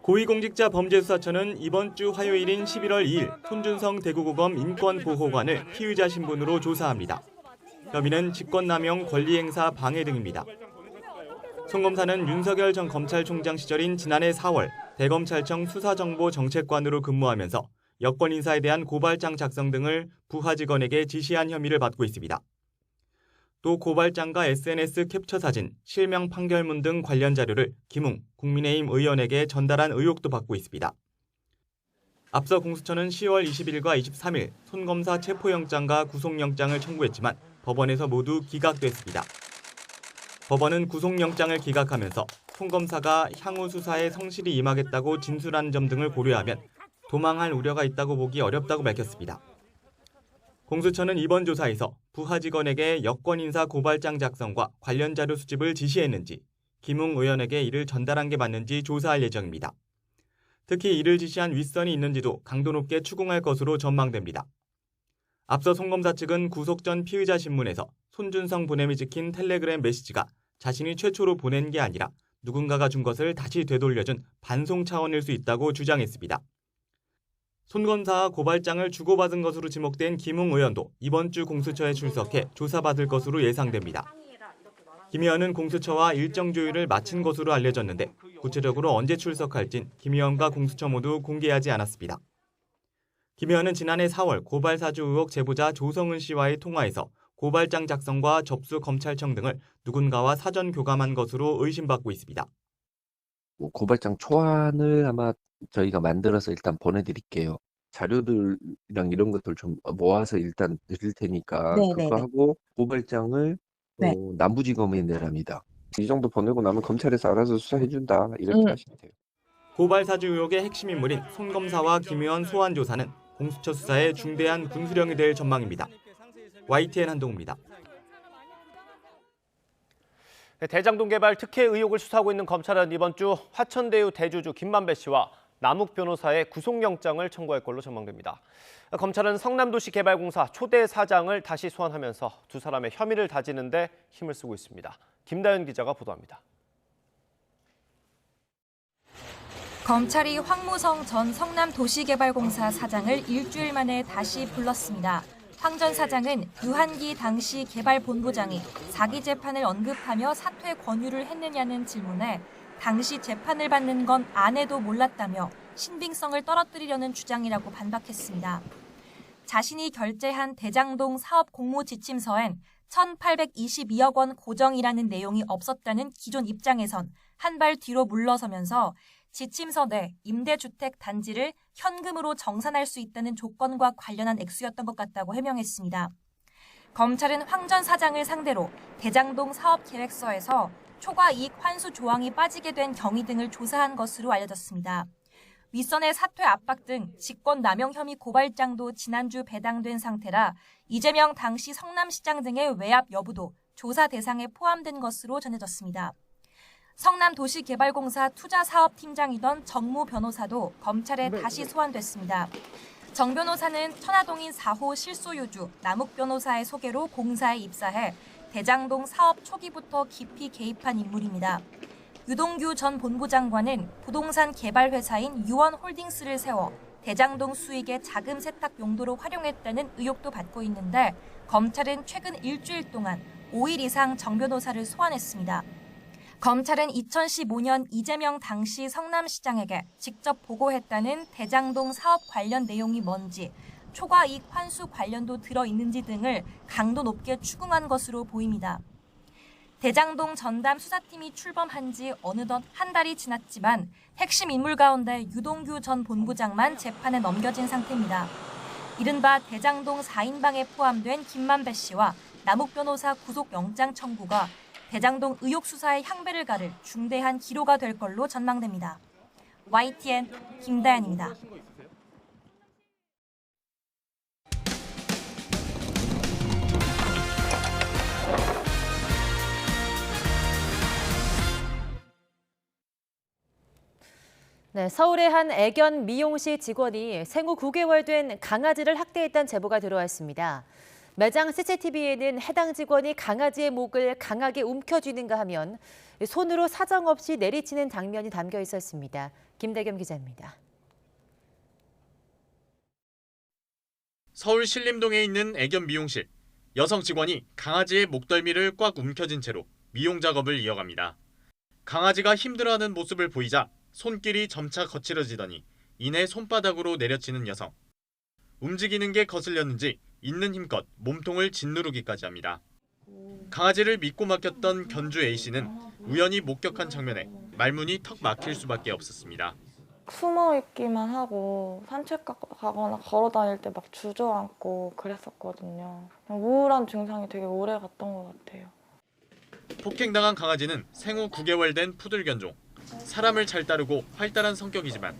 고위공직자범죄수사처는 이번 주 화요일인 11월 2일 손준성 대구고검 인권보호관을 피의자 신분으로 조사합니다. 혐의는 직권남용, 권리행사, 방해 등입니다. 손 검사는 윤석열 전 검찰총장 시절인 지난해 4월 대검찰청 수사정보정책관으로 근무하면서 여권 인사에 대한 고발장 작성 등을 부하 직원에게 지시한 혐의를 받고 있습니다. 또 고발장과 SNS 캡처 사진, 실명 판결문 등 관련 자료를 김웅 국민의힘 의원에게 전달한 의혹도 받고 있습니다. 앞서 공수처는 10월 20일과 23일 손 검사 체포영장과 구속영장을 청구했지만 법원에서 모두 기각됐습니다. 법원은 구속영장을 기각하면서 손 검사가 향후 수사에 성실히 임하겠다고 진술한 점 등을 고려하면 도망할 우려가 있다고 보기 어렵다고 밝혔습니다. 공수처는 이번 조사에서 부하 직원에게 여권 인사 고발장 작성과 관련 자료 수집을 지시했는지, 김웅 의원에게 이를 전달한 게 맞는지 조사할 예정입니다. 특히 이를 지시한 윗선이 있는지도 강도 높게 추궁할 것으로 전망됩니다. 앞서 손 검사 측은 구속 전 피의자 신문에서 손준성 보냄이 찍힌 텔레그램 메시지가 자신이 최초로 보낸 게 아니라 누군가가 준 것을 다시 되돌려준 반송 차원일 수 있다고 주장했습니다. 손 검사와 고발장을 주고받은 것으로 지목된 김웅 의원도 이번 주 공수처에 출석해 조사받을 것으로 예상됩니다. 김 의원은 공수처와 일정 조율을 마친 것으로 알려졌는데 구체적으로 언제 출석할진 김 의원과 공수처 모두 공개하지 않았습니다. 김 의원은 지난해 4월 고발 사주 의혹 제보자 조성은 씨와의 통화에서 고발장 작성과 접수 검찰청 등을 누군가와 사전 교감한 것으로 의심받고 있습니다. 고발장 초안을 아마 저희가 만들어서 일단 보내드릴게요. 자료들이랑 이런 것들 좀 모아서 일단 드릴 테니까 그거 하고 고발장을 남부지검에 내랍니다. 이 정도 보내고 나면 검찰에서 알아서 수사해준다 이렇게 하시면 돼요. 고발 사주 의혹의 핵심 인물인 손 검사와 김 의원 소환 조사는 공수처 수사에 중대한 분수령이 될 전망입니다. YTN 한동우입니다. 대장동 개발 특혜 의혹을 수사하고 있는 검찰은 이번 주 화천대유 대주주 김만배 씨와 남욱 변호사의 구속영장을 청구할 걸로 전망됩니다. 검찰은 성남도시개발공사 초대 사장을 다시 소환하면서 두 사람의 혐의를 다지는 데 힘을 쓰고 있습니다. 김다연 기자가 보도합니다. 검찰이 황무성 전 성남도시개발공사 사장을 일주일 만에 다시 불렀습니다. 황 전 사장은 유한기 당시 개발본부장이 사기 재판을 언급하며 사퇴 권유를 했느냐는 질문에 당시 재판을 받는 건 아내도 몰랐다며 신빙성을 떨어뜨리려는 주장이라고 반박했습니다. 자신이 결재한 대장동 사업 공모 지침서엔 1,822억 원 고정이라는 내용이 없었다는 기존 입장에선 한 발 뒤로 물러서면서 지침서 내 임대주택 단지를 현금으로 정산할 수 있다는 조건과 관련한 액수였던 것 같다고 해명했습니다. 검찰은 황 전 사장을 상대로 대장동 사업계획서에서 초과 이익 환수 조항이 빠지게 된 경위 등을 조사한 것으로 알려졌습니다. 윗선의 사퇴 압박 등 직권 남용 혐의 고발장도 지난주 배당된 상태라 이재명 당시 성남시장 등의 외압 여부도 조사 대상에 포함된 것으로 전해졌습니다. 성남도시개발공사 투자사업팀장이던 정모 변호사도 검찰에 다시 소환됐습니다. 정 변호사는 천화동인 4호 실소유주 남욱 변호사의 소개로 공사에 입사해 대장동 사업 초기부터 깊이 개입한 인물입니다. 유동규 전 본부장관은 부동산 개발 회사인 유원홀딩스를 세워 대장동 수익의 자금 세탁 용도로 활용했다는 의혹도 받고 있는데 검찰은 최근 일주일 동안 5일 이상 정 변호사를 소환했습니다. 검찰은 2015년 이재명 당시 성남시장에게 직접 보고했다는 대장동 사업 관련 내용이 뭔지, 초과이익 환수 관련도 들어있는지 등을 강도 높게 추궁한 것으로 보입니다. 대장동 전담 수사팀이 출범한 지 어느덧 한 달이 지났지만 핵심 인물 가운데 유동규 전 본부장만 재판에 넘겨진 상태입니다. 이른바 대장동 4인방에 포함된 김만배 씨와 남욱 변호사 구속영장 청구가 대장동 의혹 수사의 향배를 가를 중대한 기로가 될 걸로 전망됩니다. YTN 김다연입니다. 네, 서울의 한 애견 미용실 직원이 생후 9개월 된 강아지를 학대했다는 제보가 들어왔습니다. 매장 CCTV에는 해당 직원이 강아지의 목을 강하게 움켜쥐는가 하면 손으로 사정없이 내리치는 장면이 담겨 있었습니다. 김대겸 기자입니다. 서울 신림동에 있는 애견 미용실. 여성 직원이 강아지의 목덜미를 꽉 움켜쥔 채로 미용 작업을 이어갑니다. 강아지가 힘들어하는 모습을 보이자 손길이 점차 거칠어지더니 이내 손바닥으로 내려치는 여성. 움직이는 게 거슬렸는지 있는 힘껏 몸통을 짓누르기까지 합니다. 강아지를 믿고 맡겼던 견주 A씨는 우연히 목격한 장면에 말문이 턱 막힐 수밖에 없었습니다. 숨어 있기만 하고 산책 가거나 걸어 다닐 때 막 주저앉고 그랬었거든요. 그냥 우울한 증상이 되게 오래 갔던 것 같아요. 폭행당한 강아지는 생후 9개월 된 푸들견종. 사람을 잘 따르고 활달한 성격이지만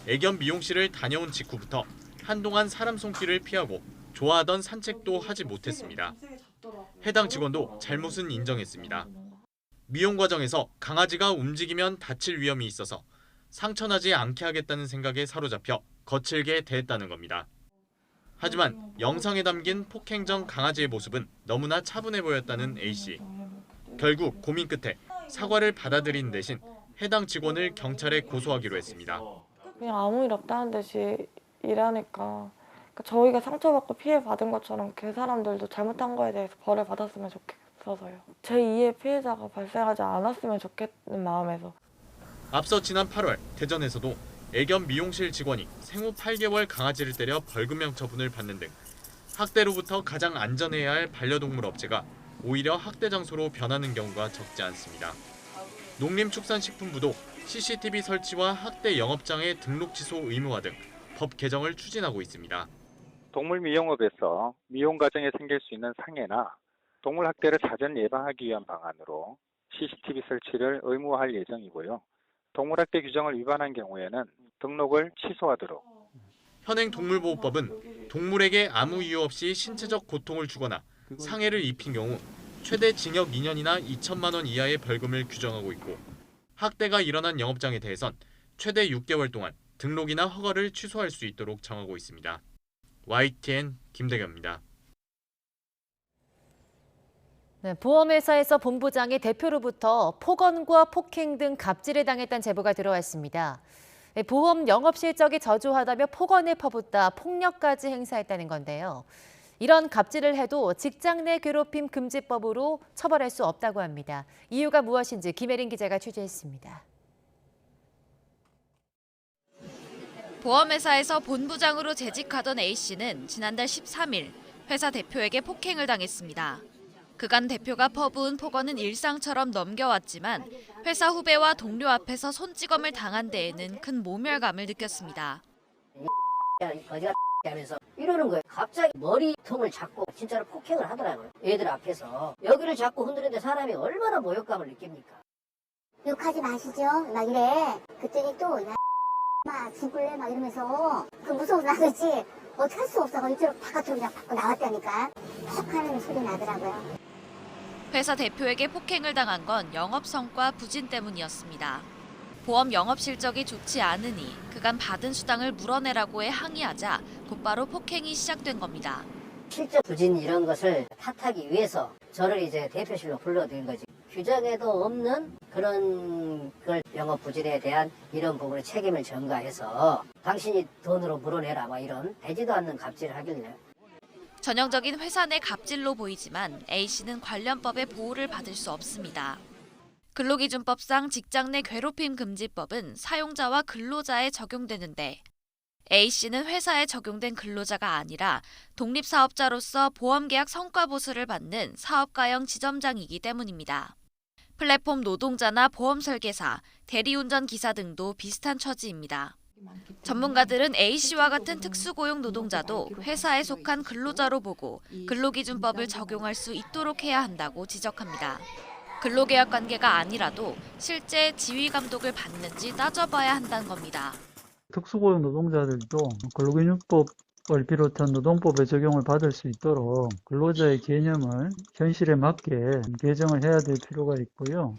애견 미용실을 다녀온 직후부터 한동안 사람 손길을 피하고 좋아하던 산책도 하지 못했습니다. 해당 직원도 잘못은 인정했습니다. 미용 과정에서 강아지가 움직이면 다칠 위험이 있어서 상처나지 않게 하겠다는 생각에 사로잡혀 거칠게 대했다는 겁니다. 하지만 영상에 담긴 폭행 전 강아지의 모습은 너무나 차분해 보였다는 A씨. 결국 고민 끝에 사과를 받아들인 대신 해당 직원을 경찰에 고소하기로 했습니다. 그냥 아무 일 없다는 듯이 일하니까 저희가 상처받고 피해받은 것처럼 그 사람들도 잘못한 거에 대해서 벌을 받았으면 좋겠어서요. 제2의 피해자가 발생하지 않았으면 좋겠는 마음에서. 앞서 지난 8월 대전에서도 애견 미용실 직원이 생후 8개월 강아지를 때려 벌금형 처분을 받는 등 학대로부터 가장 안전해야 할 반려동물 업체가 오히려 학대 장소로 변하는 경우가 적지 않습니다. 농림축산식품부도 CCTV 설치와 학대 영업장의 등록 취소 의무화 등 법 개정을 추진하고 있습니다. 동물 미용업에서 미용 과정에 생길 수 있는 상해나 동물 학대를 사전 예방하기 위한 방안으로 CCTV 설치를 의무화할 예정이고요. 동물 학대 규정을 위반한 경우에는 등록을 취소하도록. 현행 동물보호법은 동물에게 아무 이유 없이 신체적 고통을 주거나 상해를 입힌 경우 최대 징역 2년이나 2천만 원 이하의 벌금을 규정하고 있고 학대가 일어난 영업장에 대해선 최대 6개월 동안 등록이나 허가를 취소할 수 있도록 정하고 있습니다. YTN 김대겸입니다. 네, 보험회사에서 본부장이 대표로부터 폭언과 폭행 등 갑질을 당했다는 제보가 들어왔습니다. 보험 영업 실적이 저조하다며 폭언을 퍼붓다 폭력까지 행사했다는 건데요. 이런 갑질을 해도 직장 내 괴롭힘 금지법으로 처벌할 수 없다고 합니다. 이유가 무엇인지 김혜린 기자가 취재했습니다. 보험회사에서 본부장으로 재직하던 A씨는 지난달 13일 회사 대표에게 폭행을 당했습니다. 그간 대표가 퍼부은 폭언은 일상처럼 넘겨왔지만 회사 후배와 동료 앞에서 손찌검을 당한 데에는 큰 모멸감을 느꼈습니다. 거지가 하면서 이러는 거예요. 갑자기 머리통을 잡고 진짜로 폭행을 하더라고요. 애들 앞에서. 여기를 잡고 흔드는데 사람이 얼마나 모욕감을 느낍니까? 욕하지 마시죠. 막 이래. 그때니 또 막 죽을래 막 이러면서 그 무서워서 나갔지. 어떻게 할 수 없어. 이쪽으로 바깥으로 그냥 밖으로 나왔다니까. 퍽 하는 소리 나더라고요. 회사 대표에게 폭행을 당한 건 영업 성과 부진 때문이었습니다. 보험 영업 실적이 좋지 않으니 그간 받은 수당을 물어내라고 해 항의하자 곧바로 폭행이 시작된 겁니다. 실적 부진 이런 것을 탓하기 위해서 저를 이제 대표실로 불러들인 거지. 규정에도 없는 그런 걸 영업 부진에 대한 이런 부분에 책임을 전가해서 당신이 돈으로 물어내라 막 이런 되지도 않는 갑질을 하길래. 전형적인 회사 내 갑질로 보이지만 A씨는 관련법의 보호를 받을 수 없습니다. 근로기준법상 직장 내 괴롭힘 금지법은 사용자와 근로자에 적용되는데 A씨는 회사에 적용된 근로자가 아니라 독립사업자로서 보험계약 성과보수를 받는 사업가형 지점장이기 때문입니다. 플랫폼 노동자나 보험 설계사, 대리운전 기사 등도 비슷한 처지입니다. 전문가들은 A씨와 같은 특수고용 노동자도 회사에 속한 근로자로 보고 근로기준법을 적용할 수 있도록 해야 한다고 지적합니다. 근로계약 관계가 아니라도 실제 지휘 감독을 받는지 따져봐야 한다는 겁니다. 특수고용 노동자들도 근로기준법을 비롯한 노동법의 적용을 받을 수 있도록 근로자의 개념을 현실에 맞게 개정을 해야 될 필요가 있고요.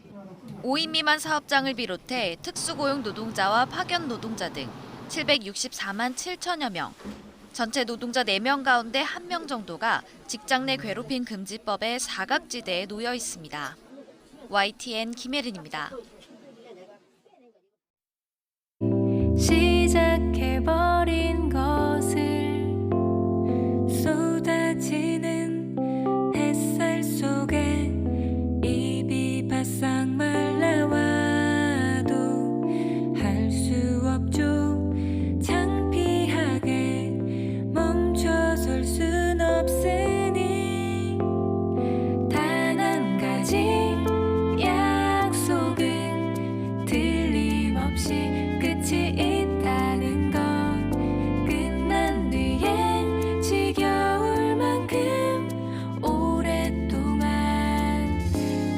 5인 미만 사업장을 비롯해 특수고용 노동자와 파견 노동자 등 764만 7천여 명, 전체 노동자 4명 가운데 1명 정도가 직장 내 괴롭힘 금지법의 사각지대에 놓여 있습니다. YTN 김혜린입니다. 시작해버린 것을 쏟아지는 햇살 속에 입이 바싹 말라와도 할 수 없죠. 창피하게 멈춰설 순 없으니 단 한 가지 약속은 틀림없이 끝이 있다는 것. 끝난 뒤에 지겨울 만큼 오랫동안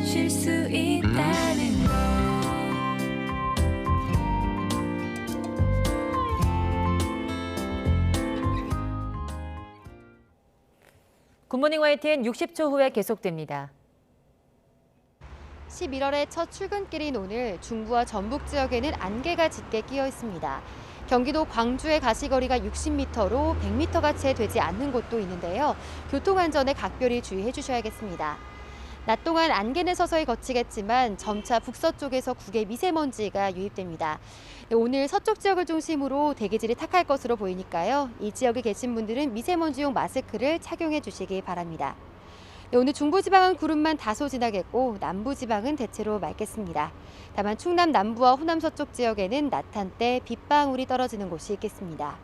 쉴 수 있다는 것. 굿모닝 YTN 60초 후에 계속됩니다. 11월의 첫 출근길인 오늘 중부와 전북 지역에는 안개가 짙게 끼어 있습니다. 경기도 광주의 가시거리가 60m로 100m가 채 되지 않는 곳도 있는데요. 교통안전에 각별히 주의해 주셔야겠습니다. 낮 동안 안개는 서서히 걷히겠지만 점차 북서쪽에서 국외 미세먼지가 유입됩니다. 오늘 서쪽 지역을 중심으로 대기질이 탁할 것으로 보이니까요. 이 지역에 계신 분들은 미세먼지용 마스크를 착용해 주시기 바랍니다. 오늘 중부지방은 구름만 다소 지나겠고 남부지방은 대체로 맑겠습니다. 다만 충남 남부와 호남 서쪽 지역에는 낮 한때 빗방울이 떨어지는 곳이 있겠습니다.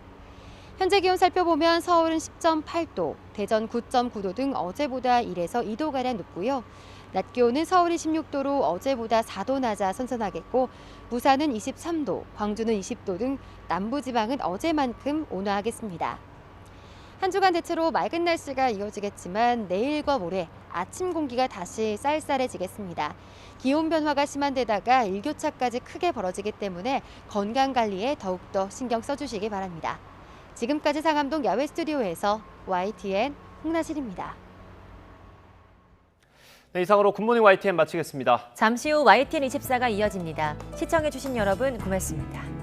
현재 기온 살펴보면 서울은 10.8도, 대전 9.9도 등 어제보다 1에서 2도가량 높고요. 낮 기온은 서울이 16도로 어제보다 4도 낮아 선선하겠고 부산은 23도, 광주는 20도 등 남부지방은 어제만큼 온화하겠습니다. 한 주간 대체로 맑은 날씨가 이어지겠지만 내일과 모레 아침 공기가 다시 쌀쌀해지겠습니다. 기온 변화가 심한 데다가 일교차까지 크게 벌어지기 때문에 건강관리에 더욱더 신경 써주시기 바랍니다. 지금까지 상암동 야외 스튜디오에서 YTN 홍나실입니다. 네, 이상으로 굿모닝 YTN 마치겠습니다. 잠시 후 YTN 24가 이어집니다. 시청해주신 여러분 고맙습니다.